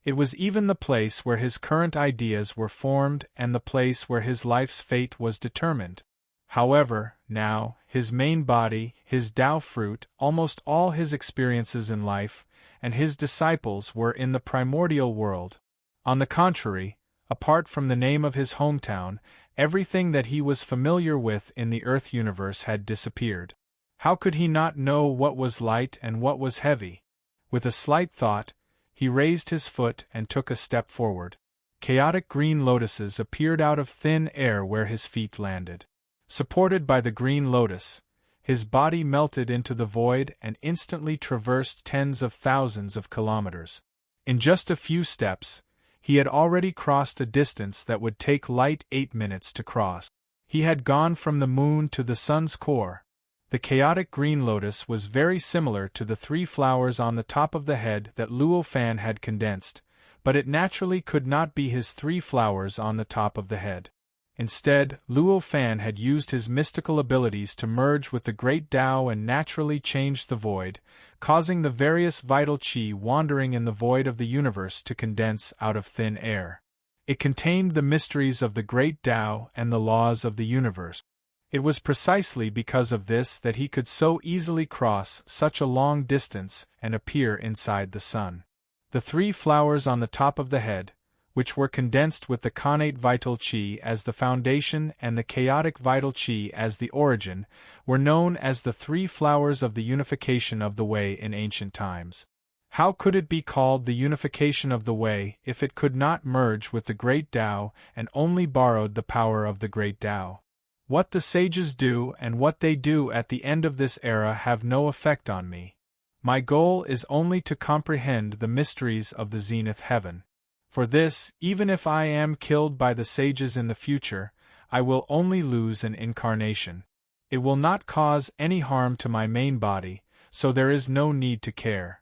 It was even the place where his current ideas were formed and the place where his life's fate was determined. However, now, his main body, his Dao fruit, almost all his experiences in life, and his disciples were in the primordial world. On the contrary, apart from the name of his hometown, everything that he was familiar with in the Earth universe had disappeared. How could he not know what was light and what was heavy? With a slight thought, he raised his foot and took a step forward. Chaotic green lotuses appeared out of thin air where his feet landed. Supported by the green lotus, his body melted into the void and instantly traversed tens of thousands of kilometers. In just a few steps, he had already crossed a distance that would take light 8 minutes to cross. He had gone from the moon to the sun's core. The chaotic green lotus was very similar to the 3 flowers on the top of the head that Luo Fan had condensed, but it naturally could not be his 3 flowers on the top of the head. Instead, Luo Fan had used his mystical abilities to merge with the great Tao and naturally change the void, causing the various vital qi wandering in the void of the universe to condense out of thin air. It contained the mysteries of the great Tao and the laws of the universe. It was precisely because of this that he could so easily cross such a long distance and appear inside the sun. The 3 flowers on the top of the head, which were condensed with the connate vital qi as the foundation and the chaotic vital qi as the origin, were known as the 3 flowers of the unification of the way in ancient times. How could it be called the unification of the way if it could not merge with the great Tao and only borrowed the power of the great Tao? What the sages do and what they do at the end of this era have no effect on me. My goal is only to comprehend the mysteries of the Zenith Heaven. For this, even if I am killed by the sages in the future, I will only lose an incarnation. It will not cause any harm to my main body, so there is no need to care.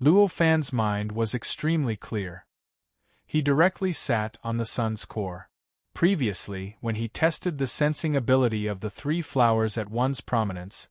Luo Fan's mind was extremely clear. He directly sat on the sun's core. Previously, when he tested the sensing ability of the 3 flowers at one's prominence,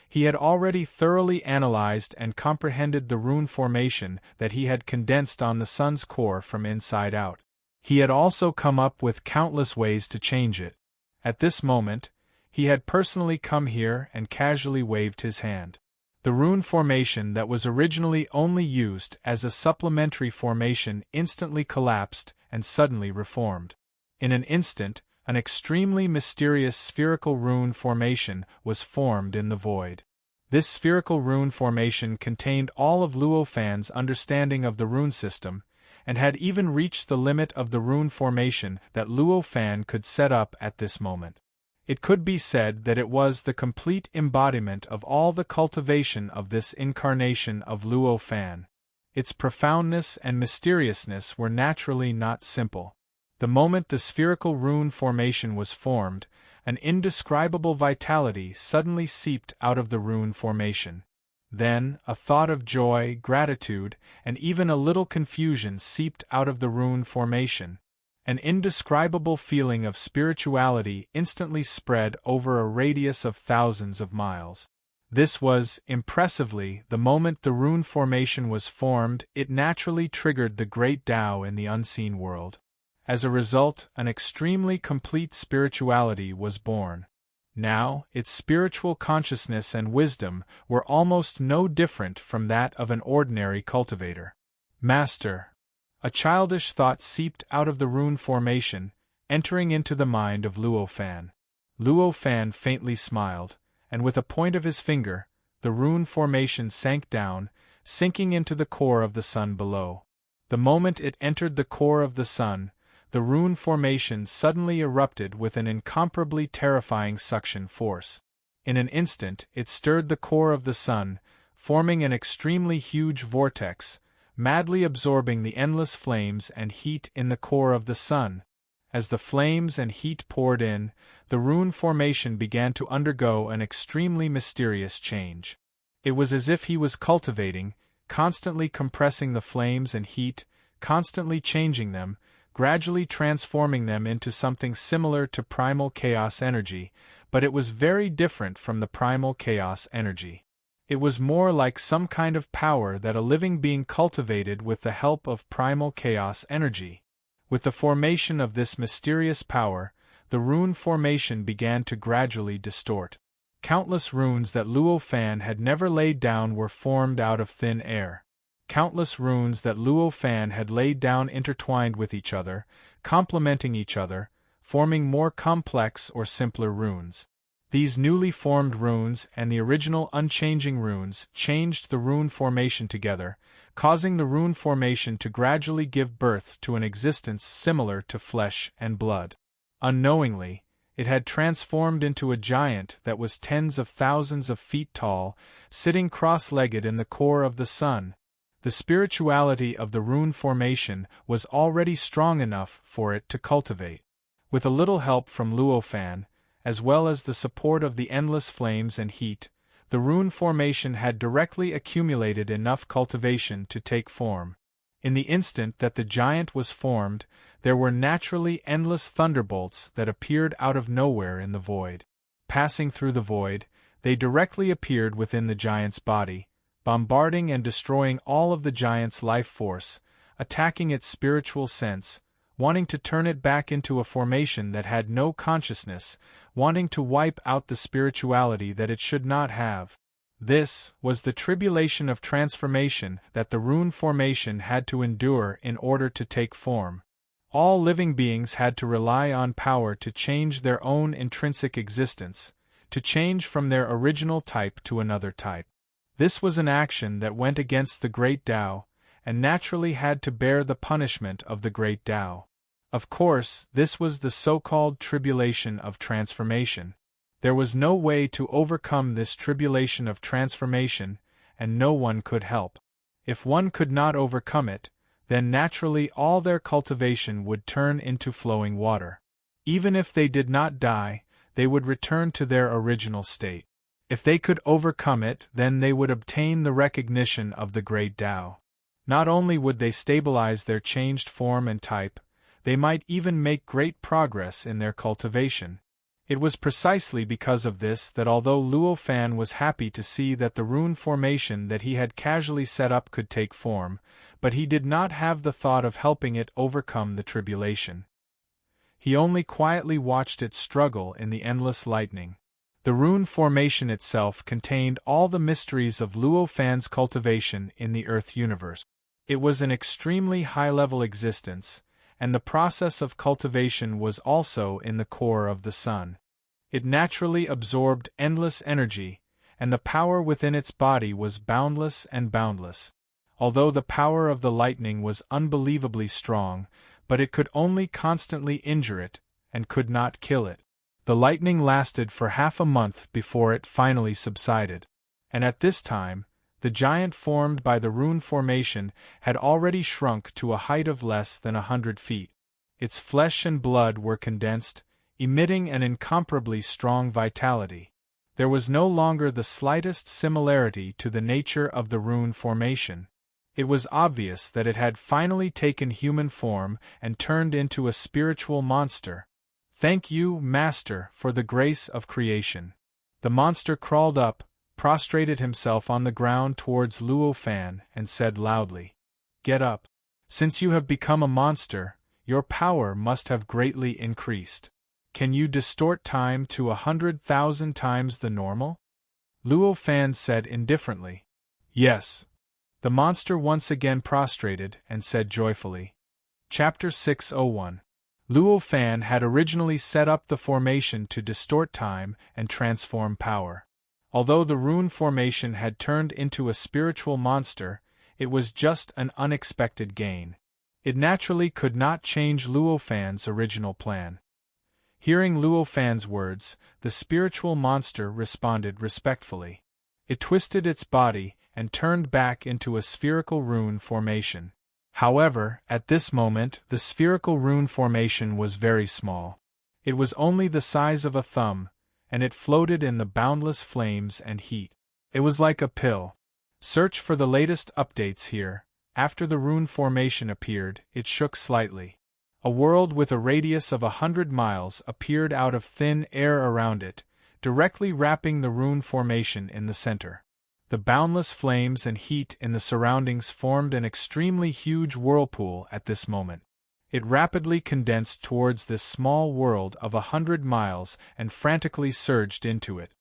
he had already thoroughly analyzed and comprehended the rune formation that he had condensed on the sun's core from inside out. He had also come up with countless ways to change it. At this moment, he had personally come here and casually waved his hand. The rune formation that was originally only used as a supplementary formation instantly collapsed and suddenly reformed. In an instant, an extremely mysterious spherical rune formation was formed in the void. This spherical rune formation contained all of Luo Fan's understanding of the rune system, and had even reached the limit of the rune formation that Luo Fan could set up at this moment. It could be said that it was the complete embodiment of all the cultivation of this incarnation of Luo Fan. Its profoundness and mysteriousness were naturally not simple. The moment the spherical rune formation was formed, an indescribable vitality suddenly seeped out of the rune formation. Then, a thought of joy, gratitude, and even a little confusion seeped out of the rune formation. An indescribable feeling of spirituality instantly spread over a radius of thousands of miles. This was, impressively, the moment the rune formation was formed. It naturally triggered the great Tao in the unseen world. As a result, an extremely complete spirituality was born. Now, its spiritual consciousness and wisdom were almost no different from that of an ordinary cultivator. Master. A childish thought seeped out of the rune formation, entering into the mind of Luo Fan. Luo Fan faintly smiled, and with a point of his finger, the rune formation sank down, sinking into the core of the sun below. The moment it entered the core of the sun, the rune formation suddenly erupted with an incomparably terrifying suction force. In an instant, it stirred the core of the sun, forming an extremely huge vortex, madly absorbing the endless flames and heat in the core of the sun. As the flames and heat poured in, the rune formation began to undergo an extremely mysterious change. It was as if he was cultivating, constantly compressing the flames and heat, constantly changing them, gradually transforming them into something similar to primal chaos energy, but it was very different from the primal chaos energy. It was more like some kind of power that a living being cultivated with the help of primal chaos energy. With the formation of this mysterious power, the rune formation began to gradually distort. Countless runes that Luo Fan had never laid down were formed out of thin air. Countless runes that Luo Fan had laid down intertwined with each other, complementing each other, forming more complex or simpler runes. These newly formed runes and the original unchanging runes changed the rune formation together, causing the rune formation to gradually give birth to an existence similar to flesh and blood. Unknowingly, it had transformed into a giant that was tens of thousands of feet tall, sitting cross-legged in the core of the sun. The spirituality of the rune formation was already strong enough for it to cultivate. With a little help from Luo Fan, as well as the support of the endless flames and heat, the rune formation had directly accumulated enough cultivation to take form. In the instant that the giant was formed, there were naturally endless thunderbolts that appeared out of nowhere in the void. Passing through the void, they directly appeared within the giant's body, bombarding and destroying all of the giant's life force, attacking its spiritual sense, wanting to turn it back into a formation that had no consciousness, wanting to wipe out the spirituality that it should not have. This was the tribulation of transformation that the rune formation had to endure in order to take form. All living beings had to rely on power to change their own intrinsic existence, to change from their original type to another type. This was an action that went against the Great Tao, and naturally had to bear the punishment of the Great Tao. Of course, this was the so-called tribulation of transformation. There was no way to overcome this tribulation of transformation, and no one could help. If one could not overcome it, then naturally all their cultivation would turn into flowing water. Even if they did not die, they would return to their original state. If they could overcome it, then they would obtain the recognition of the Great Tao. Not only would they stabilize their changed form and type, they might even make great progress in their cultivation. It was precisely because of this that although Luo Fan was happy to see that the rune formation that he had casually set up could take form, but he did not have the thought of helping it overcome the tribulation. He only quietly watched it struggle in the endless lightning. The rune formation itself contained all the mysteries of Luo Fan's cultivation in the Earth universe. It was an extremely high-level existence, and the process of cultivation was also in the core of the sun. It naturally absorbed endless energy, and the power within its body was boundless and boundless. although the power of the lightning was unbelievably strong, but it could only constantly injure it, and could not kill it. The lightning lasted for half a month before it finally subsided. And at this time, the giant formed by the rune formation had already shrunk to a height of less than 100 feet. Its flesh and blood were condensed, emitting an incomparably strong vitality. There was no longer the slightest similarity to the nature of the rune formation. It was obvious that it had finally taken human form and turned into a spiritual monster. "Thank you, Master, for the grace of creation." The monster crawled up, prostrated himself on the ground towards Luo Fan, and said loudly, "Get up. Since you have become a monster, your power must have greatly increased. Can you distort time to 100,000 times the normal?" Luo Fan said indifferently, "Yes." The monster once again prostrated and said joyfully. Chapter 601. Luo Fan had originally set up the formation to distort time and transform power. Although the rune formation had turned into a spiritual monster, it was just an unexpected gain. It naturally could not change Luo Fan's original plan. Hearing Luo Fan's words, the spiritual monster responded respectfully. It twisted its body and turned back into a spherical rune formation. However, at this moment, the spherical rune formation was very small. It was only the size of a thumb, and it floated in the boundless flames and heat. It was like a pill. Search for the latest updates here. After the rune formation appeared, it shook slightly. A world with a radius of 100 miles appeared out of thin air around it, directly wrapping the rune formation in the center. The boundless flames and heat in the surroundings formed an extremely huge whirlpool at this moment. It rapidly condensed towards this small world of 100 miles and frantically surged into it.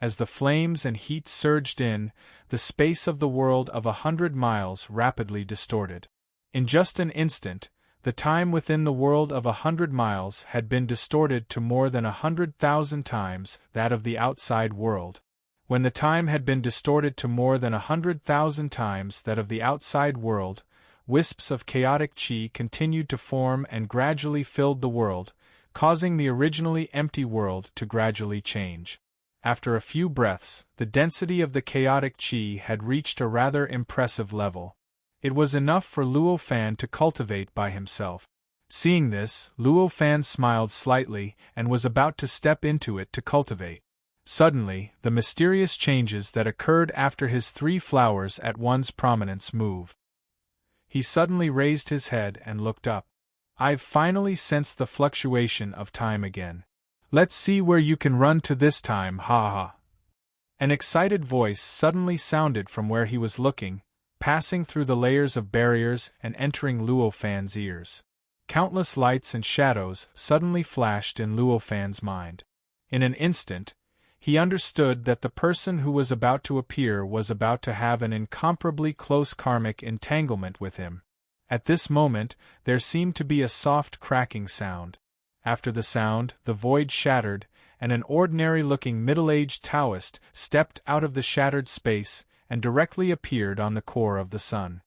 As the flames and heat surged in, the space of the world of 100 miles rapidly distorted. In just an instant, the time within the world of 100 miles had been distorted to more than 100,000 times that of the outside world. When the time had been distorted to more than 100,000 times that of the outside world, wisps of chaotic chi continued to form and gradually filled the world, causing the originally empty world to gradually change. After a few breaths, the density of the chaotic chi had reached a rather impressive level. It was enough for Luo Fan to cultivate by himself. Seeing this, Luo Fan smiled slightly and was about to step into it to cultivate. Suddenly, the mysterious changes that occurred after his 3 flowers at once prominence moved. He suddenly raised his head and looked up. "I've finally sensed the fluctuation of time again. Let's see where you can run to this time, ha ha." An excited voice suddenly sounded from where he was looking, passing through the layers of barriers and entering Luo Fan's ears. Countless lights and shadows suddenly flashed in Luo Fan's mind. In an instant, he understood that the person who was about to appear was about to have an incomparably close karmic entanglement with him. At this moment, there seemed to be a soft cracking sound. After the sound, the void shattered, and an ordinary-looking middle-aged Taoist stepped out of the shattered space and directly appeared on the core of the sun.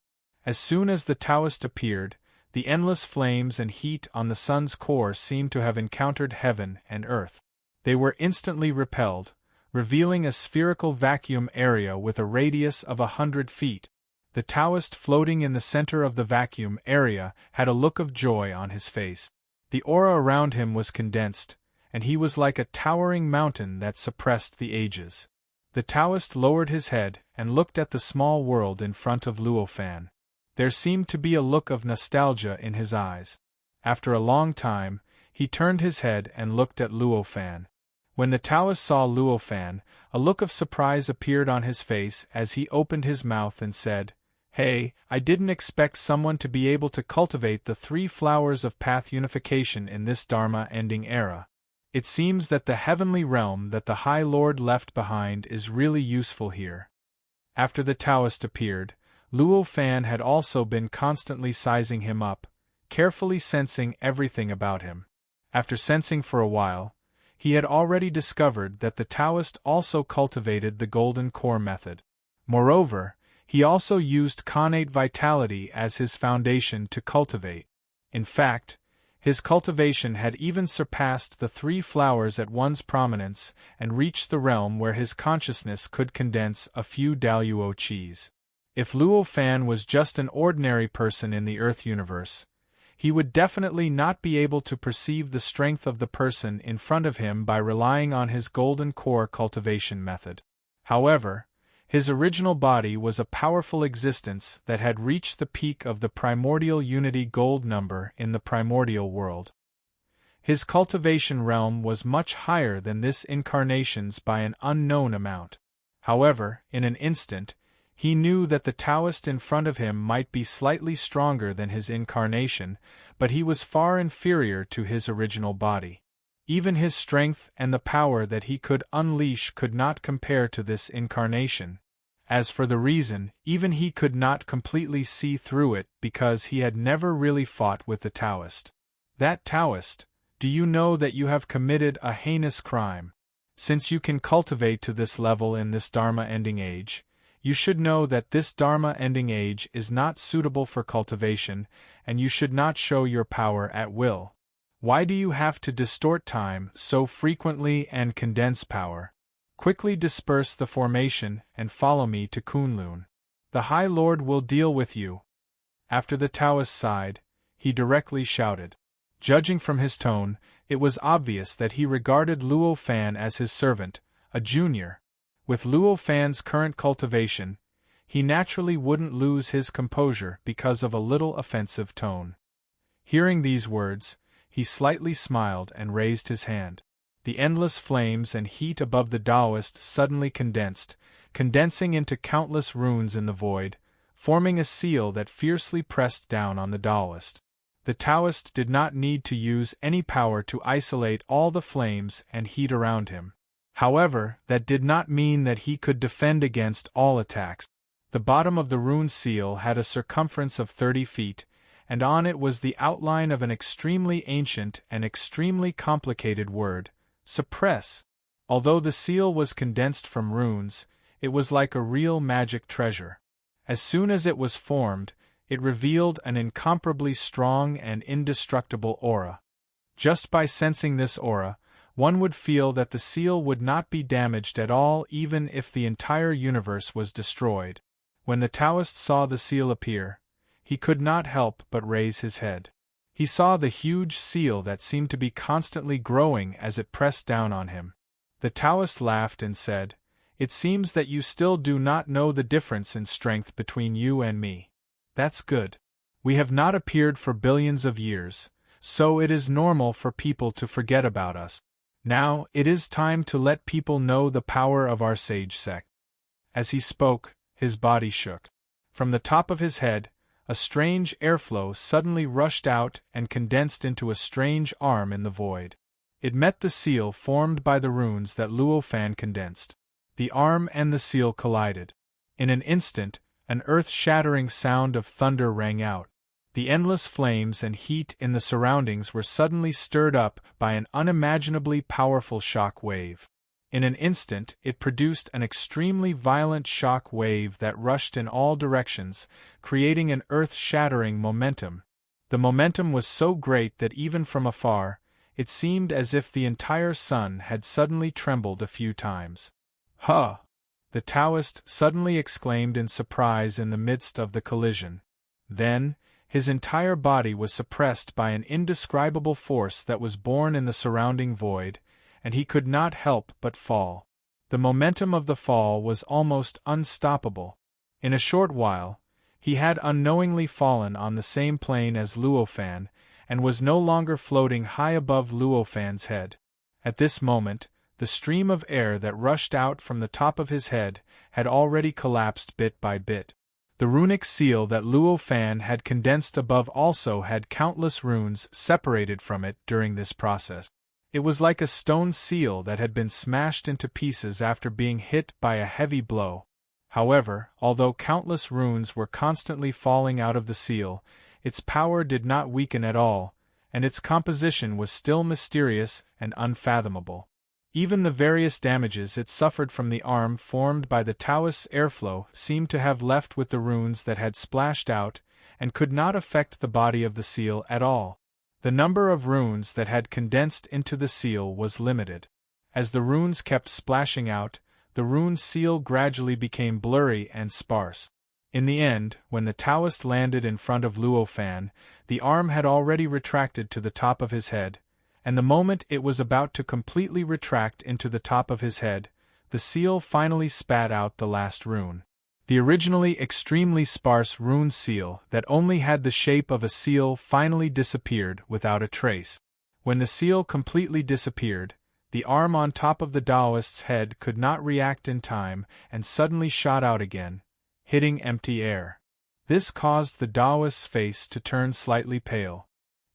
As soon as the Taoist appeared, the endless flames and heat on the sun's core seemed to have encountered heaven and earth. They were instantly repelled, revealing a spherical vacuum area with a radius of 100 feet. The Taoist floating in the center of the vacuum area had a look of joy on his face. The aura around him was condensed, and he was like a towering mountain that suppressed the ages. The Taoist lowered his head and looked at the small world in front of Luo Fan. There seemed to be a look of nostalgia in his eyes. After a long time, he turned his head and looked at Luo Fan. When the Taoist saw Luo Fan, a look of surprise appeared on his face as he opened his mouth and said, "Hey, I didn't expect someone to be able to cultivate the 3 flowers of path unification in this Dharma-ending era. It seems that the heavenly realm that the High Lord left behind is really useful here." After the Taoist appeared, Luo Fan had also been constantly sizing him up, carefully sensing everything about him. After sensing for a while, he had already discovered that the Taoist also cultivated the Golden Core method. Moreover, He also used connate vitality as his foundation to cultivate. In fact, his cultivation had even surpassed the 3 flowers at one's prominence and reached the realm where his consciousness could condense a few Daluo cheese. If Luo Fan was just an ordinary person in the Earth universe, he would definitely not be able to perceive the strength of the person in front of him by relying on his golden core cultivation method. However, his original body was a powerful existence that had reached the peak of the primordial unity gold number in the primordial world. His cultivation realm was much higher than this incarnation's by an unknown amount. However, in an instant, he knew that the Taoist in front of him might be slightly stronger than his incarnation, but he was far inferior to his original body. Even his strength and the power that he could unleash could not compare to this incarnation. As for the reason, even he could not completely see through it because he had never really fought with the Taoist. That Taoist, do you know that you have committed a heinous crime? Since you can cultivate to this level in this Dharma-ending age, you should know that this Dharma-ending age is not suitable for cultivation, and you should not show your power at will. Why do you have to distort time so frequently and condense power? Quickly disperse the formation and follow me to Kunlun. The High Lord will deal with you. After the Taoist sighed, he directly shouted. Judging from his tone, it was obvious that he regarded Luo Fan as his servant, a junior. With Luo Fan's current cultivation, he naturally wouldn't lose his composure because of a little offensive tone. Hearing these words, he slightly smiled and raised his hand. The endless flames and heat above the Taoist suddenly condensing into countless runes in the void, forming a seal that fiercely pressed down on the Taoist. The Taoist did not need to use any power to isolate all the flames and heat around him. However, that did not mean that he could defend against all attacks. The bottom of the rune seal had a circumference of 30 feet, and on it was the outline of an extremely ancient and extremely complicated word, suppress. Although the seal was condensed from runes, it was like a real magic treasure. As soon as it was formed, it revealed an incomparably strong and indestructible aura. Just by sensing this aura, one would feel that the seal would not be damaged at all even if the entire universe was destroyed. When the Taoist saw the seal appear, he could not help but raise his head. He saw the huge seal that seemed to be constantly growing as it pressed down on him. The Taoist laughed and said, "It seems that you still do not know the difference in strength between you and me. That's good. We have not appeared for billions of years, so it is normal for people to forget about us. Now, it is time to let people know the power of our sage sect." As he spoke, his body shook. From the top of his head, a strange airflow suddenly rushed out and condensed into a strange arm in the void. It met the seal formed by the runes that Luo Fan condensed. The arm and the seal collided. In an instant, an earth-shattering sound of thunder rang out. The endless flames and heat in the surroundings were suddenly stirred up by an unimaginably powerful shock wave. In an instant, it produced an extremely violent shock wave that rushed in all directions, creating an earth-shattering momentum. The momentum was so great that even from afar, it seemed as if the entire sun had suddenly trembled a few times. "Huh!" the Taoist suddenly exclaimed in surprise in the midst of the collision. Then, his entire body was suppressed by an indescribable force that was born in the surrounding void, and he could not help but fall. The momentum of the fall was almost unstoppable. In a short while, he had unknowingly fallen on the same plane as Luo Fan, and was no longer floating high above Luo Fan's head. At this moment, the stream of air that rushed out from the top of his head had already collapsed bit by bit. The runic seal that Luo Fan had condensed above also had countless runes separated from it during this process. It was like a stone seal that had been smashed into pieces after being hit by a heavy blow. However, although countless runes were constantly falling out of the seal, its power did not weaken at all, and its composition was still mysterious and unfathomable. Even the various damages it suffered from the arm formed by the Taoist's airflow seemed to have left with the runes that had splashed out, and could not affect the body of the seal at all. The number of runes that had condensed into the seal was limited. As the runes kept splashing out, the rune seal gradually became blurry and sparse. In the end, when the Taoist landed in front of Luo Fan, the arm had already retracted to the top of his head, and the moment it was about to completely retract into the top of his head, the seal finally spat out the last rune. The originally extremely sparse rune seal that only had the shape of a seal finally disappeared without a trace. When the seal completely disappeared, the arm on top of the Taoist's head could not react in time and suddenly shot out again, hitting empty air. This caused the Taoist's face to turn slightly pale.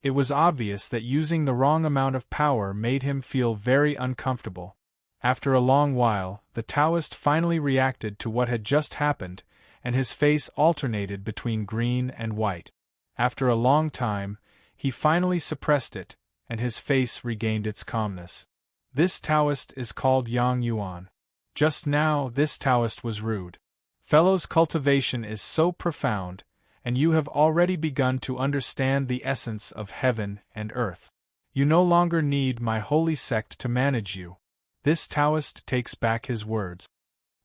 It was obvious that using the wrong amount of power made him feel very uncomfortable. After a long while, the Taoist finally reacted to what had just happened, and his face alternated between green and white. After a long time, he finally suppressed it, and his face regained its calmness. This Taoist is called Yang Yuan. Just now, this Taoist was rude. Fellow's cultivation is so profound, and you have already begun to understand the essence of heaven and earth. You no longer need my holy sect to manage you. This Taoist takes back his words.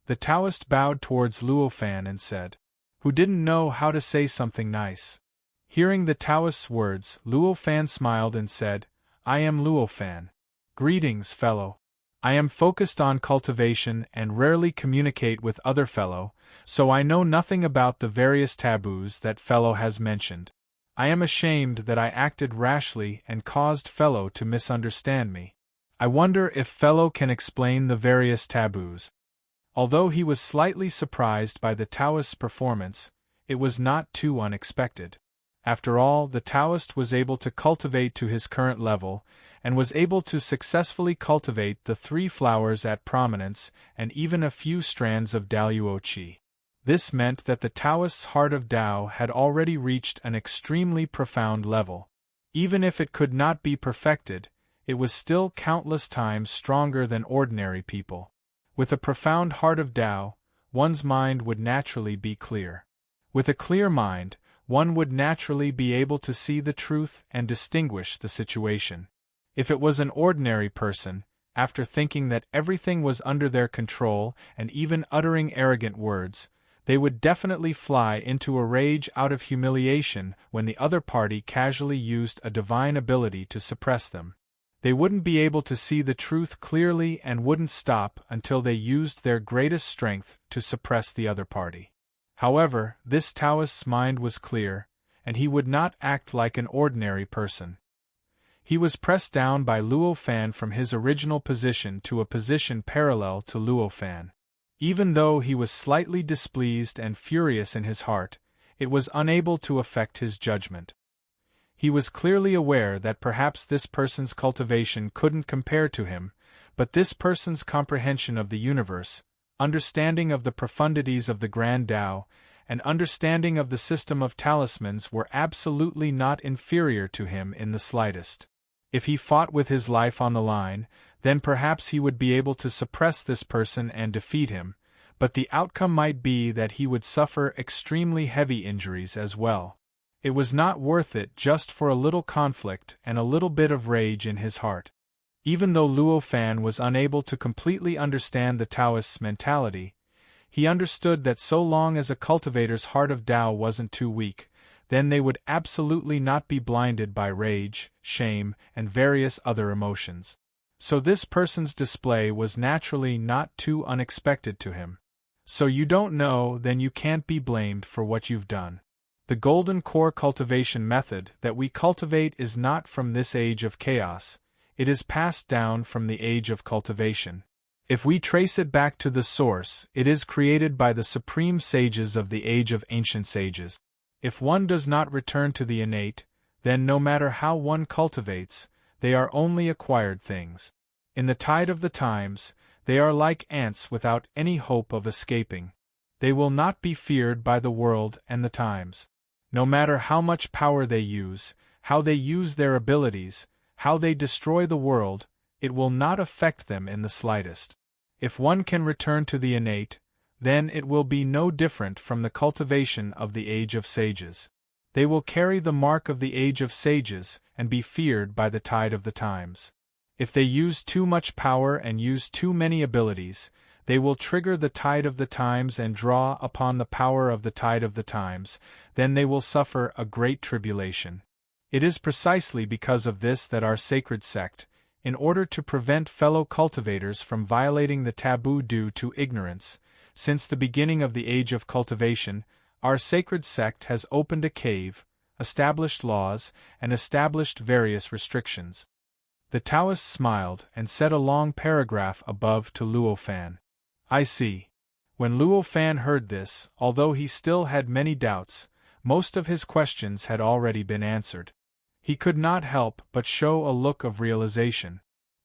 The Taoist bowed towards Luo Fan and said, "Who didn't know how to say something nice?" Hearing the Taoist's words, Luo Fan smiled and said, "I am Luo Fan. Greetings, fellow. I am focused on cultivation and rarely communicate with other fellow, so I know nothing about the various taboos that fellow has mentioned. I am ashamed that I acted rashly and caused fellow to misunderstand me. I wonder if fellow can explain the various taboos." Although he was slightly surprised by the Taoist's performance, it was not too unexpected. After all, the Taoist was able to cultivate to his current level, and was able to successfully cultivate the 3 flowers at prominence and even a few strands of Daluo Qi. This meant that the Taoist's heart of Tao had already reached an extremely profound level. Even if it could not be perfected, it was still countless times stronger than ordinary people. With a profound heart of Tao, one's mind would naturally be clear. With a clear mind, one would naturally be able to see the truth and distinguish the situation. If it was an ordinary person, after thinking that everything was under their control and even uttering arrogant words, they would definitely fly into a rage out of humiliation when the other party casually used a divine ability to suppress them. They wouldn't be able to see the truth clearly and wouldn't stop until they used their greatest strength to suppress the other party. However, this Taoist's mind was clear, and he would not act like an ordinary person. He was pressed down by Luo Fan from his original position to a position parallel to Luo Fan. Even though he was slightly displeased and furious in his heart, it was unable to affect his judgment. He was clearly aware that perhaps this person's cultivation couldn't compare to him, but this person's comprehension of the universe, understanding of the profundities of the Grand Tao, and understanding of the system of talismans were absolutely not inferior to him in the slightest. If he fought with his life on the line, then perhaps he would be able to suppress this person and defeat him, but the outcome might be that he would suffer extremely heavy injuries as well. It was not worth it just for a little conflict and a little bit of rage in his heart. Even though Luo Fan was unable to completely understand the Taoist's mentality, he understood that so long as a cultivator's heart of Tao wasn't too weak, then they would absolutely not be blinded by rage, shame, and various other emotions. So this person's display was naturally not too unexpected to him. So you don't know, then you can't be blamed for what you've done. The golden core cultivation method that we cultivate is not from this age of chaos, it is passed down from the age of cultivation. If we trace it back to the source, it is created by the supreme sages of the age of ancient sages. If one does not return to the innate, then no matter how one cultivates, they are only acquired things. In the tide of the times, they are like ants without any hope of escaping. They will not be feared by the world and the times. No matter how much power they use, how they use their abilities, how they destroy the world, It will not affect them in the slightest. If one can return to the innate, then it will be no different from the cultivation of the Age of Sages. They will carry the mark of the Age of Sages and be feared by the tide of the times. If they use too much power and use too many abilities, they will trigger the tide of the times and draw upon the power of the tide of the times, then they will suffer a great tribulation. It is precisely because of this that our sacred sect, in order to prevent fellow cultivators from violating the taboo due to ignorance, since the beginning of the age of cultivation, our sacred sect has opened a cave, established laws, and established various restrictions. The Taoist smiled and said a long paragraph above to Luo Fan. I see. When Luo Fan heard this, although he still had many doubts, most of his questions had already been answered. He could not help but show a look of realization.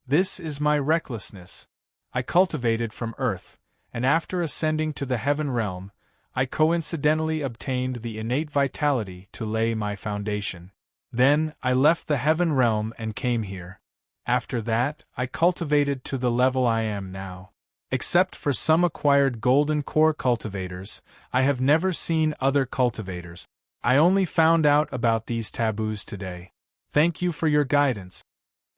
This is my recklessness. I cultivated from earth, and after ascending to the heaven realm, I coincidentally obtained the innate vitality to lay my foundation. Then, I left the heaven realm and came here. After that, I cultivated to the level I am now. Except for some acquired golden core cultivators, I have never seen other cultivators. I only found out about these taboos today. Thank you for your guidance.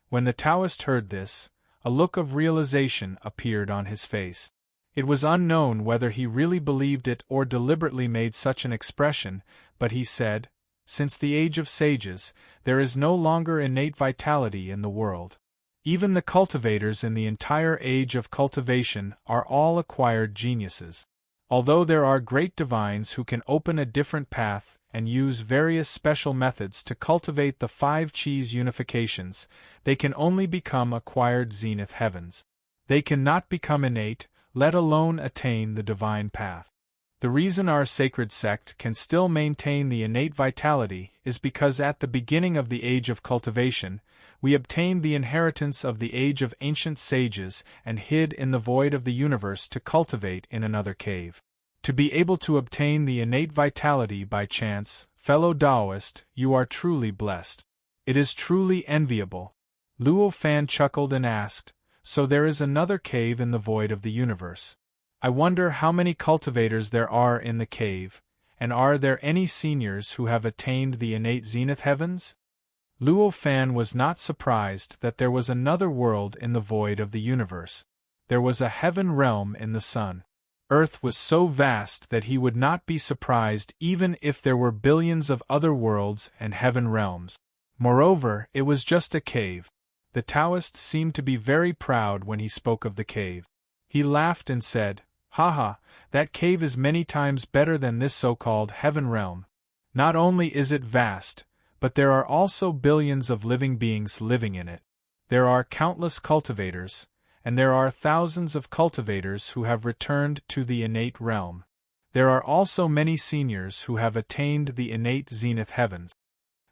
When the Taoist heard this, a look of realization appeared on his face. It was unknown whether he really believed it or deliberately made such an expression, but he said, "Since the Age of Sages, there is no longer innate vitality in the world. Even the cultivators in the entire age of cultivation are all acquired geniuses. Although there are great divines who can open a different path and use various special methods to cultivate the 5 Qis unifications, they can only become acquired zenith heavens. They cannot become innate, let alone attain the divine path. The reason our sacred sect can still maintain the innate vitality is because at the beginning of the age of cultivation, we obtained the inheritance of the age of ancient sages and hid in the void of the universe to cultivate in another cave. To be able to obtain the innate vitality by chance, fellow Taoist, you are truly blessed. It is truly enviable." Luo Fan chuckled and asked, "So there is another cave in the void of the universe. I wonder how many cultivators there are in the cave, and are there any seniors who have attained the innate zenith heavens?" Luo Fan was not surprised that there was another world in the void of the universe. There was a heaven realm in the sun. Earth was so vast that he would not be surprised even if there were billions of other worlds and heaven realms. Moreover, it was just a cave. The Taoist seemed to be very proud when he spoke of the cave. He laughed and said, "Haha, that cave is many times better than this so-called heaven realm. Not only is it vast, but there are also billions of living beings living in it. There are countless cultivators, and there are thousands of cultivators who have returned to the innate realm. There are also many seniors who have attained the innate zenith heavens."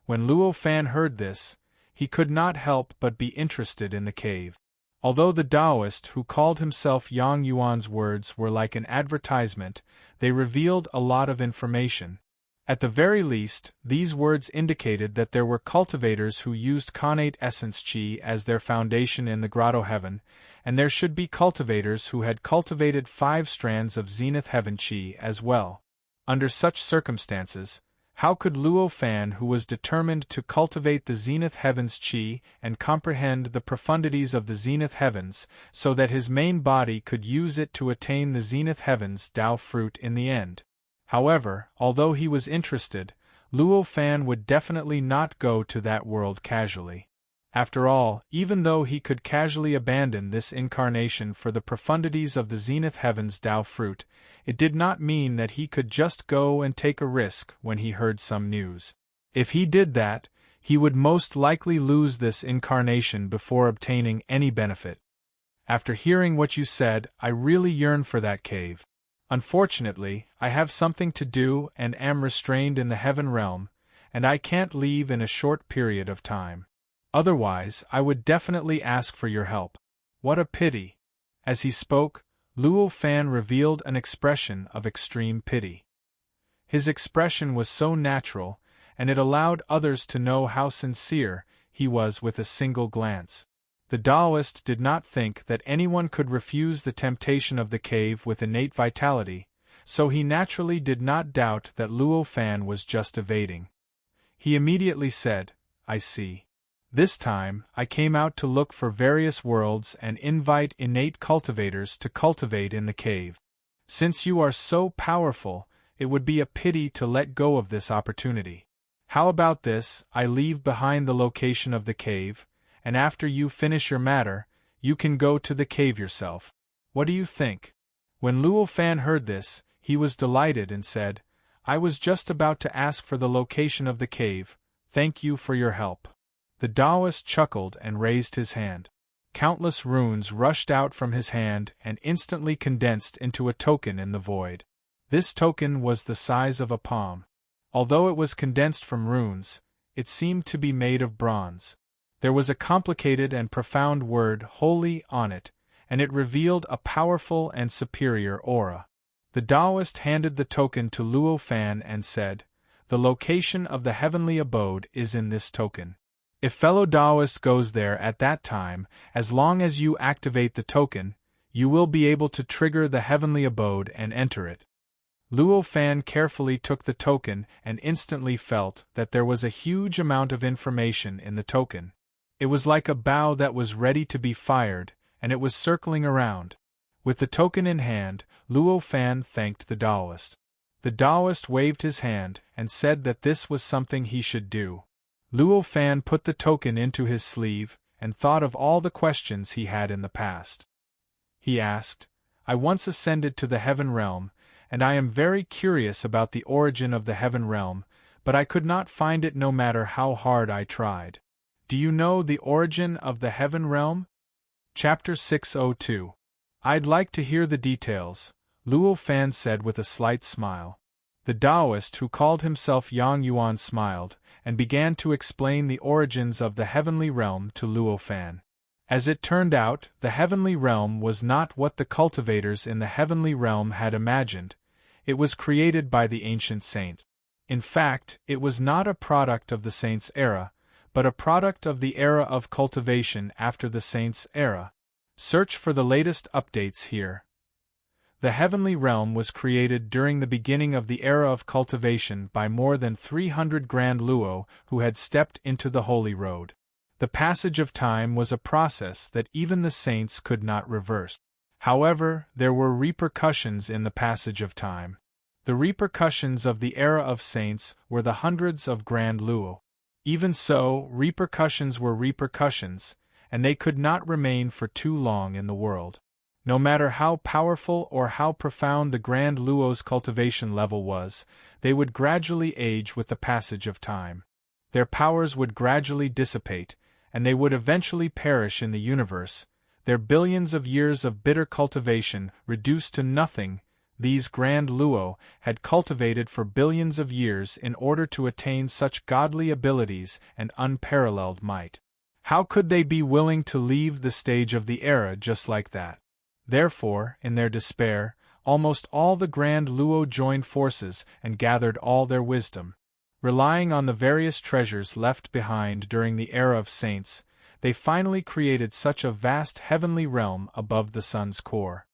When Luo Fan heard this, he could not help but be interested in the cave. Although the Taoist who called himself Yang Yuan's words were like an advertisement, they revealed a lot of information. At the very least, these words indicated that there were cultivators who used connate essence Qi as their foundation in the grotto heaven, and there should be cultivators who had cultivated 5 strands of zenith heaven Qi as well. Under such circumstances, how could Luo Fan, who was determined to cultivate the zenith heavens Qi and comprehend the profundities of the zenith heavens, so that his main body could use it to attain the zenith heavens Tao fruit in the end? However, although he was interested, Luo Fan would definitely not go to that world casually. After all, even though he could casually abandon this incarnation for the profundities of the zenith heavens Tao fruit, it did not mean that he could just go and take a risk when he heard some news. If he did that, he would most likely lose this incarnation before obtaining any benefit. After hearing what you said, I really yearn for that cave. Unfortunately, I have something to do and am restrained in the heaven realm, and I can't leave in a short period of time. Otherwise, I would definitely ask for your help. What a pity." As he spoke, Luo Fan revealed an expression of extreme pity. His expression was so natural, and it allowed others to know how sincere he was with a single glance. The Taoist did not think that anyone could refuse the temptation of the cave with innate vitality, so he naturally did not doubt that Luo Fan was just evading. He immediately said, "I see. This time, I came out to look for various worlds and invite innate cultivators to cultivate in the cave. Since you are so powerful, it would be a pity to let go of this opportunity. How about this? I leave behind the location of the cave, and after you finish your matter, you can go to the cave yourself. What do you think?" When Luo Fan heard this, he was delighted and said, "I was just about to ask for the location of the cave. Thank you for your help." The Taoist chuckled and raised his hand. Countless runes rushed out from his hand and instantly condensed into a token in the void. This token was the size of a palm. Although it was condensed from runes, it seemed to be made of bronze. There was a complicated and profound word "holy" on it, and it revealed a powerful and superior aura. The Taoist handed the token to Luo Fan and said, "The location of the heavenly abode is in this token. If fellow Taoist goes there at that time, as long as you activate the token, you will be able to trigger the heavenly abode and enter it." Luo Fan carefully took the token and instantly felt that there was a huge amount of information in the token. It was like a bow that was ready to be fired, and it was circling around. With the token in hand, Luo Fan thanked the Taoist. The Taoist waved his hand and said that this was something he should do. Luo Fan put the token into his sleeve and thought of all the questions he had in the past. He asked, "I once ascended to the heaven realm, and I am very curious about the origin of the heaven realm, but I could not find it no matter how hard I tried. Do you know the origin of the heaven realm?" Chapter 602. "I'd like to hear the details," Luo Fan said with a slight smile. The Taoist who called himself Yang Yuan smiled, and began to explain the origins of the heavenly realm to Luo Fan. As it turned out, the heavenly realm was not what the cultivators in the heavenly realm had imagined. It was created by the ancient saint. In fact, it was not a product of the saint's era, but a product of the era of cultivation after the saint's era. Search for the latest updates here. The heavenly realm was created during the beginning of the era of cultivation by more than 300 Grand Luo who had stepped into the holy road. The passage of time was a process that even the saints could not reverse. However, there were repercussions in the passage of time. The repercussions of the era of saints were the hundreds of Grand Luo. Even so, repercussions were repercussions, and they could not remain for too long in the world. No matter how powerful or how profound the Grand Luo's cultivation level was, they would gradually age with the passage of time. Their powers would gradually dissipate, and they would eventually perish in the universe, their billions of years of bitter cultivation reduced to nothing. These Grand Luo had cultivated for billions of years in order to attain such godly abilities and unparalleled might. How could they be willing to leave the stage of the era just like that? Therefore, in their despair, almost all the Grand Luo joined forces and gathered all their wisdom. Relying on the various treasures left behind during the era of saints, they finally created such a vast heavenly realm above the sun's core.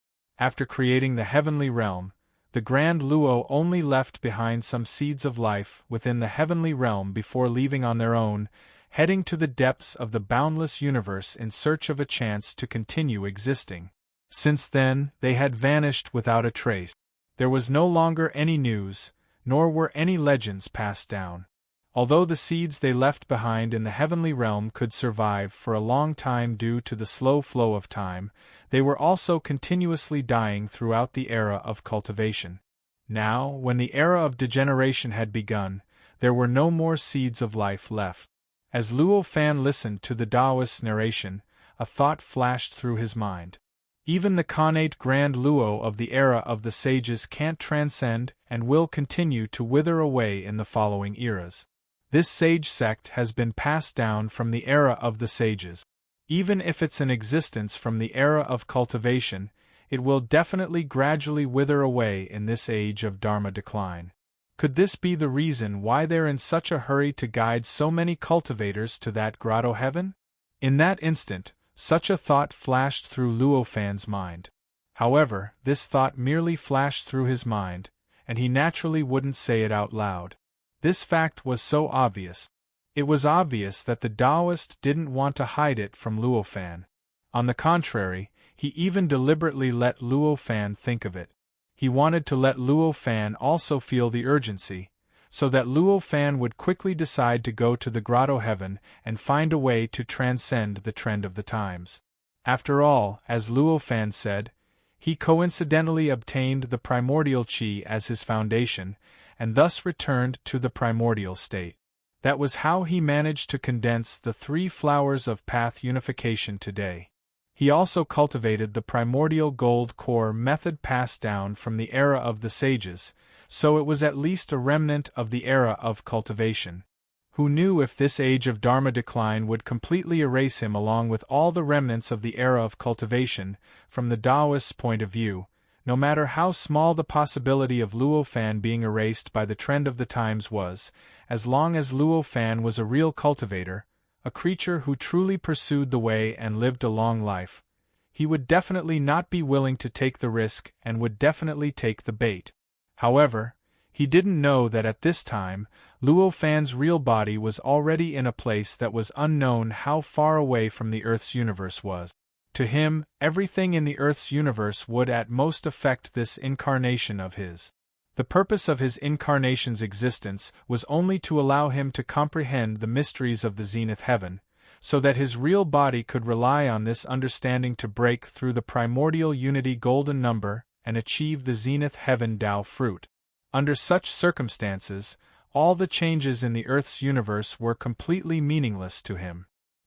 After creating the heavenly realm, the Grand Luo only left behind some seeds of life within the heavenly realm before leaving on their own, heading to the depths of the boundless universe in search of a chance to continue existing. Since then, they had vanished without a trace. There was no longer any news, nor were any legends passed down. Although the seeds they left behind in the heavenly realm could survive for a long time due to the slow flow of time, they were also continuously dying throughout the era of cultivation. Now, when the era of degeneration had begun, there were no more seeds of life left. As Luo Fan listened to the Taoist's narration, a thought flashed through his mind. Even the connate Grand Luo of the era of the sages can't transcend and will continue to wither away in the following eras. This sage sect has been passed down from the era of the sages. Even if it's in existence from the era of cultivation, it will definitely gradually wither away in this age of Dharma decline. Could this be the reason why they're in such a hurry to guide so many cultivators to that grotto heaven? In that instant, Such a thought flashed through Luo Fan's mind. However, this thought merely flashed through his mind, and he naturally wouldn't say it out loud. This fact was so obvious. It was obvious that the Taoist didn't want to hide it from Luo Fan. On the contrary, he even deliberately let Luo Fan think of it. He wanted to let Luo Fan also feel the urgency, so that Luo Fan would quickly decide to go to the grotto heaven and find a way to transcend the trend of the times. After all, as Luo Fan said, he coincidentally obtained the primordial qi as his foundation, and thus returned to the primordial state. That was how he managed to condense the 3 flowers of path unification today. He also cultivated the primordial gold core method passed down from the era of the sages, so it was at least a remnant of the era of cultivation. Who knew if this age of Dharma decline would completely erase him along with all the remnants of the era of cultivation, from the Taoist's point of view, no matter how small the possibility of Luo Fan being erased by the trend of the times was, as long as Luo Fan was a real cultivator, a creature who truly pursued the way and lived a long life, he would definitely not be willing to take the risk and would definitely take the bait. However, he didn't know that at this time, Luo Fan's real body was already in a place that was unknown how far away from the Earth's universe was. To him, everything in the Earth's universe would at most affect this incarnation of his. The purpose of his incarnation's existence was only to allow him to comprehend the mysteries of the zenith heaven, so that his real body could rely on this understanding to break through the primordial unity golden number and achieve the zenith heaven Tao fruit. Under such circumstances, all the changes in the Earth's universe were completely meaningless to him.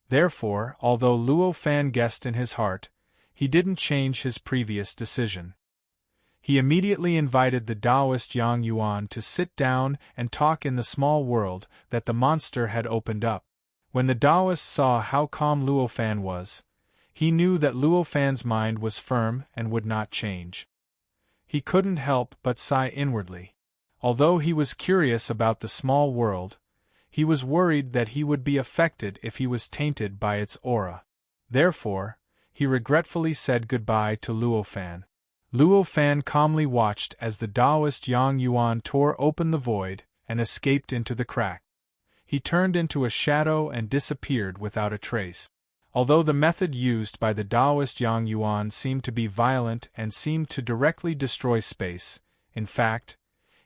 Therefore, although Luo Fan guessed in his heart, he didn't change his previous decision. He immediately invited the Taoist Yang Yuan to sit down and talk in the small world that the monster had opened up. When the Taoist saw how calm Luo Fan was, he knew that Luo Fan's mind was firm and would not change. He couldn't help but sigh inwardly. Although he was curious about the small world, he was worried that he would be affected if he was tainted by its aura. Therefore, he regretfully said goodbye to Luo Fan. Luo Fan calmly watched as the Taoist Yang Yuan tore open the void and escaped into the crack. He turned into a shadow and disappeared without a trace. Although the method used by the Taoist Yang Yuan seemed to be violent and seemed to directly destroy space, in fact,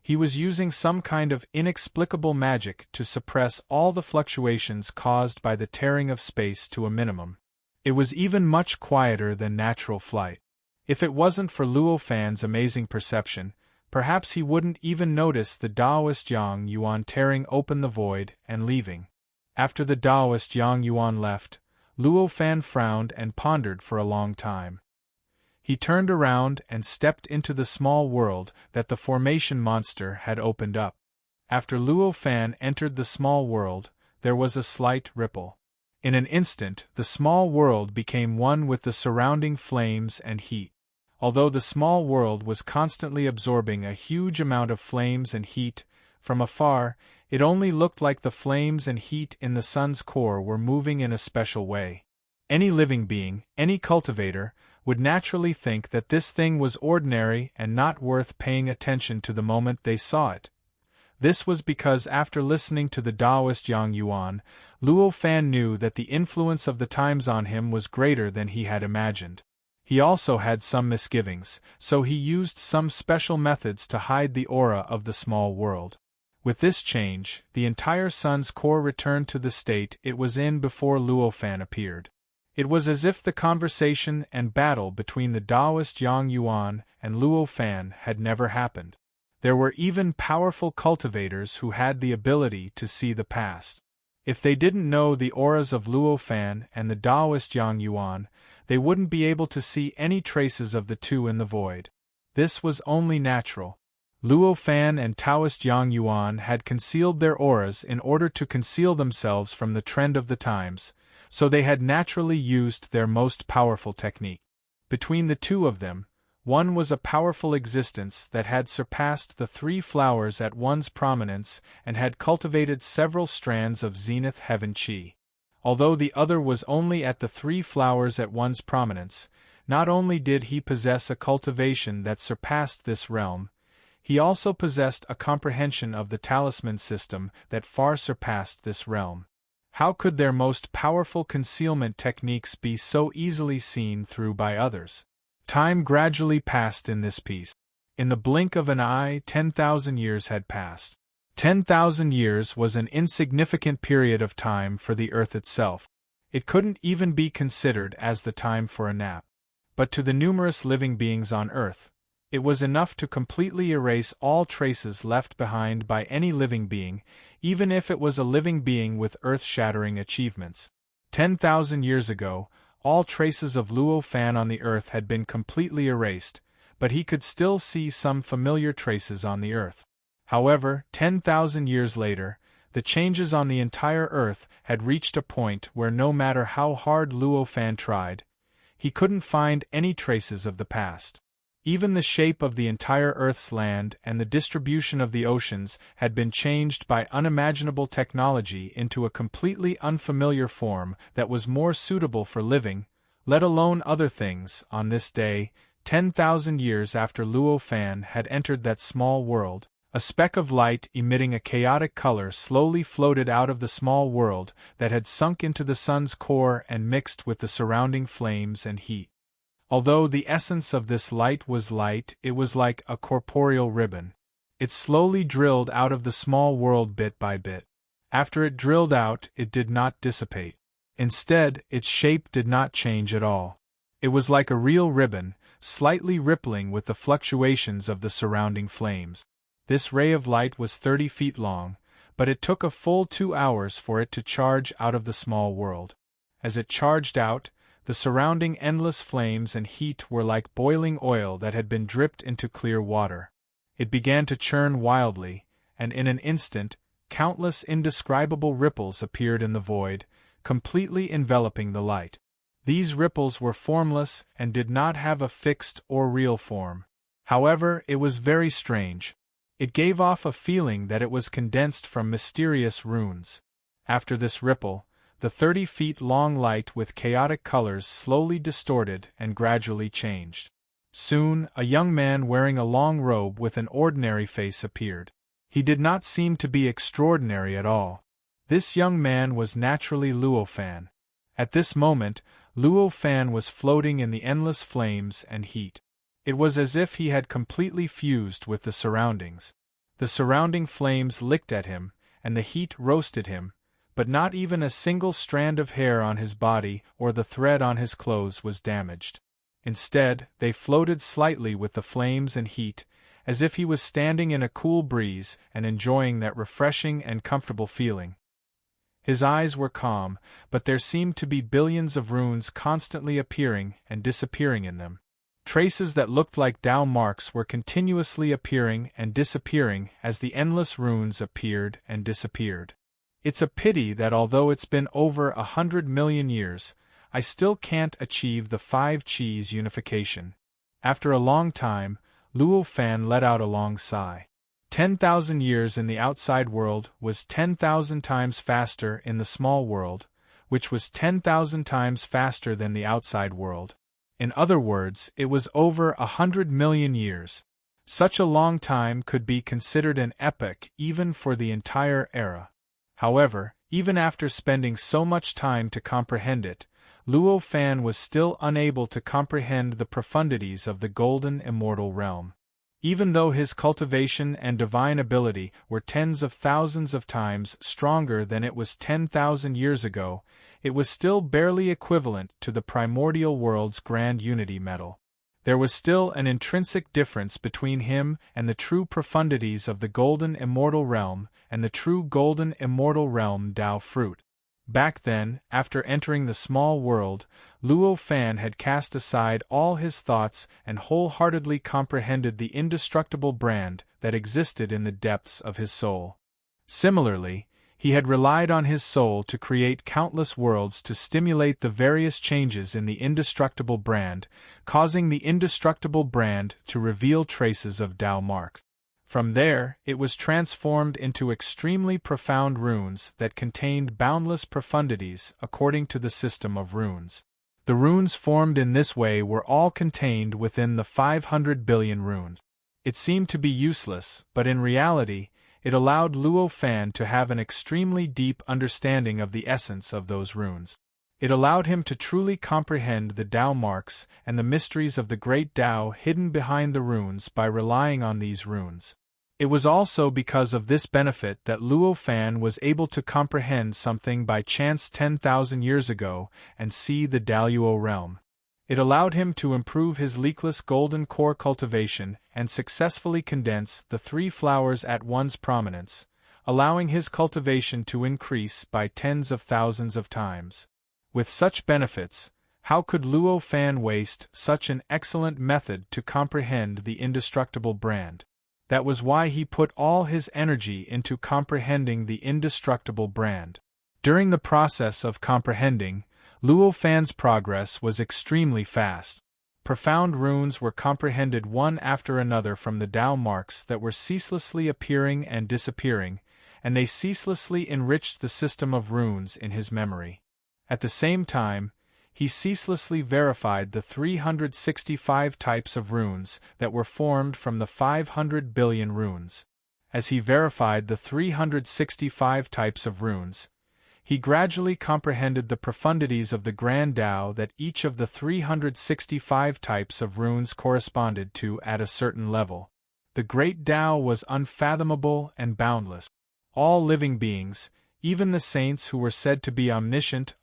he was using some kind of inexplicable magic to suppress all the fluctuations caused by the tearing of space to a minimum. It was even much quieter than natural flight. If it wasn't for Luo Fan's amazing perception, perhaps he wouldn't even notice the Taoist Yang Yuan tearing open the void and leaving. After the Taoist Yang Yuan left, Luo Fan frowned and pondered for a long time. He turned around and stepped into the small world that the formation monster had opened up. After Luo Fan entered the small world, there was a slight ripple. In an instant, the small world became one with the surrounding flames and heat. Although the small world was constantly absorbing a huge amount of flames and heat, from afar, it only looked like the flames and heat in the sun's core were moving in a special way. Any living being, any cultivator, would naturally think that this thing was ordinary and not worth paying attention to the moment they saw it. This was because after listening to the Taoist Yang Yuan, Luo Fan knew that the influence of the times on him was greater than he had imagined. He also had some misgivings, so he used some special methods to hide the aura of the small world. With this change, the entire sun's core returned to the state it was in before Luo Fan appeared. It was as if the conversation and battle between the Taoist Yang Yuan and Luo Fan had never happened. There were even powerful cultivators who had the ability to see the past. If they didn't know the auras of Luo Fan and the Taoist Yang Yuan, they wouldn't be able to see any traces of the two in the void. This was only natural. Luo Fan and Taoist Yang Yuan had concealed their auras in order to conceal themselves from the trend of the times, so they had naturally used their most powerful technique. Between the two of them, one was a powerful existence that had surpassed the 3 flowers at one's prominence and had cultivated several strands of zenith heaven qi. Although the other was only at the 3 flowers at one's prominence, not only did he possess a cultivation that surpassed this realm, he also possessed a comprehension of the talisman system that far surpassed this realm. How could their most powerful concealment techniques be so easily seen through by others? Time gradually passed in this piece. In the blink of an eye, 10,000 years had passed. 10,000 years was an insignificant period of time for the Earth itself. It couldn't even be considered as the time for a nap. But to the numerous living beings on Earth, it was enough to completely erase all traces left behind by any living being, even if it was a living being with earth-shattering achievements. 10,000 years ago, all traces of Luo Fan on the Earth had been completely erased, but he could still see some familiar traces on the Earth. However, 10,000 years later, the changes on the entire Earth had reached a point where no matter how hard Luo Fan tried, he couldn't find any traces of the past. Even the shape of the entire Earth's land and the distribution of the oceans had been changed by unimaginable technology into a completely unfamiliar form that was more suitable for living, let alone other things. On this day, 10,000 years after Luo Fan had entered that small world, a speck of light emitting a chaotic color slowly floated out of the small world that had sunk into the sun's core and mixed with the surrounding flames and heat. Although the essence of this light, it was like a corporeal ribbon. It slowly drilled out of the small world bit by bit. After it drilled out, it did not dissipate. Instead, its shape did not change at all. It was like a real ribbon, slightly rippling with the fluctuations of the surrounding flames. This ray of light was 30 feet long, but it took a full 2 hours for it to charge out of the small world. As it charged out, the surrounding endless flames and heat were like boiling oil that had been dripped into clear water. It began to churn wildly, and in an instant, countless indescribable ripples appeared in the void, completely enveloping the light. These ripples were formless and did not have a fixed or real form. However, it was very strange. It gave off a feeling that it was condensed from mysterious runes. After this ripple, the 30 feet long light with chaotic colors slowly distorted and gradually changed. Soon, a young man wearing a long robe with an ordinary face appeared. He did not seem to be extraordinary at all. This young man was naturally Luo Fan. At this moment, Luo Fan was floating in the endless flames and heat. It was as if he had completely fused with the surroundings. The surrounding flames licked at him, and the heat roasted him, but not even a single strand of hair on his body or the thread on his clothes was damaged. Instead, they floated slightly with the flames and heat, as if he was standing in a cool breeze and enjoying that refreshing and comfortable feeling. His eyes were calm, but there seemed to be billions of runes constantly appearing and disappearing in them. Traces that looked like Tao marks were continuously appearing and disappearing as the endless runes appeared and disappeared. It's a pity that although it's been over 100 million years, I still can't achieve the 5 Qis unification. After a long time, Luo Fan let out a long sigh. 10,000 years in the outside world was 10,000 times faster in the small world, which was 10,000 times faster than the outside world. In other words, it was over 100 million years. Such a long time could be considered an epoch even for the entire era. However, even after spending so much time to comprehend it, Luo Fan was still unable to comprehend the profundities of the golden immortal realm. Even though his cultivation and divine ability were tens of thousands of times stronger than it was 10,000 years ago, it was still barely equivalent to the primordial world's grand unity metal. There was still an intrinsic difference between him and the true profundities of the golden immortal realm and the true golden immortal realm Tao fruit. Back then, after entering the small world, Luo Fan had cast aside all his thoughts and wholeheartedly comprehended the indestructible brand that existed in the depths of his soul. Similarly, he had relied on his soul to create countless worlds to stimulate the various changes in the indestructible brand, causing the indestructible brand to reveal traces of Tao mark. From there, it was transformed into extremely profound runes that contained boundless profundities according to the system of runes. The runes formed in this way were all contained within the 500 billion runes. It seemed to be useless, but in reality, it allowed Luo Fan to have an extremely deep understanding of the essence of those runes. It allowed him to truly comprehend the Tao marks and the mysteries of the great Tao hidden behind the runes by relying on these runes. It was also because of this benefit that Luo Fan was able to comprehend something by chance 10,000 years ago and see the Daluo realm. It allowed him to improve his leakless golden core cultivation and successfully condense the three flowers at one's prominence, allowing his cultivation to increase by tens of thousands of times. With such benefits, how could Luo Fan waste such an excellent method to comprehend the indestructible brand? That was why he put all his energy into comprehending the indestructible brand. During the process of comprehending, Luo Fan's progress was extremely fast. Profound runes were comprehended one after another from the Tao marks that were ceaselessly appearing and disappearing, and they ceaselessly enriched the system of runes in his memory. At the same time, he ceaselessly verified the 365 types of runes that were formed from the 500 billion runes. As he verified the 365 types of runes, he gradually comprehended the profundities of the Grand Tao that each of the 365 types of runes corresponded to at a certain level. The Great Tao was unfathomable and boundless. All living beings, even the saints who were said to be omniscient,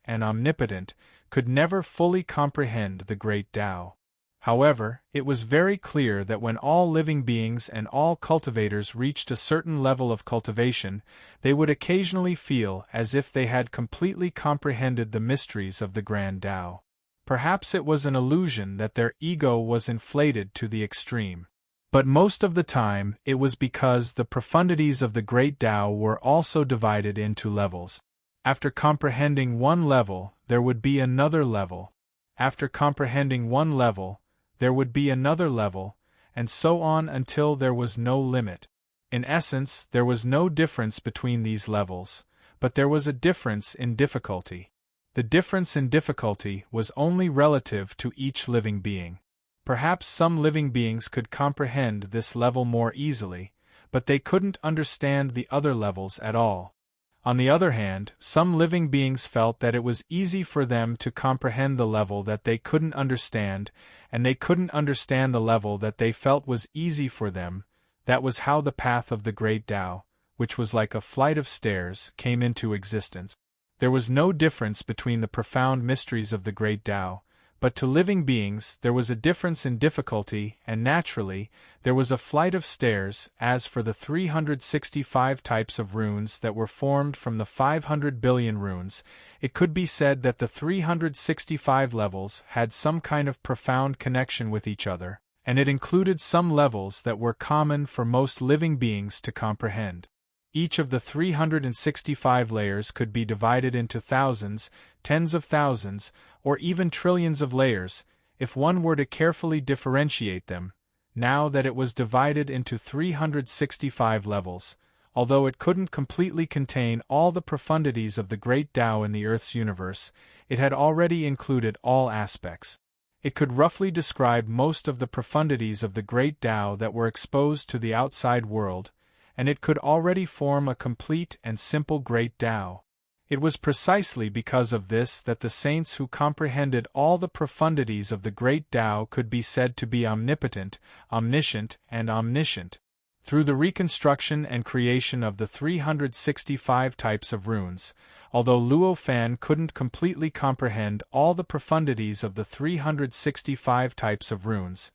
and omnipotent, could never fully comprehend the Great Tao. However, it was very clear that when all living beings and all cultivators reached a certain level of cultivation, they would occasionally feel as if they had completely comprehended the mysteries of the Grand Tao. Perhaps it was an illusion that their ego was inflated to the extreme. But most of the time, it was because the profundities of the Great Tao were also divided into levels. After comprehending one level, there would be another level. After comprehending one level, there would be another level, and so on until there was no limit. In essence, there was no difference between these levels, but there was a difference in difficulty. The difference in difficulty was only relative to each living being. Perhaps some living beings could comprehend this level more easily, but they couldn't understand the other levels at all. On the other hand, some living beings felt that it was easy for them to comprehend the level that they couldn't understand, and they couldn't understand the level that they felt was easy for them. That was how the path of the Great Tao, which was like a flight of stairs, came into existence. There was no difference between the profound mysteries of the Great Tao, but to living beings there was a difference in difficulty, and naturally, there was a flight of stairs. As for the 365 types of runes that were formed from the 500 billion runes, it could be said that the 365 levels had some kind of profound connection with each other, and it included some levels that were common for most living beings to comprehend. Each of the 365 layers could be divided into thousands, tens of thousands, or even trillions of layers, if one were to carefully differentiate them. Now that it was divided into 365 levels, although it couldn't completely contain all the profundities of the Great Tao in the Earth's universe, it had already included all aspects. It could roughly describe most of the profundities of the Great Tao that were exposed to the outside world, and it could already form a complete and simple Great Tao. It was precisely because of this that the saints who comprehended all the profundities of the Great Tao could be said to be omnipotent, omniscient, and omniscient. Through the reconstruction and creation of the 365 types of runes, although Luo Fan couldn't completely comprehend all the profundities of the 365 types of runes,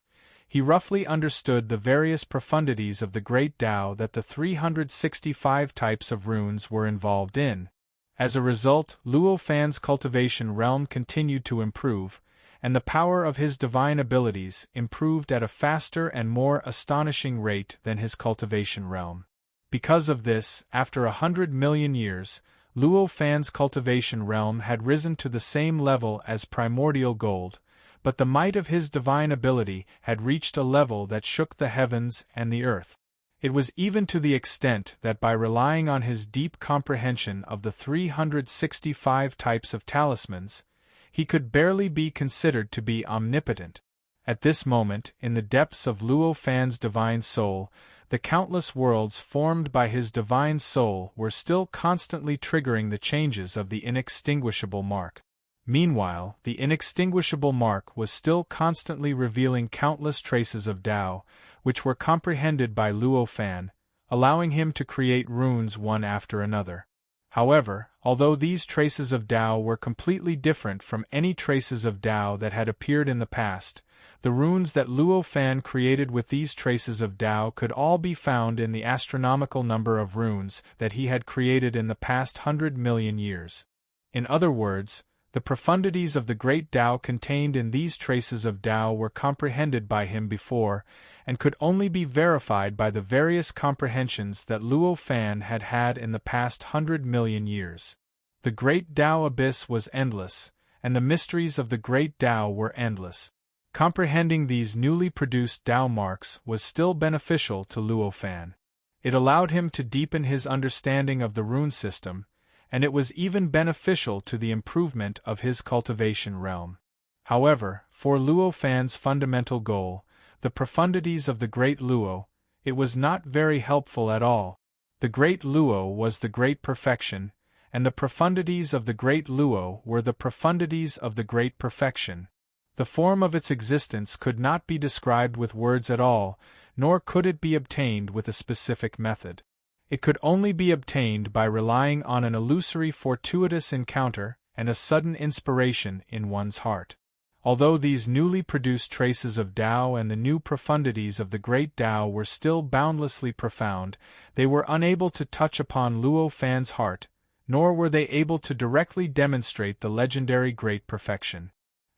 he roughly understood the various profundities of the Great Tao that the 365 types of runes were involved in. As a result, Luo Fan's cultivation realm continued to improve, and the power of his divine abilities improved at a faster and more astonishing rate than his cultivation realm. Because of this, after 100 million years, Luo Fan's cultivation realm had risen to the same level as primordial gold, but the might of his divine ability had reached a level that shook the heavens and the earth. It was even to the extent that by relying on his deep comprehension of the 365 types of talismans, he could barely be considered to be omnipotent. At this moment, in the depths of Luo Fan's divine soul, the countless worlds formed by his divine soul were still constantly triggering the changes of the inextinguishable mark. Meanwhile, the inextinguishable mark was still constantly revealing countless traces of Tao, which were comprehended by Luo Fan, allowing him to create runes one after another. However, although these traces of Tao were completely different from any traces of Tao that had appeared in the past, the runes that Luo Fan created with these traces of Tao could all be found in the astronomical number of runes that he had created in the past 100 million years. In other words, the profundities of the great Tao contained in these traces of Tao were comprehended by him before, and could only be verified by the various comprehensions that Luo Fan had had in the past 100 million years. The great Tao abyss was endless, and the mysteries of the great Tao were endless. Comprehending these newly produced Tao marks was still beneficial to Luo Fan. It allowed him to deepen his understanding of the rune system, and it was even beneficial to the improvement of his cultivation realm. However, for Luo Fan's fundamental goal, the profundities of the Great Luo, it was not very helpful at all. The Great Luo was the Great Perfection, and the profundities of the Great Luo were the profundities of the Great Perfection. The form of its existence could not be described with words at all, nor could it be obtained with a specific method. It could only be obtained by relying on an illusory fortuitous encounter and a sudden inspiration in one's heart. Although these newly produced traces of Tao and the new profundities of the great Tao were still boundlessly profound, they were unable to touch upon Luo Fan's heart, nor were they able to directly demonstrate the legendary great perfection.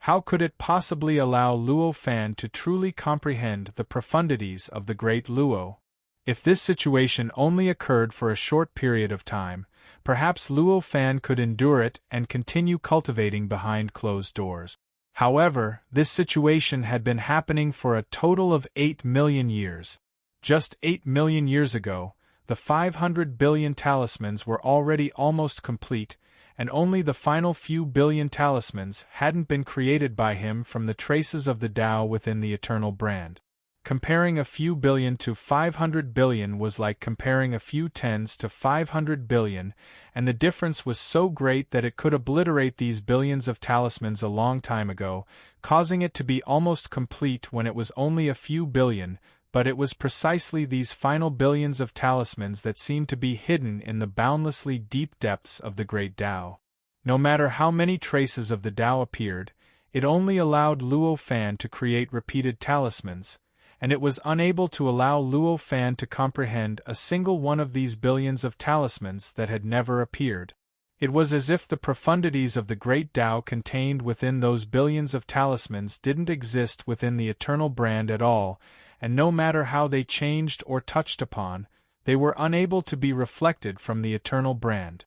How could it possibly allow Luo Fan to truly comprehend the profundities of the great Luo? If this situation only occurred for a short period of time, perhaps Luo Fan could endure it and continue cultivating behind closed doors. However, this situation had been happening for a total of 8 million years. Just 8 million years ago, the 500 billion talismans were already almost complete, and only the final few billion talismans hadn't been created by him from the traces of the Tao within the eternal brand. Comparing a few billion to 500 billion was like comparing a few tens to 500 billion, and the difference was so great that it could obliterate these billions of talismans a long time ago, causing it to be almost complete when it was only a few billion, but it was precisely these final billions of talismans that seemed to be hidden in the boundlessly deep depths of the great Tao. No matter how many traces of the Tao appeared, it only allowed Luo Fan to create repeated talismans, and it was unable to allow Luo Fan to comprehend a single one of these billions of talismans that had never appeared. It was as if the profundities of the great Tao contained within those billions of talismans didn't exist within the eternal brand at all, and no matter how they changed or touched upon, they were unable to be reflected from the eternal brand.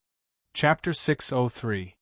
Chapter 603.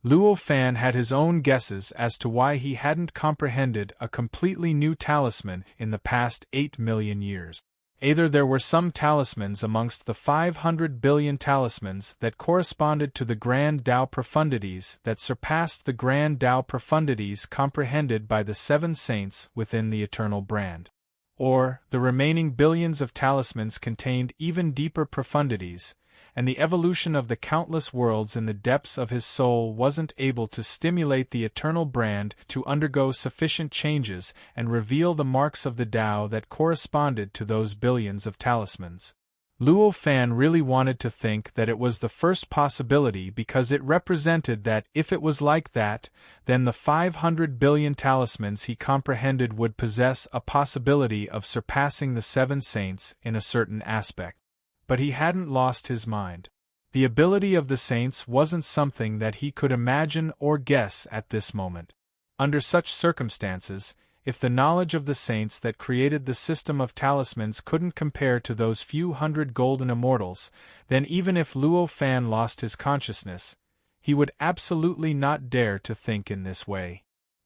Luo Fan had his own guesses as to why he hadn't comprehended a completely new talisman in the past 8 million years. Either there were some talismans amongst the 500 billion talismans that corresponded to the grand Tao profundities that surpassed the grand Tao profundities comprehended by the 7 saints within the eternal brand. Or, the remaining billions of talismans contained even deeper profundities, and the evolution of the countless worlds in the depths of his soul wasn't able to stimulate the eternal brand to undergo sufficient changes and reveal the marks of the Tao that corresponded to those billions of talismans. Luo Fan really wanted to think that it was the first possibility because it represented that if it was like that, then the 500 billion talismans he comprehended would possess a possibility of surpassing the 7 saints in a certain aspect. But he hadn't lost his mind. The ability of the saints wasn't something that he could imagine or guess at this moment. Under such circumstances, if the knowledge of the saints that created the system of talismans couldn't compare to those few hundred golden immortals, then even if Luo Fan lost his consciousness, he would absolutely not dare to think in this way.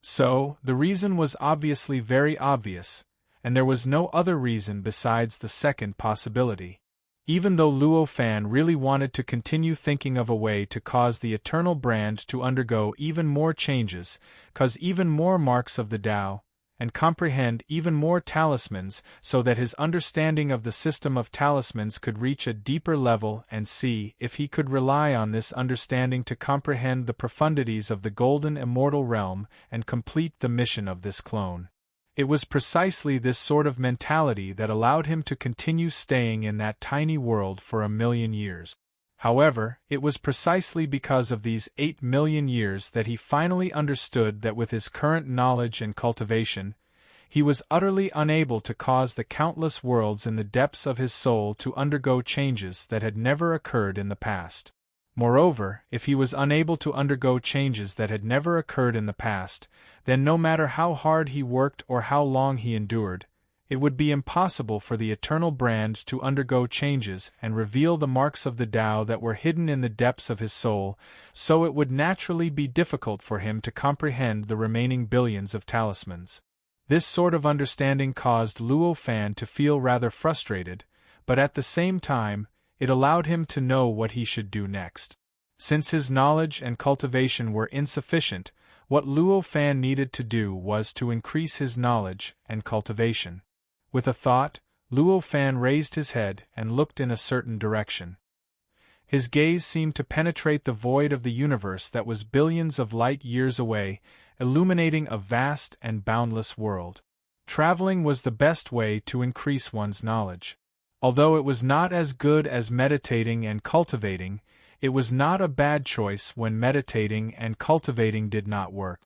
So, the reason was obviously very obvious, and there was no other reason besides the second possibility. Even though Luo Fan really wanted to continue thinking of a way to cause the eternal brand to undergo even more changes, cause even more marks of the Tao, and comprehend even more talismans so that his understanding of the system of talismans could reach a deeper level and see if he could rely on this understanding to comprehend the profundities of the golden immortal realm and complete the mission of this clone. It was precisely this sort of mentality that allowed him to continue staying in that tiny world for 1,000,000 years. However, it was precisely because of these 8,000,000 years that he finally understood that with his current knowledge and cultivation, he was utterly unable to cause the countless worlds in the depths of his soul to undergo changes that had never occurred in the past. Moreover, if he was unable to undergo changes that had never occurred in the past, then no matter how hard he worked or how long he endured, it would be impossible for the eternal brand to undergo changes and reveal the marks of the Tao that were hidden in the depths of his soul, so it would naturally be difficult for him to comprehend the remaining billions of talismans. This sort of understanding caused Luo Fan to feel rather frustrated, but at the same time, it allowed him to know what he should do next. Since his knowledge and cultivation were insufficient, what Luo Fan needed to do was to increase his knowledge and cultivation. With a thought, Luo Fan raised his head and looked in a certain direction. His gaze seemed to penetrate the void of the universe that was billions of light years away, illuminating a vast and boundless world. Traveling was the best way to increase one's knowledge. Although it was not as good as meditating and cultivating, it was not a bad choice when meditating and cultivating did not work.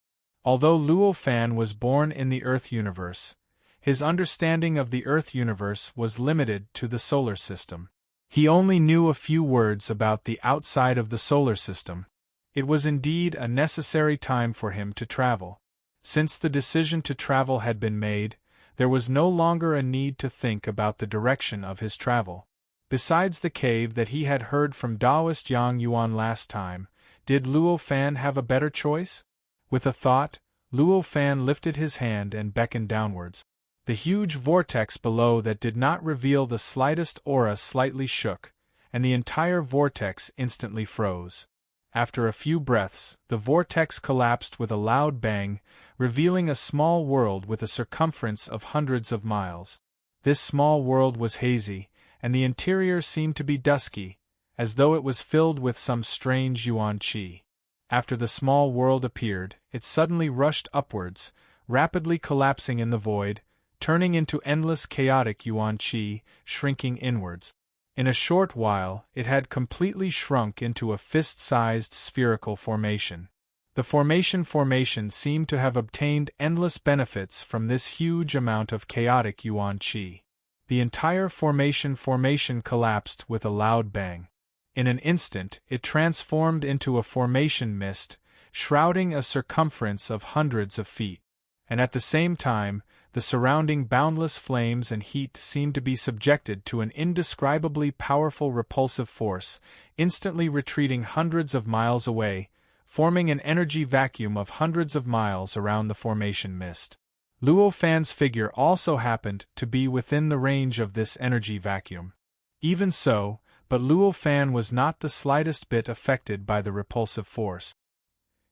Although Luo Fan was born in the Earth universe, his understanding of the Earth universe was limited to the solar system. He only knew a few words about the outside of the solar system. It was indeed a necessary time for him to travel. Since the decision to travel had been made, there was no longer a need to think about the direction of his travel. Besides the cave that he had heard from Taoist Yang Yuan last time, did Luo Fan have a better choice? With a thought, Luo Fan lifted his hand and beckoned downwards. The huge vortex below that did not reveal the slightest aura slightly shook, and the entire vortex instantly froze. After a few breaths, the vortex collapsed with a loud bang, revealing a small world with a circumference of hundreds of miles. This small world was hazy, and the interior seemed to be dusky, as though it was filled with some strange yuan qi. After the small world appeared, it suddenly rushed upwards, rapidly collapsing in the void, turning into endless chaotic yuan qi, shrinking inwards. In a short while, it had completely shrunk into a fist-sized spherical formation. The formation seemed to have obtained endless benefits from this huge amount of chaotic yuan qi. The entire formation collapsed with a loud bang. In an instant, it transformed into a formation mist, shrouding a circumference of hundreds of feet. And at the same time, the surrounding boundless flames and heat seemed to be subjected to an indescribably powerful repulsive force, instantly retreating hundreds of miles away, forming an energy vacuum of hundreds of miles around the formation mist. Luo Fan's figure also happened to be within the range of this energy vacuum. Even so, but Luo Fan was not the slightest bit affected by the repulsive force.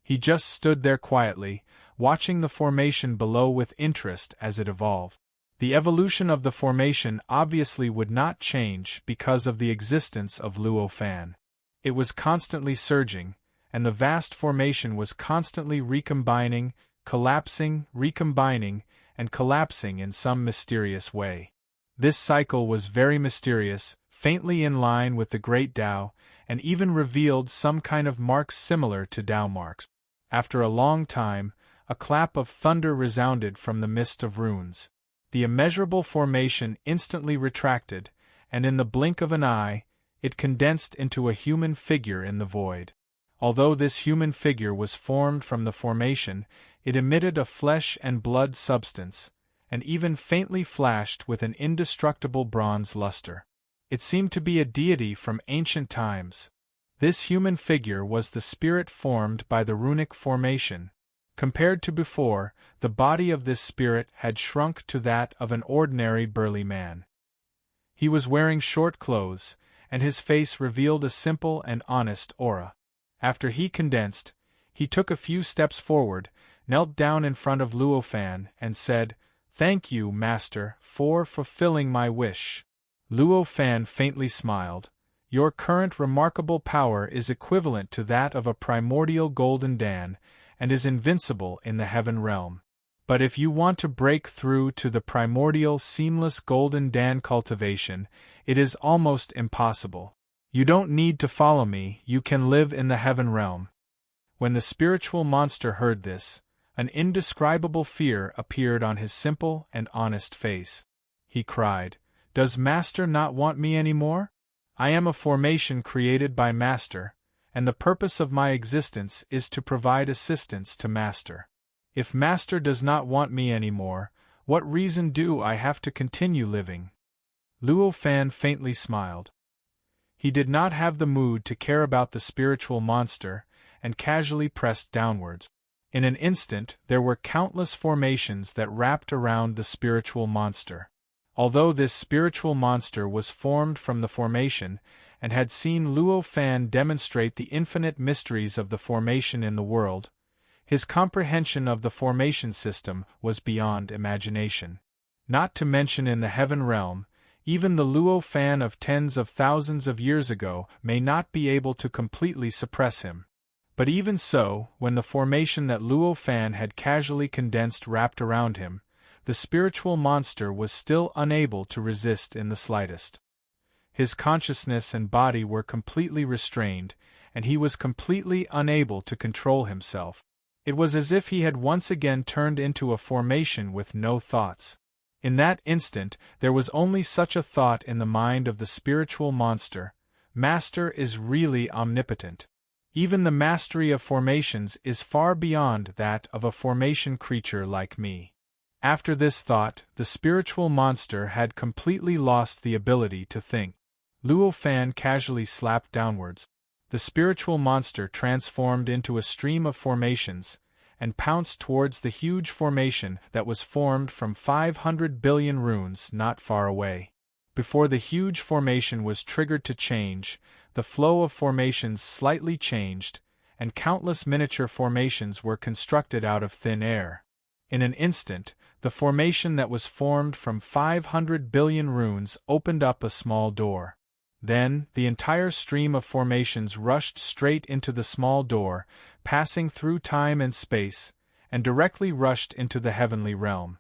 He just stood there quietly, watching the formation below with interest as it evolved. The evolution of the formation obviously would not change because of the existence of Luo Fan. It was constantly surging, and the vast formation was constantly recombining, collapsing, recombining, and collapsing in some mysterious way. This cycle was very mysterious, faintly in line with the Great Tao, and even revealed some kind of marks similar to Tao marks. After a long time, a clap of thunder resounded from the mist of runes. The immeasurable formation instantly retracted, and in the blink of an eye, it condensed into a human figure in the void. Although this human figure was formed from the formation, it emitted a flesh and blood substance, and even faintly flashed with an indestructible bronze luster. It seemed to be a deity from ancient times. This human figure was the spirit formed by the runic formation. Compared to before, the body of this spirit had shrunk to that of an ordinary burly man. He was wearing short clothes, and his face revealed a simple and honest aura. After he condensed, he took a few steps forward, knelt down in front of Luo Fan, and said, "Thank you, Master, for fulfilling my wish." Luo Fan faintly smiled. "Your current remarkable power is equivalent to that of a primordial golden Dan, and is invincible in the heaven realm. But if you want to break through to the primordial seamless golden Dan cultivation, it is almost impossible. You don't need to follow me, you can live in the heaven realm." When the spiritual monster heard this, an indescribable fear appeared on his simple and honest face. He cried, "Does Master not want me anymore? I am a formation created by Master, and the purpose of my existence is to provide assistance to Master. If Master does not want me anymore, what reason do I have to continue living?" Luo Fan faintly smiled. He did not have the mood to care about the spiritual monster, and casually pressed downwards. In an instant there were countless formations that wrapped around the spiritual monster. Although this spiritual monster was formed from the formation, and had seen Luo Fan demonstrate the infinite mysteries of the formation in the world, his comprehension of the formation system was beyond imagination. Not to mention in the heaven realm, even the Luo Fan of tens of thousands of years ago may not be able to completely suppress him. But even so, when the formation that Luo Fan had casually condensed wrapped around him, the spiritual monster was still unable to resist in the slightest. His consciousness and body were completely restrained, and he was completely unable to control himself. It was as if he had once again turned into a formation with no thoughts. In that instant, there was only such a thought in the mind of the spiritual monster: Master is really omnipotent. Even the mastery of formations is far beyond that of a formation creature like me. After this thought, the spiritual monster had completely lost the ability to think. Luo Fan casually slapped downwards. The spiritual monster transformed into a stream of formations, and pounced towards the huge formation that was formed from 500 billion runes not far away. Before the huge formation was triggered to change, the flow of formations slightly changed, and countless miniature formations were constructed out of thin air. In an instant, the formation that was formed from 500 billion runes opened up a small door. Then, the entire stream of formations rushed straight into the small door, passing through time and space, and directly rushed into the heavenly realm.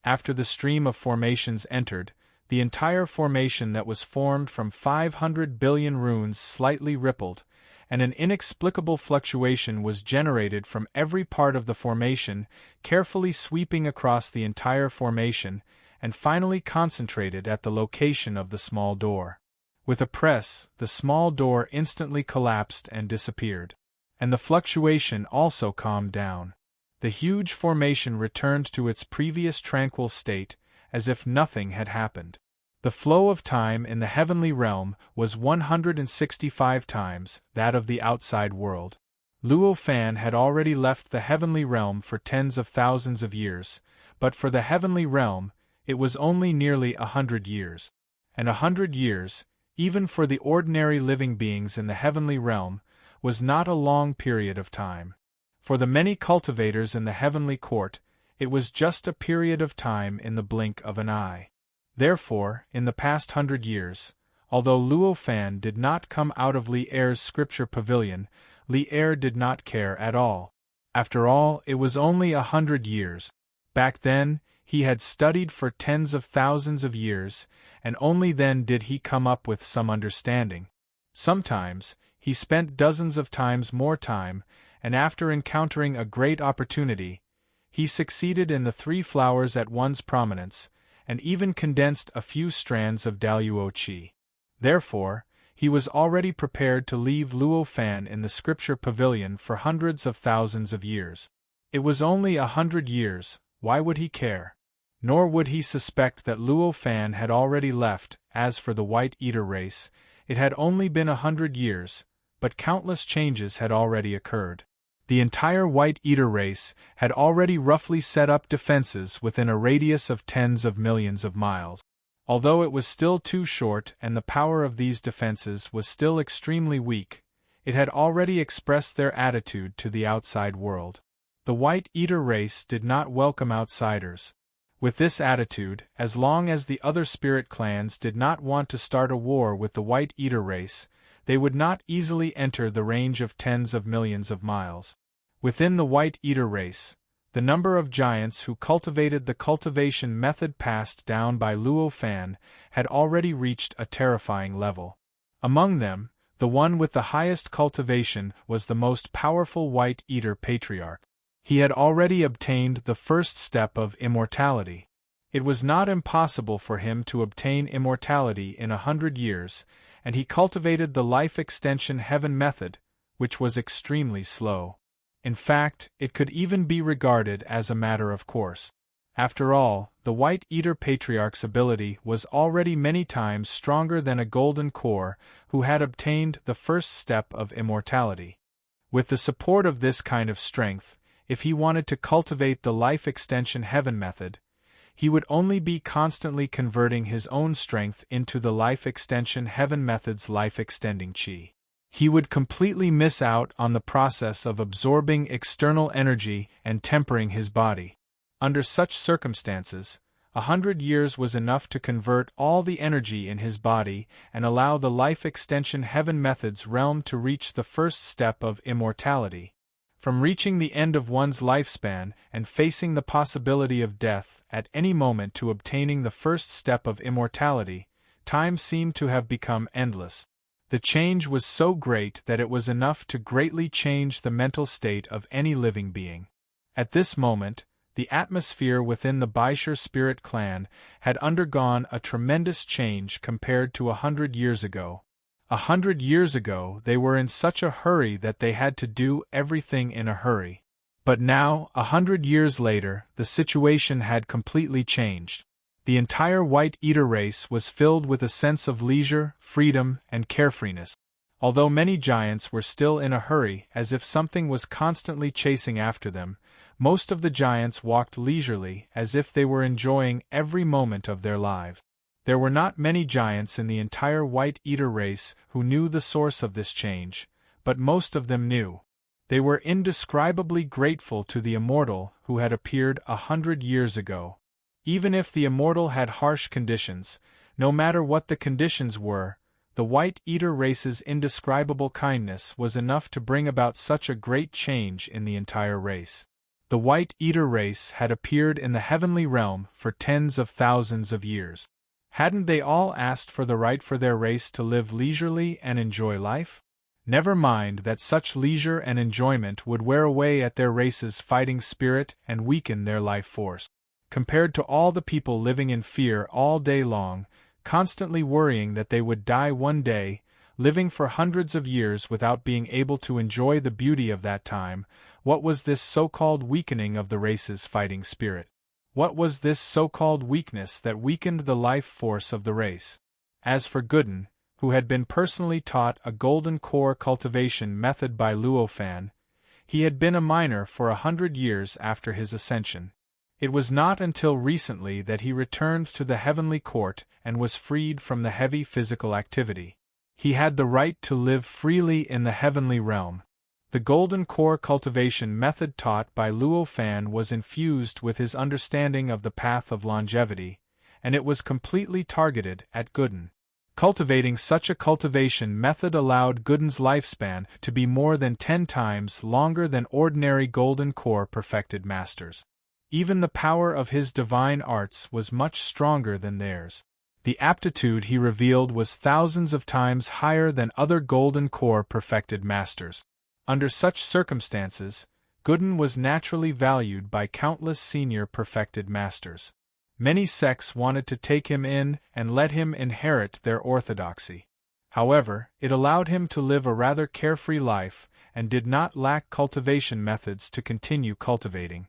After the stream of formations entered, the entire formation that was formed from 500 billion runes slightly rippled, and an inexplicable fluctuation was generated from every part of the formation, carefully sweeping across the entire formation, and finally concentrated at the location of the small door. With a press, the small door instantly collapsed and disappeared. And the fluctuation also calmed down. The huge formation returned to its previous tranquil state, as if nothing had happened. The flow of time in the heavenly realm was 165 times that of the outside world. Luo Fan had already left the heavenly realm for tens of thousands of years, but for the heavenly realm, it was only nearly 100 years. And 100 years, even for the ordinary living beings in the heavenly realm, was not a long period of time. For the many cultivators in the heavenly court, it was just a period of time in the blink of an eye. Therefore, in the past 100 years, although Luo Fan did not come out of Li Er's scripture pavilion, Li Er did not care at all. After all, it was only 100 years. Back then, he had studied for tens of thousands of years, and only then did he come up with some understanding. Sometimes, he spent dozens of times more time, and after encountering a great opportunity, he succeeded in the 3 flowers at one's prominence, and even condensed a few strands of Daluo Qi. Therefore, he was already prepared to leave Luo Fan in the scripture pavilion for hundreds of thousands of years. It was only 100 years, why would he care? Nor would he suspect that Luo Fan had already left. As for the White Eater race, it had only been 100 years, but countless changes had already occurred. The entire White Eater race had already roughly set up defenses within a radius of tens of millions of miles. Although it was still too short and the power of these defenses was still extremely weak, it had already expressed their attitude to the outside world. The White Eater race did not welcome outsiders. With this attitude, as long as the other spirit clans did not want to start a war with the White Eater race, they would not easily enter the range of tens of millions of miles. Within the White Eater race, the number of giants who cultivated the cultivation method passed down by Luo Fan had already reached a terrifying level. Among them, the one with the highest cultivation was the most powerful White Eater patriarch. He had already obtained the first step of immortality. It was not impossible for him to obtain immortality in 100 years, and he cultivated the life extension heaven method, which was extremely slow. In fact, it could even be regarded as a matter of course. After all, the White Eater Patriarch's ability was already many times stronger than a golden core who had obtained the first step of immortality. With the support of this kind of strength, if he wanted to cultivate the life extension heaven method, he would only be constantly converting his own strength into the life extension heaven method's life extending chi. He would completely miss out on the process of absorbing external energy and tempering his body. Under such circumstances, 100 years was enough to convert all the energy in his body and allow the life extension heaven method's realm to reach the first step of immortality. From reaching the end of one's lifespan and facing the possibility of death at any moment to obtaining the first step of immortality, time seemed to have become endless. The change was so great that it was enough to greatly change the mental state of any living being. At this moment, the atmosphere within the Baishur spirit clan had undergone a tremendous change compared to 100 years ago. 100 years ago they were in such a hurry that they had to do everything in a hurry. But now, 100 years later, the situation had completely changed. The entire White Eater race was filled with a sense of leisure, freedom, and carefreeness. Although many giants were still in a hurry, as if something was constantly chasing after them, most of the giants walked leisurely, as if they were enjoying every moment of their lives. There were not many giants in the entire White Eater race who knew the source of this change, but most of them knew. They were indescribably grateful to the immortal who had appeared 100 years ago. Even if the immortal had harsh conditions, no matter what the conditions were, the White Eater race's indescribable kindness was enough to bring about such a great change in the entire race. The White Eater race had appeared in the heavenly realm for tens of thousands of years. Hadn't they all asked for the right for their race to live leisurely and enjoy life? Never mind that such leisure and enjoyment would wear away at their race's fighting spirit and weaken their life force. Compared to all the people living in fear all day long, constantly worrying that they would die one day, living for hundreds of years without being able to enjoy the beauty of that time, what was this so-called weakening of the race's fighting spirit? What was this so-called weakness that weakened the life force of the race? As for Gooden, who had been personally taught a golden core cultivation method by Luo Fan, he had been a miner for 100 years after his ascension. It was not until recently that he returned to the heavenly court and was freed from the heavy physical activity. He had the right to live freely in the heavenly realm. The golden core cultivation method taught by Luo Fan was infused with his understanding of the path of longevity, and it was completely targeted at Gooden. Cultivating such a cultivation method allowed Gooden's lifespan to be more than 10 times longer than ordinary golden core perfected masters. Even the power of his divine arts was much stronger than theirs. The aptitude he revealed was thousands of times higher than other golden core perfected masters. Under such circumstances, Gooden was naturally valued by countless senior perfected masters. Many sects wanted to take him in and let him inherit their orthodoxy. However, it allowed him to live a rather carefree life and did not lack cultivation methods to continue cultivating.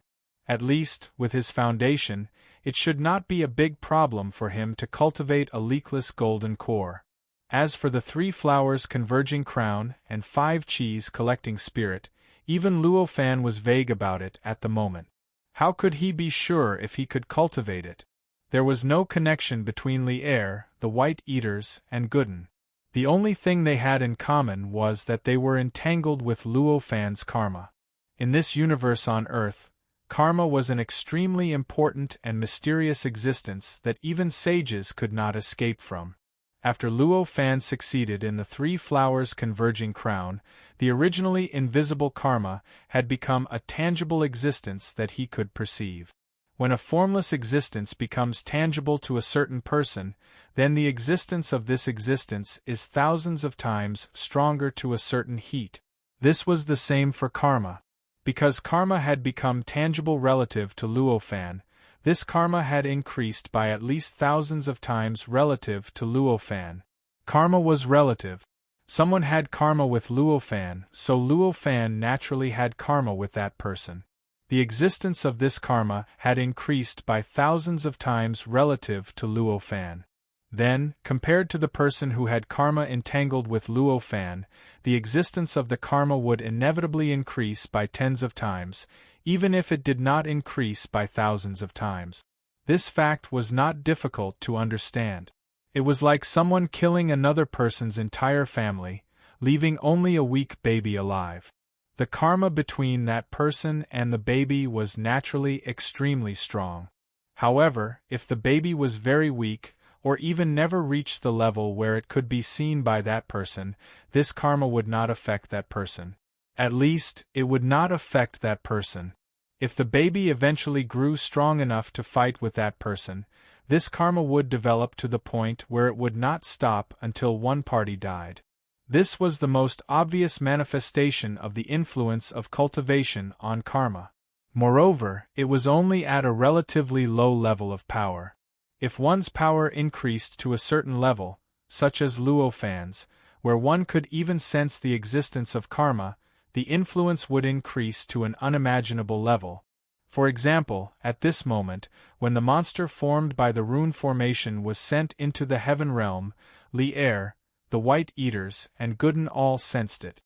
At least, with his foundation, it should not be a big problem for him to cultivate a leakless golden core. As for the 3 flowers converging crown and 5 chis collecting spirit, Even Luo Fan was vague about it at the moment. How could he be sure if he could cultivate it? There was no connection between Li Er, the White Eaters, and Gooden. The only thing they had in common was that they were entangled with Luo Fan's karma. In this universe on Earth, karma was an extremely important and mysterious existence that even sages could not escape from. After Luo Fan succeeded in the three flowers converging crown, the originally invisible karma had become a tangible existence that he could perceive. When a formless existence becomes tangible to a certain person, then the existence of this existence is thousands of times stronger to a certain heat. This was the same for karma. Because karma had become tangible relative to Luo Fan, this karma had increased by at least thousands of times relative to Luo Fan. Karma was relative. Someone had karma with Luo Fan, so Luo Fan naturally had karma with that person. The existence of this karma had increased by thousands of times relative to Luo Fan. Then, compared to the person who had karma entangled with Luo Fan, the existence of the karma would inevitably increase by tens of times, even if it did not increase by thousands of times. This fact was not difficult to understand. It was like someone killing another person's entire family, leaving only a weak baby alive. The karma between that person and the baby was naturally extremely strong. However, if the baby was very weak, or even never reached the level where it could be seen by that person, this karma would not affect that person. At least, it would not affect that person. If the baby eventually grew strong enough to fight with that person, this karma would develop to the point where it would not stop until one party died. This was the most obvious manifestation of the influence of cultivation on karma. Moreover, it was only at a relatively low level of power. If one's power increased to a certain level, such as Luo Fan's, where one could even sense the existence of karma, the influence would increase to an unimaginable level. For example, at this moment, when the monster formed by the rune formation was sent into the heaven realm, Li Er, the White Eaters, and Gooden all sensed it.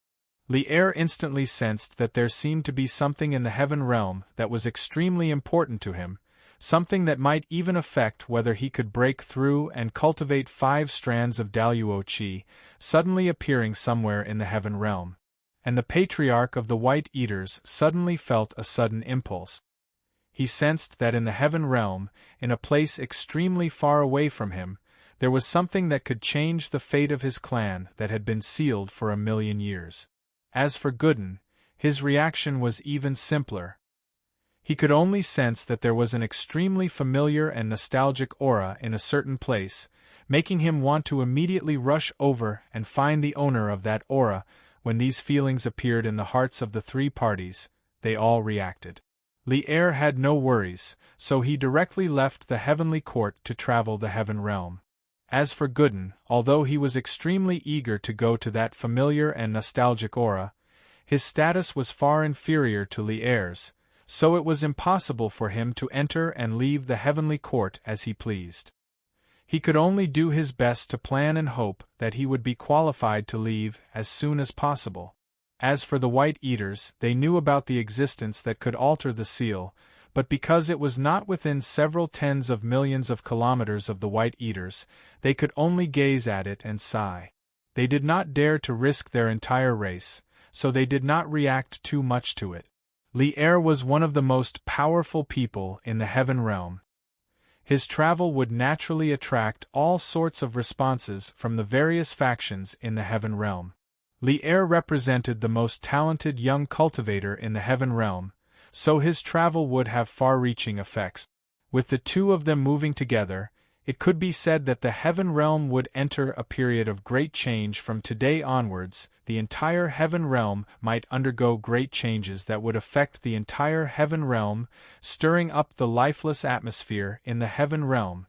Li Er instantly sensed that there seemed to be something in the heaven realm that was extremely important to him, something that might even affect whether he could break through and cultivate 5 strands of Daluo Qi, suddenly appearing somewhere in the heaven realm. And the patriarch of the White Eaters suddenly felt a sudden impulse. He sensed that in the heaven realm, in a place extremely far away from him, there was something that could change the fate of his clan that had been sealed for 1,000,000 years. As for Gooden, his reaction was even simpler. He could only sense that there was an extremely familiar and nostalgic aura in a certain place, making him want to immediately rush over and find the owner of that aura. When these feelings appeared in the hearts of the 3 parties, they all reacted. Li Er had no worries, so he directly left the heavenly court to travel the heaven realm. As for Gooden, although he was extremely eager to go to that familiar and nostalgic aura, his status was far inferior to Li Er's, so it was impossible for him to enter and leave the heavenly court as he pleased. He could only do his best to plan and hope that he would be qualified to leave as soon as possible. As for the White Eaters, they knew about the existence that could alter the seal, but because it was not within several tens of millions of kilometers of the White Eaters, they could only gaze at it and sigh. They did not dare to risk their entire race, so they did not react too much to it. Li Er was one of the most powerful people in the heaven realm. His travel would naturally attract all sorts of responses from the various factions in the heaven realm. Li Er represented the most talented young cultivator in the heaven realm, so his travel would have far-reaching effects. With the 2 of them moving together, it could be said that the heaven realm would enter a period of great change from today onwards. The entire heaven realm might undergo great changes that would affect the entire heaven realm, stirring up the lifeless atmosphere in the heaven realm,